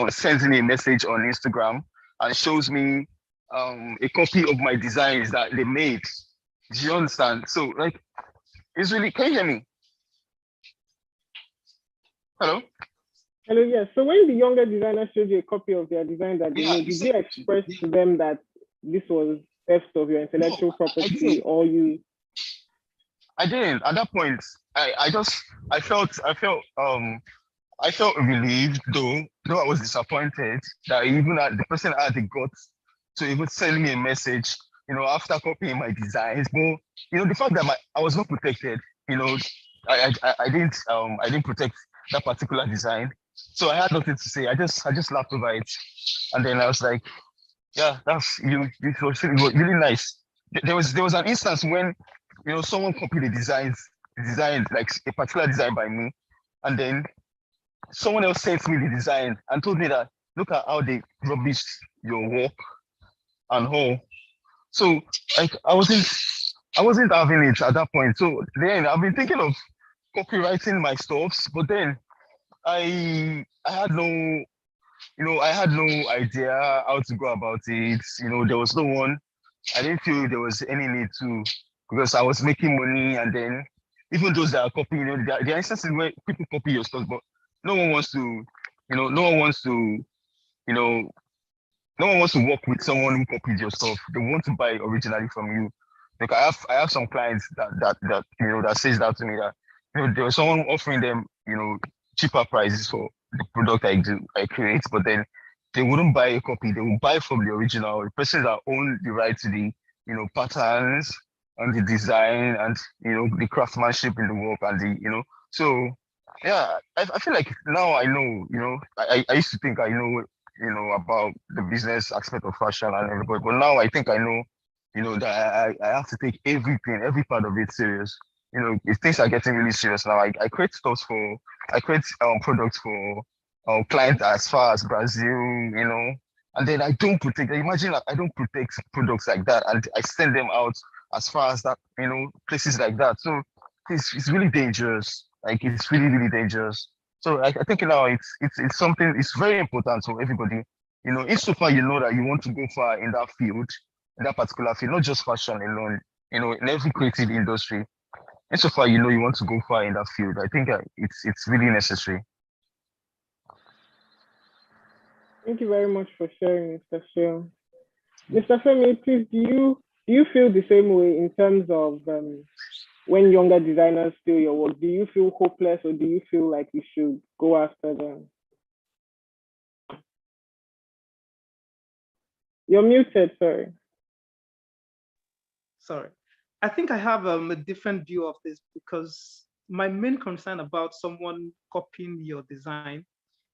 sends me a message on Instagram and shows me a copy of my designs that they made. Do you understand? So like, it's really, can you hear me? Hello? Hello, yes. So when the younger designer showed you a copy of their design that they made, did you express to them that this was theft of your intellectual property, or you? I didn't. At that point, I felt relieved, though I was disappointed that even the person had the guts to even send me a message, after copying my designs. But the fact that I was not protected, I didn't protect that particular design, so I had nothing to say. I just laughed over it, and then I was like, yeah, that's you. It was really nice. There was an instance when someone copied the design like a particular design by me, and then someone else sent me the design and told me that look at how they rubbished your work and all. So like I wasn't having it at that point. So then I've been thinking of copywriting my stuffs, but then I had no idea how to go about it. There was no one. I didn't feel there was any need to, because I was making money, and then even those that are copying, there are instances where people copy your stuff, but no one wants to work with someone who copied your stuff. They want to buy originally from you. Like I have some clients that says that to me, that there was someone offering them cheaper prices for the product I create, but then they wouldn't buy a copy. They would buy from the original. The person that owned the right to the patterns and the design and the craftsmanship in the work and the so yeah, I feel like now I know, I used to think I know about the business aspect of fashion and everybody, but now I think I know that I have to take every part of it serious. If things are getting really serious now, I create products for clients as far as Brazil, and then I don't protect. Imagine I don't protect products like that, and I send them out as far as that, places like that. So it's really dangerous. Like it's really, really dangerous. So I think now it's something. It's very important for everybody. Insofar that you want to go far in that field, in that particular field, not just fashion alone. In every creative industry. Insofar you want to go far in that field, I think it's really necessary. Thank you very much for sharing, Mr. Sheung. Mr. Femi, please, do you feel the same way in terms of when younger designers steal your work? Do you feel hopeless, or do you feel like you should go after them? You're muted, sorry. Sorry. I think I have a different view of this, because my main concern about someone copying your design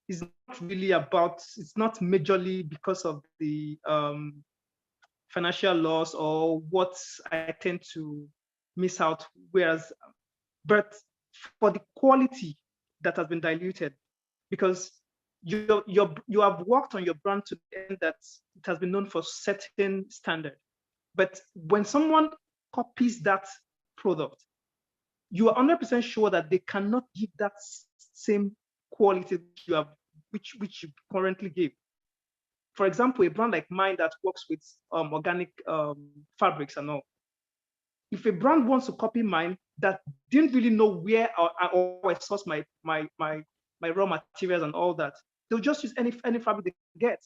is not really about, it's not majorly because of the financial loss or what I tend to miss out, but for the quality that has been diluted, because you have worked on your brand to the end that it has been known for certain standard. But when someone copies that product, you are 100% sure that they cannot give that same quality which you currently give. For example, a brand like mine that works with organic fabrics and all. If a brand wants to copy mine that didn't really know where I source my raw materials and all that, they'll just use any fabric they get.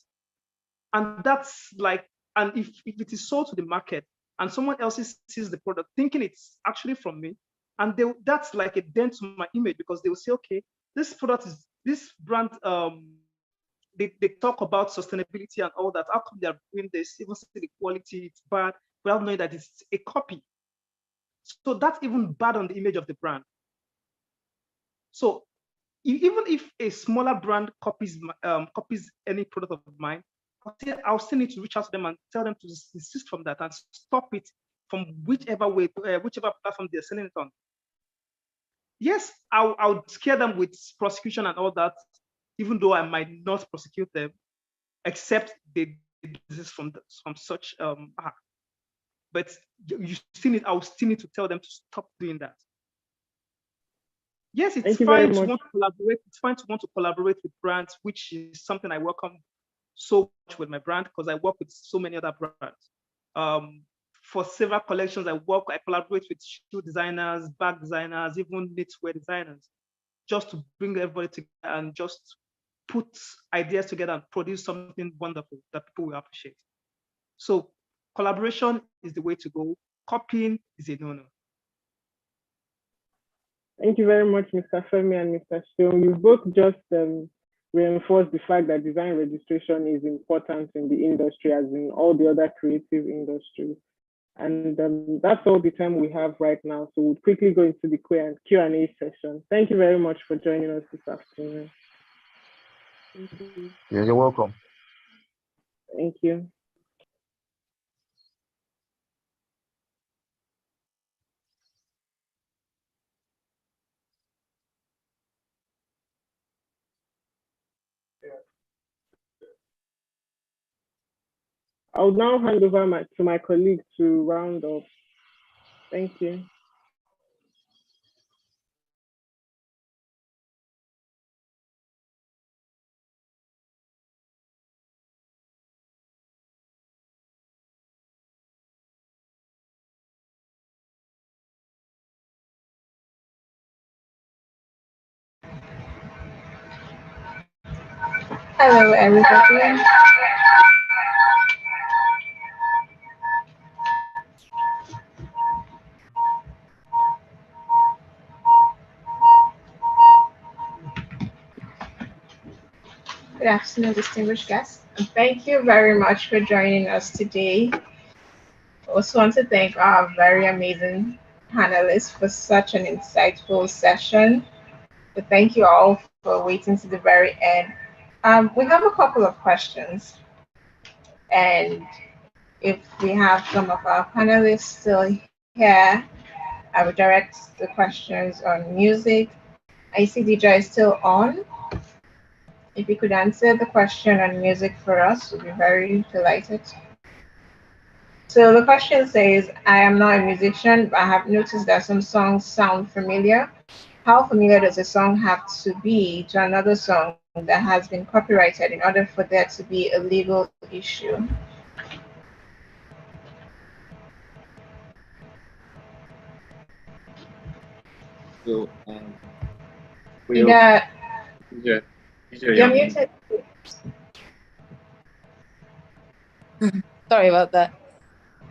And that's like, and if it is sold to the market and someone else sees the product thinking it's actually from me, and that's like a dent to my image, because they will say, okay, this brand, they talk about sustainability and all that. How come they are doing this? Even see the quality, it's bad, without knowing that it's a copy. So that's even bad on the image of the brand. So even if a smaller brand copies any product of mine, I'll still need to reach out to them and tell them to desist from that and stop it from whichever platform they're selling it on. Yes, I'll scare them with prosecution and all that, even though I might not prosecute them, except they did this from such act. But you still need, I will still need to tell them to stop doing that. Yes, it's fine to want to collaborate. It's fine to want to collaborate with brands, which is something I welcome so much with my brand, because I work with so many other brands. For several collections, I collaborate with shoe designers, bag designers, even knitwear designers, just to bring everybody together and just put ideas together and produce something wonderful that people will appreciate. So collaboration is the way to go. Copying is a no-no. Thank you very much, Mr. Femi and Mr. Seun. You both just reinforced the fact that design registration is important in the industry, as in all the other creative industries. And that's all the time we have right now. So we'll quickly go into the Q&A session. Thank you very much for joining us this afternoon. Thank you. Yeah, you're welcome. Thank you. I'll now hand over to my colleague to round up. Thank you. Hello, everybody. Good afternoon, distinguished guests. And thank you very much for joining us today. I also want to thank our very amazing panelists for such an insightful session. But thank you all for waiting to the very end. We have a couple of questions. And if we have some of our panelists still here, I will direct the questions on music. I see DJ is still on. If you could answer the question on music for us, we'd be very delighted. So the question says, I am not a musician, but I have noticed that some songs sound familiar. How familiar does a song have to be to another song that has been copyrighted in order for there to be a legal issue? So, You're muted. Sorry about that.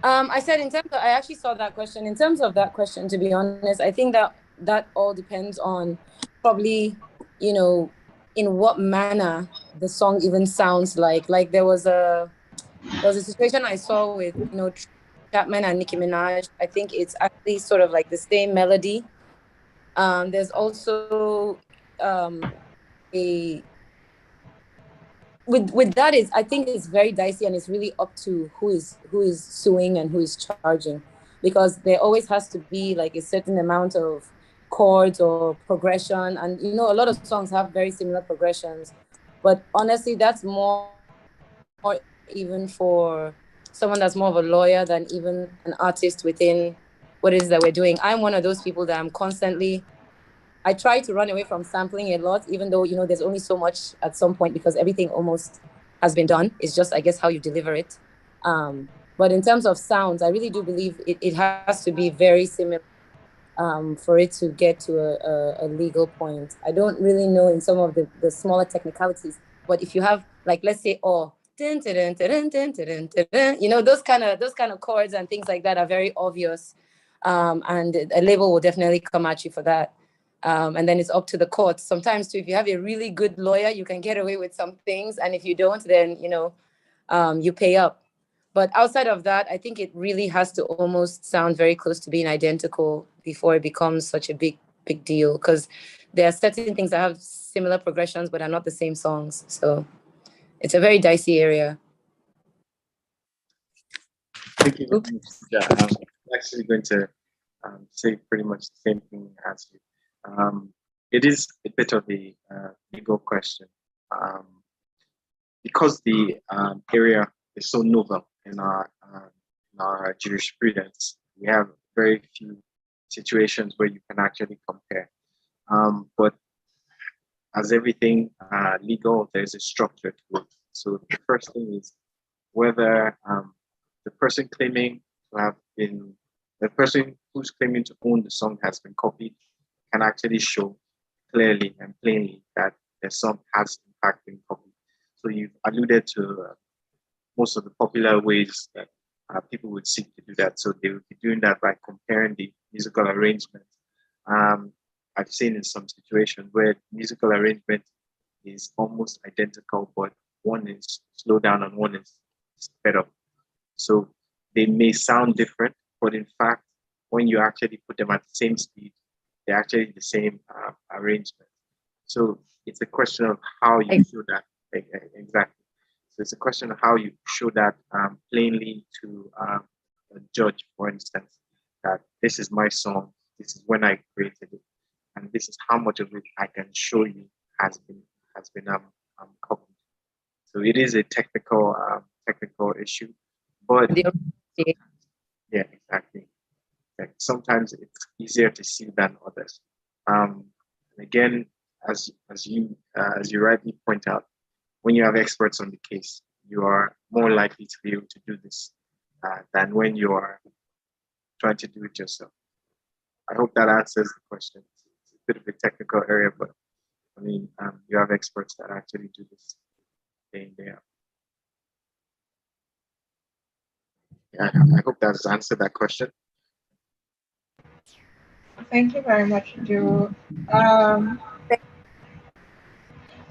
I said in terms of, I actually saw that question. In terms of that question, to be honest, I think that all depends on probably, in what manner the song even sounds like. Like there was a situation I saw with, Chapman and Nicki Minaj. I think it's actually sort of like the same melody. There's also with that is, I think it's very dicey, and it's really up to who is suing and who is charging, because there always has to be like a certain amount of chords or progression, and a lot of songs have very similar progressions, but honestly that's more even for someone that's more of a lawyer than even an artist within what it is that we're doing. I'm one of those people that I try to run away from sampling a lot, even though, there's only so much at some point, because everything almost has been done. It's just, I guess, how you deliver it. But in terms of sounds, I really do believe it has to be very similar for it to get to a legal point. I don't really know in some of the smaller technicalities, but if you have, like, let's say, dun, dun, dun, dun, dun, dun, dun, those kind of chords and things like that are very obvious. And a label will definitely come at you for that. And then it's up to the courts. Sometimes too, if you have a really good lawyer, you can get away with some things. And if you don't, then, you pay up. But outside of that, I think it really has to almost sound very close to being identical before it becomes such a big deal. Because there are certain things that have similar progressions, but are not the same songs. So it's a very dicey area. Thank you. Yeah, I'm actually going to say pretty much the same thing as you. It is a bit of a legal question, because the area is so novel in our jurisprudence, we have very few situations where you can actually compare. But as everything legal, there's a structure to it. So the first thing is whether the person who's claiming to own the song has been copied can actually show clearly and plainly that the song has in fact been copied. So you've alluded to most of the popular ways that people would seek to do that. So they would be doing that by comparing the musical arrangement. I've seen in some situations where musical arrangement is almost identical, but one is slowed down and one is sped up. So they may sound different, but in fact, when you actually put them at the same speed, they're actually the same arrangement. So it's a question of how you show that. Exactly. So it's a question of how you show that plainly to a judge, for instance, that this is my song, this is when I created it, and this is how much of it I can show you has been copied. So it is a technical issue, but yeah, exactly. Like sometimes it's easier to see than others. And again, as you rightly point out, when you have experts on the case, you are more likely to be able to do this than when you are trying to do it yourself. I hope that answers the question. It's a bit of a technical area, but I mean, you have experts that actually do this day in, day out. Yeah, I hope that's answered that question. Thank you very much, Drew.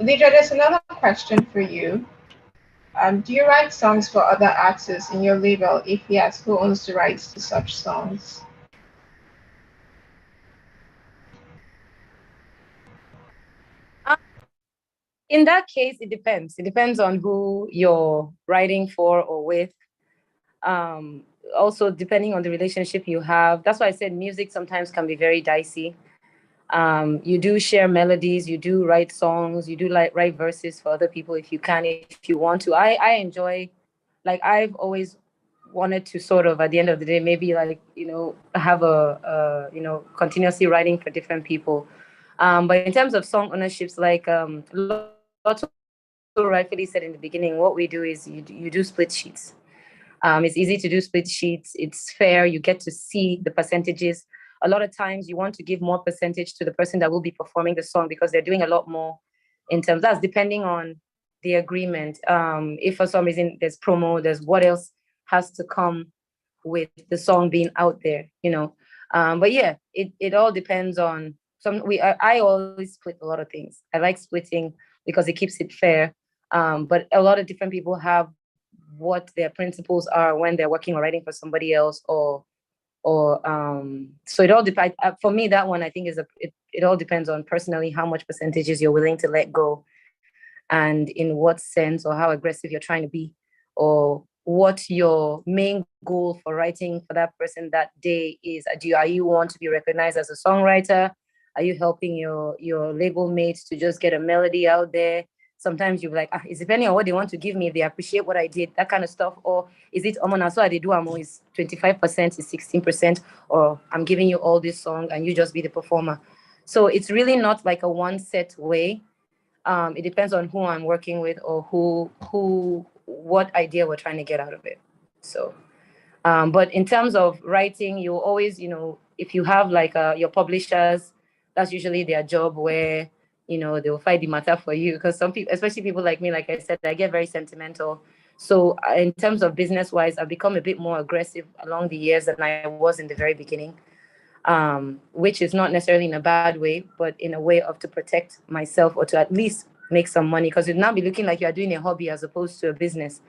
Deidre, there's another question for you. Do you write songs for other artists in your label? If yes, who owns the rights to such songs? In that case, it depends. It depends on who you're writing for or with. Also, depending on the relationship you have. That's why I said music sometimes can be very dicey. You do share melodies, you do write songs, you do write verses for other people if you can, if you want to. I enjoy, like I've always wanted to sort of at the end of the day, maybe like, have a continuously writing for different people. But in terms of song ownerships, like Lotto rightfully said in the beginning, what we do is you do split sheets. It's easy to do split sheets. It's fair. You get to see the percentages. A lot of times you want to give more percentage to the person that will be performing the song because they're doing a lot more in terms, that's depending on the agreement. If for some reason there's promo, there's what else has to come with the song being out there, But yeah, it all depends on I always split a lot of things. I like splitting because it keeps it fair. But a lot of different people have what their principles are when they're working or writing for somebody else so it all depends. For me, that one I think it all depends on personally how much percentages you're willing to let go and in what sense or how aggressive you're trying to be or what your main goal for writing for that person that day is. Are you want to be recognized as a songwriter? Are you helping your label mates to just get a melody out there? Sometimes you're like, it's depending on what they want to give me, if they appreciate what I did, that kind of stuff. Or is it, so they do is 25%, is 16%, or I'm giving you all this song and you just be the performer. So it's really not like a one set way. It depends on who I'm working with or what idea we're trying to get out of it. So, but in terms of writing, you always, if you have like your publishers, that's usually their job where, they'll fight the matter for you because some people, especially people like me, like I said, I get very sentimental. So in terms of business-wise, I've become a bit more aggressive along the years than I was in the very beginning, which is not necessarily in a bad way, but in a way of to protect myself or to at least make some money because it'd now be looking like you're doing a hobby as opposed to a business,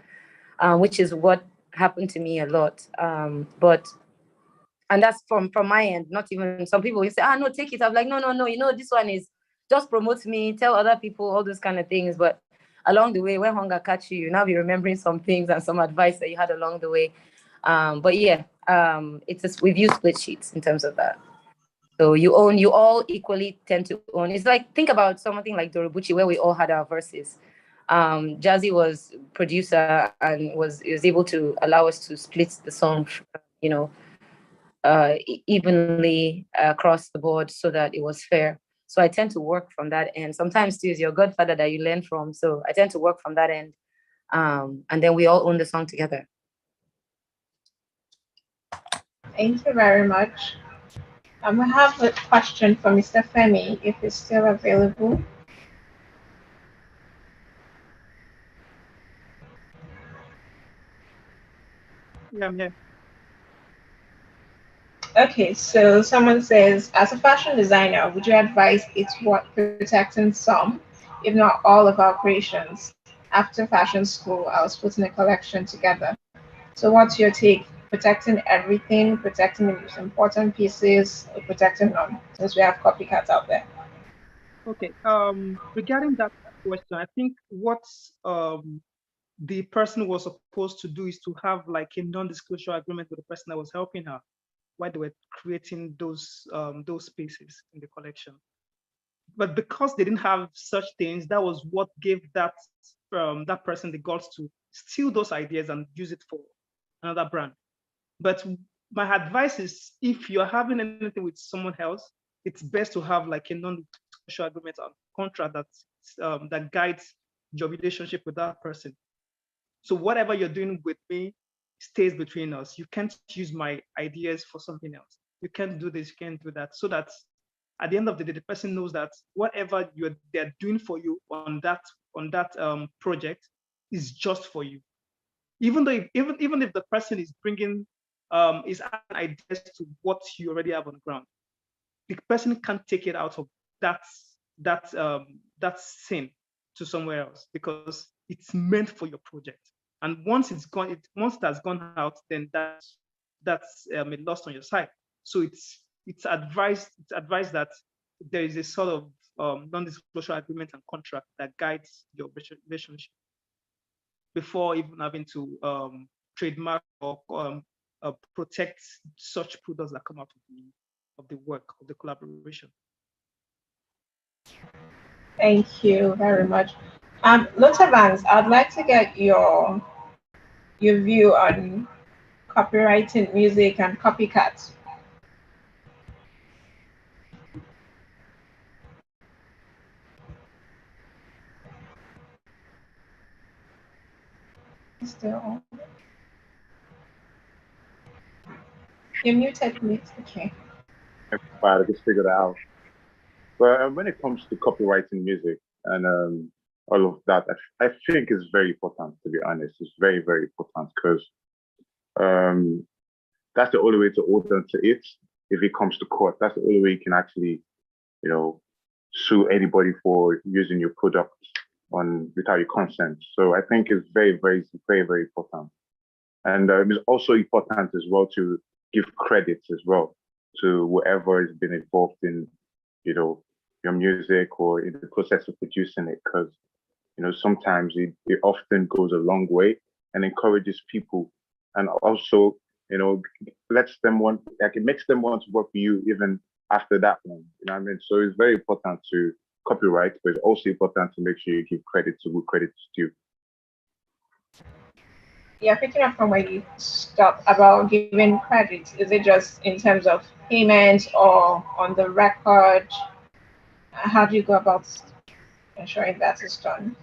which is what happened to me a lot. And that's from my end, not even some people will say, no, take it. I'm like, no, this one is just promote me, tell other people all those kind of things. But along the way, when hunger catch you, now be remembering some things and some advice that you had along the way. But yeah, we've used split sheets in terms of that. So you all equally tend to own. It's like, think about something like Dorobuchi, where we all had our verses. Jazzy was producer and was able to allow us to split the song, evenly across the board so that it was fair. So I tend to work from that end. Sometimes too, it's your godfather that you learn from. So I tend to work from that end. And then we all own the song together. Thank you very much. I have a question for Mr. Femi, if he's still available. Yeah, I'm here. Okay, so someone says, as a fashion designer, would you advise it's worth protecting some, if not all, of our creations? After fashion school, I was putting a collection together. So what's your take? Protecting everything, protecting the most important pieces, or protecting none, since we have copycats out there? Okay, regarding that question, I think what the person was supposed to do is to have like a non-disclosure agreement with the person that was helping her while they were creating those pieces in the collection. But because they didn't have such things, that was what gave that person the guts to steal those ideas and use it for another brand. But my advice is, if you're having anything with someone else, it's best to have like a non-disclosure agreement or contract that guides your relationship with that person. So whatever you're doing with me stays between us. You can't use my ideas for something else. You can't do this, you can't do that. So that at the end of the day, the person knows that whatever they're doing for you on that project is just for you. Even though even if the person is bringing his ideas to what you already have on the ground, the person can't take it out of that scene to somewhere else, because it's meant for your project. And once it's gone, once that's gone out, then that's lost on your side. So it's advised that there is a sort of non-disclosure agreement and contract that guides your relationship before even having to trademark or protect such products that come out of the work, of the collaboration. Thank you very much. Lotte Vance, I'd like to get your view on copyrighting music and copycats. Still on? You're muted, please. Okay. I just figured it out. But when it comes to copywriting music and all of that, I think it's very important, to be honest. It's very, very important, because that's the only way to hold on to it if it comes to court. That's the only way you can actually, sue anybody for using your product without your consent. So I think it's very, very, very, very important. And it's also important as well to give credits as well to whoever has been involved in, your music or in the process of producing it, because, sometimes it often goes a long way and encourages people, and also, lets them it makes them want to work with you even after that one. You know what I mean? So it's very important to copyright, but it's also important to make sure you give credit to who credit is due. Yeah, picking up from where you stopped about giving credit, is it just in terms of payment or on the record? How do you go about ensuring that is done?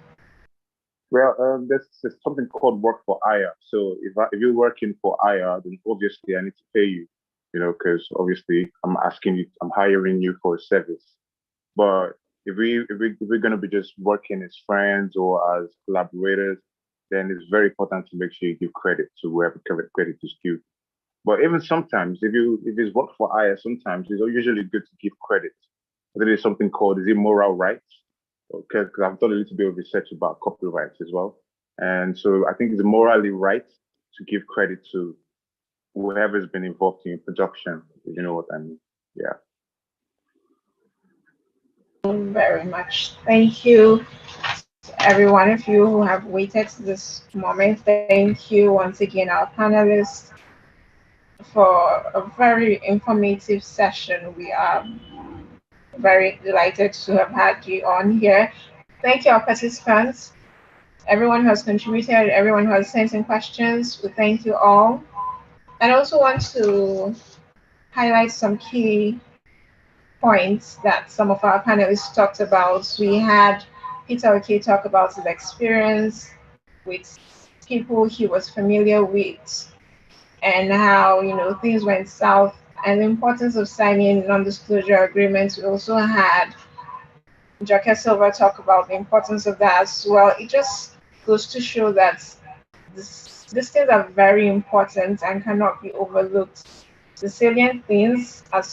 Well, there's something called work for hire. So if you're working for hire, then obviously I need to pay you, because obviously I'm hiring you for a service. But if we're going to be just working as friends or as collaborators, then it's very important to make sure you give credit to whoever credit is due. But even sometimes, if it's work for hire, sometimes it's usually good to give credit. There is something called, is it moral rights? Okay, because I've done a little bit of research about copyrights as well. And so I think it's morally right to give credit to whoever's been involved in production, if you know what I mean. Yeah. Very much. Thank you, every one of you who have waited to this moment. Thank you once again, our panelists. for a very informative session. We are very delighted to have had you on here. Thank you, our participants. Everyone who has contributed, everyone who has sent in questions, we thank you all. And I also want to highlight some key points that some of our panelists talked about. We had Peter Oke talk about his experience with people he was familiar with and how, you know, things went south and the importance of signing non-disclosure agreements. We also had Jacques Silva talk about the importance of that as well. It just goes to show that these things are very important and cannot be overlooked. The salient things are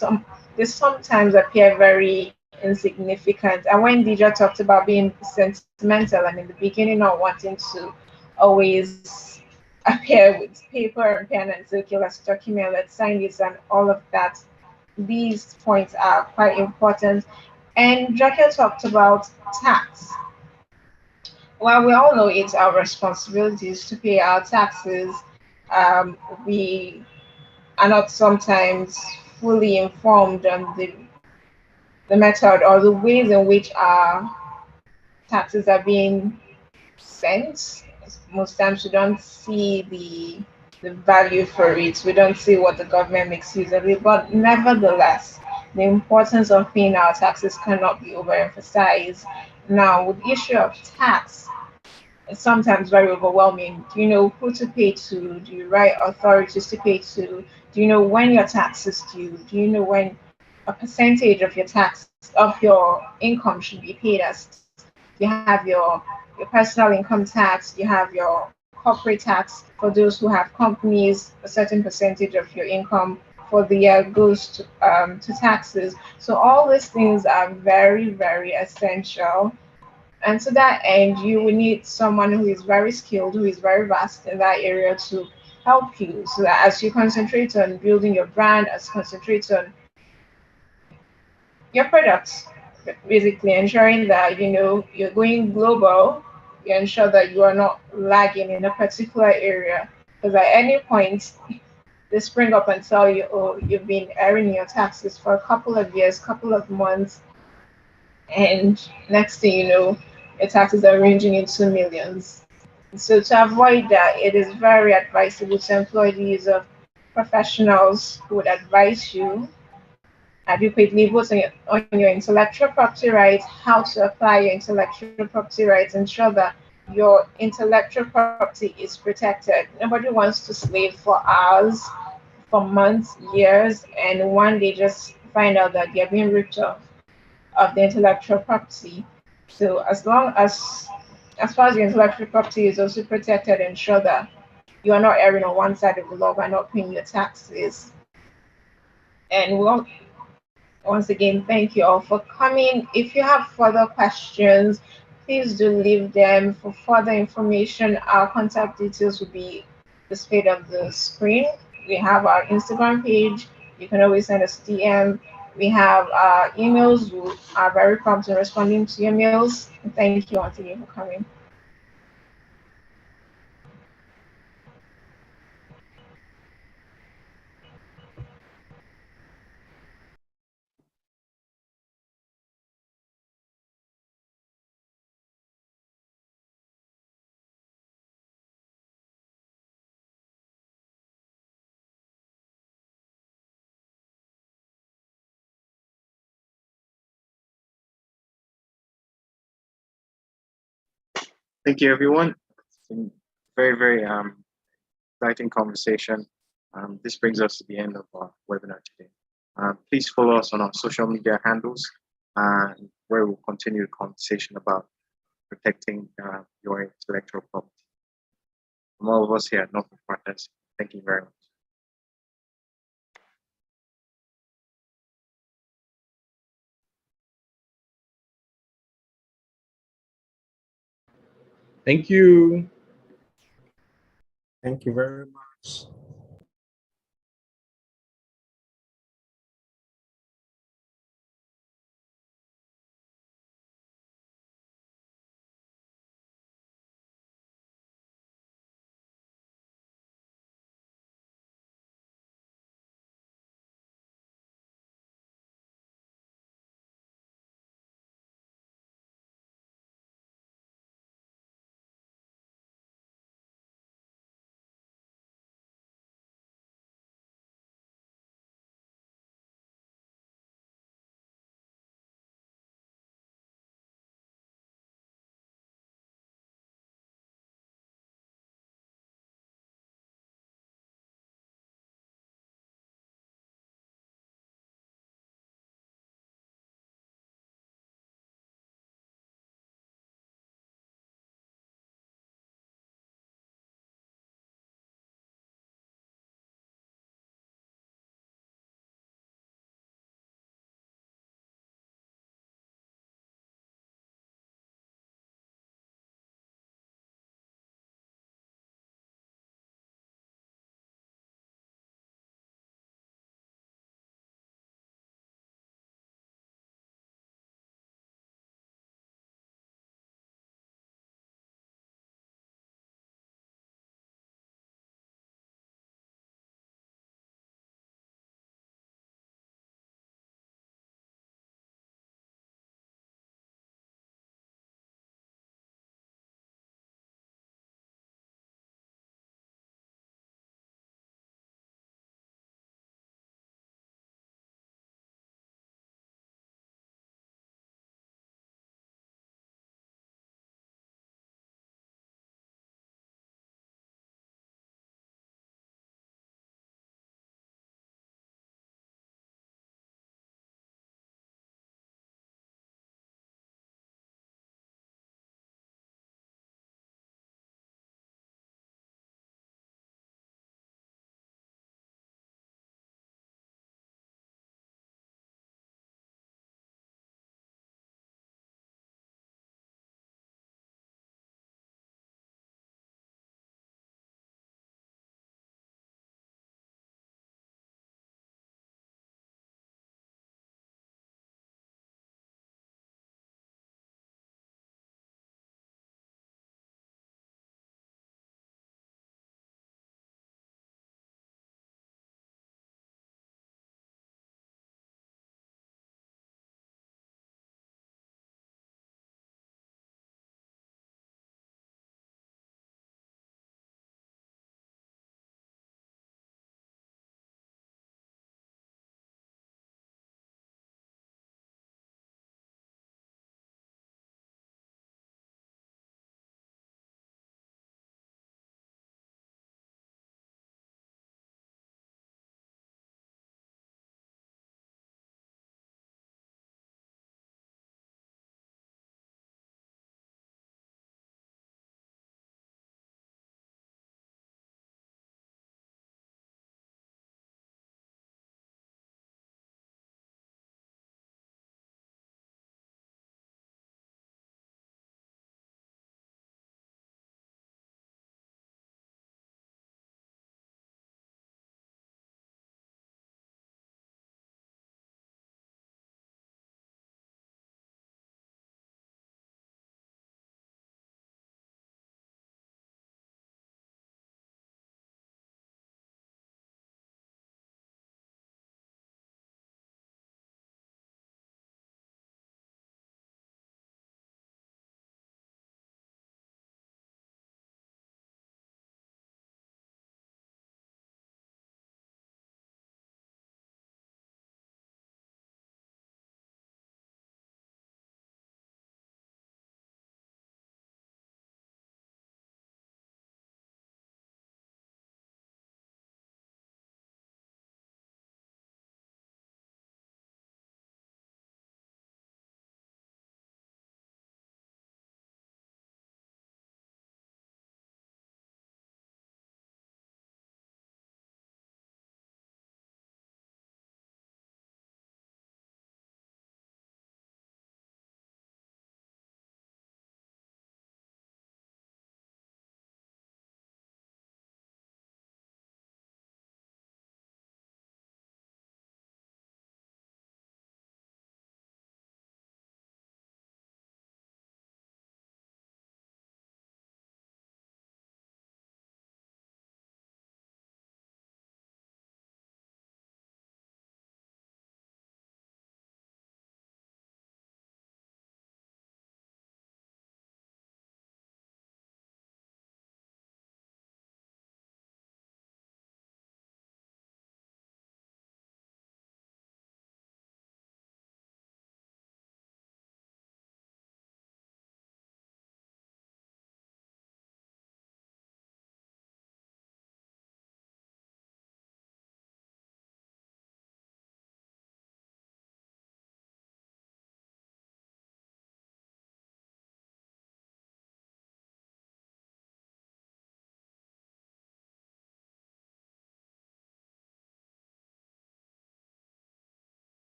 they sometimes appear very insignificant. And when Dija talked about being sentimental and in the beginning not wanting to always appear with paper and pen and say, okay, let's document, let's sign this and all of that, these points are quite important. And Jacques talked about tax. Well, we all know it's our responsibilities to pay our taxes. We are not sometimes fully informed on the method or the ways in which our taxes are being spent. Most times we don't see the value for it. We don't see what the government makes use of it. But nevertheless, the importance of paying our taxes cannot be overemphasized. Now, with the issue of tax, it's sometimes very overwhelming. Do you know who to pay to? Do you write authorities to pay to? Do you know when your tax is due? Do you know when a percentage of your tax of your income should be paid as? You have your personal income tax, you have your corporate tax for those who have companies, a certain percentage of your income for the year goes to taxes. So all these things are very, very essential. And to that end, you will need someone who is very skilled, who is very vast in that area to help you so that as you concentrate on building your brand, as you concentrate on your products, basically ensuring that, you know, you're going global, you ensure that you are not lagging in a particular area. Because at any point, they spring up and tell you, oh, you've been earning your taxes for a couple of years, couple of months, and next thing you know, your taxes are ranging into millions. So to avoid that, it is very advisable to employ the use of professionals who would advise you adequately both on your intellectual property rights, how to apply your intellectual property rights, ensure that your intellectual property is protected. Nobody wants to slave for hours, for months, years, and one day just find out that they're being ripped off of the intellectual property. So as far as your intellectual property is also protected, ensure that you are not erring on one side of the law by not paying your taxes. And once again, thank you all for coming. If you have further questions, please do leave them. For further information, our contact details will be displayed on the screen. We have our Instagram page. You can always send us DM. We have our emails. We are very prompt in responding to your mails. Thank you once again for coming. Thank you, everyone. It's been very, very exciting conversation. This brings us to the end of our webinar today. Please follow us on our social media handles, where we'll continue the conversation about protecting your intellectual property. From all of us here at Norfolk Partners, thank you very much. Thank you. Thank you very much.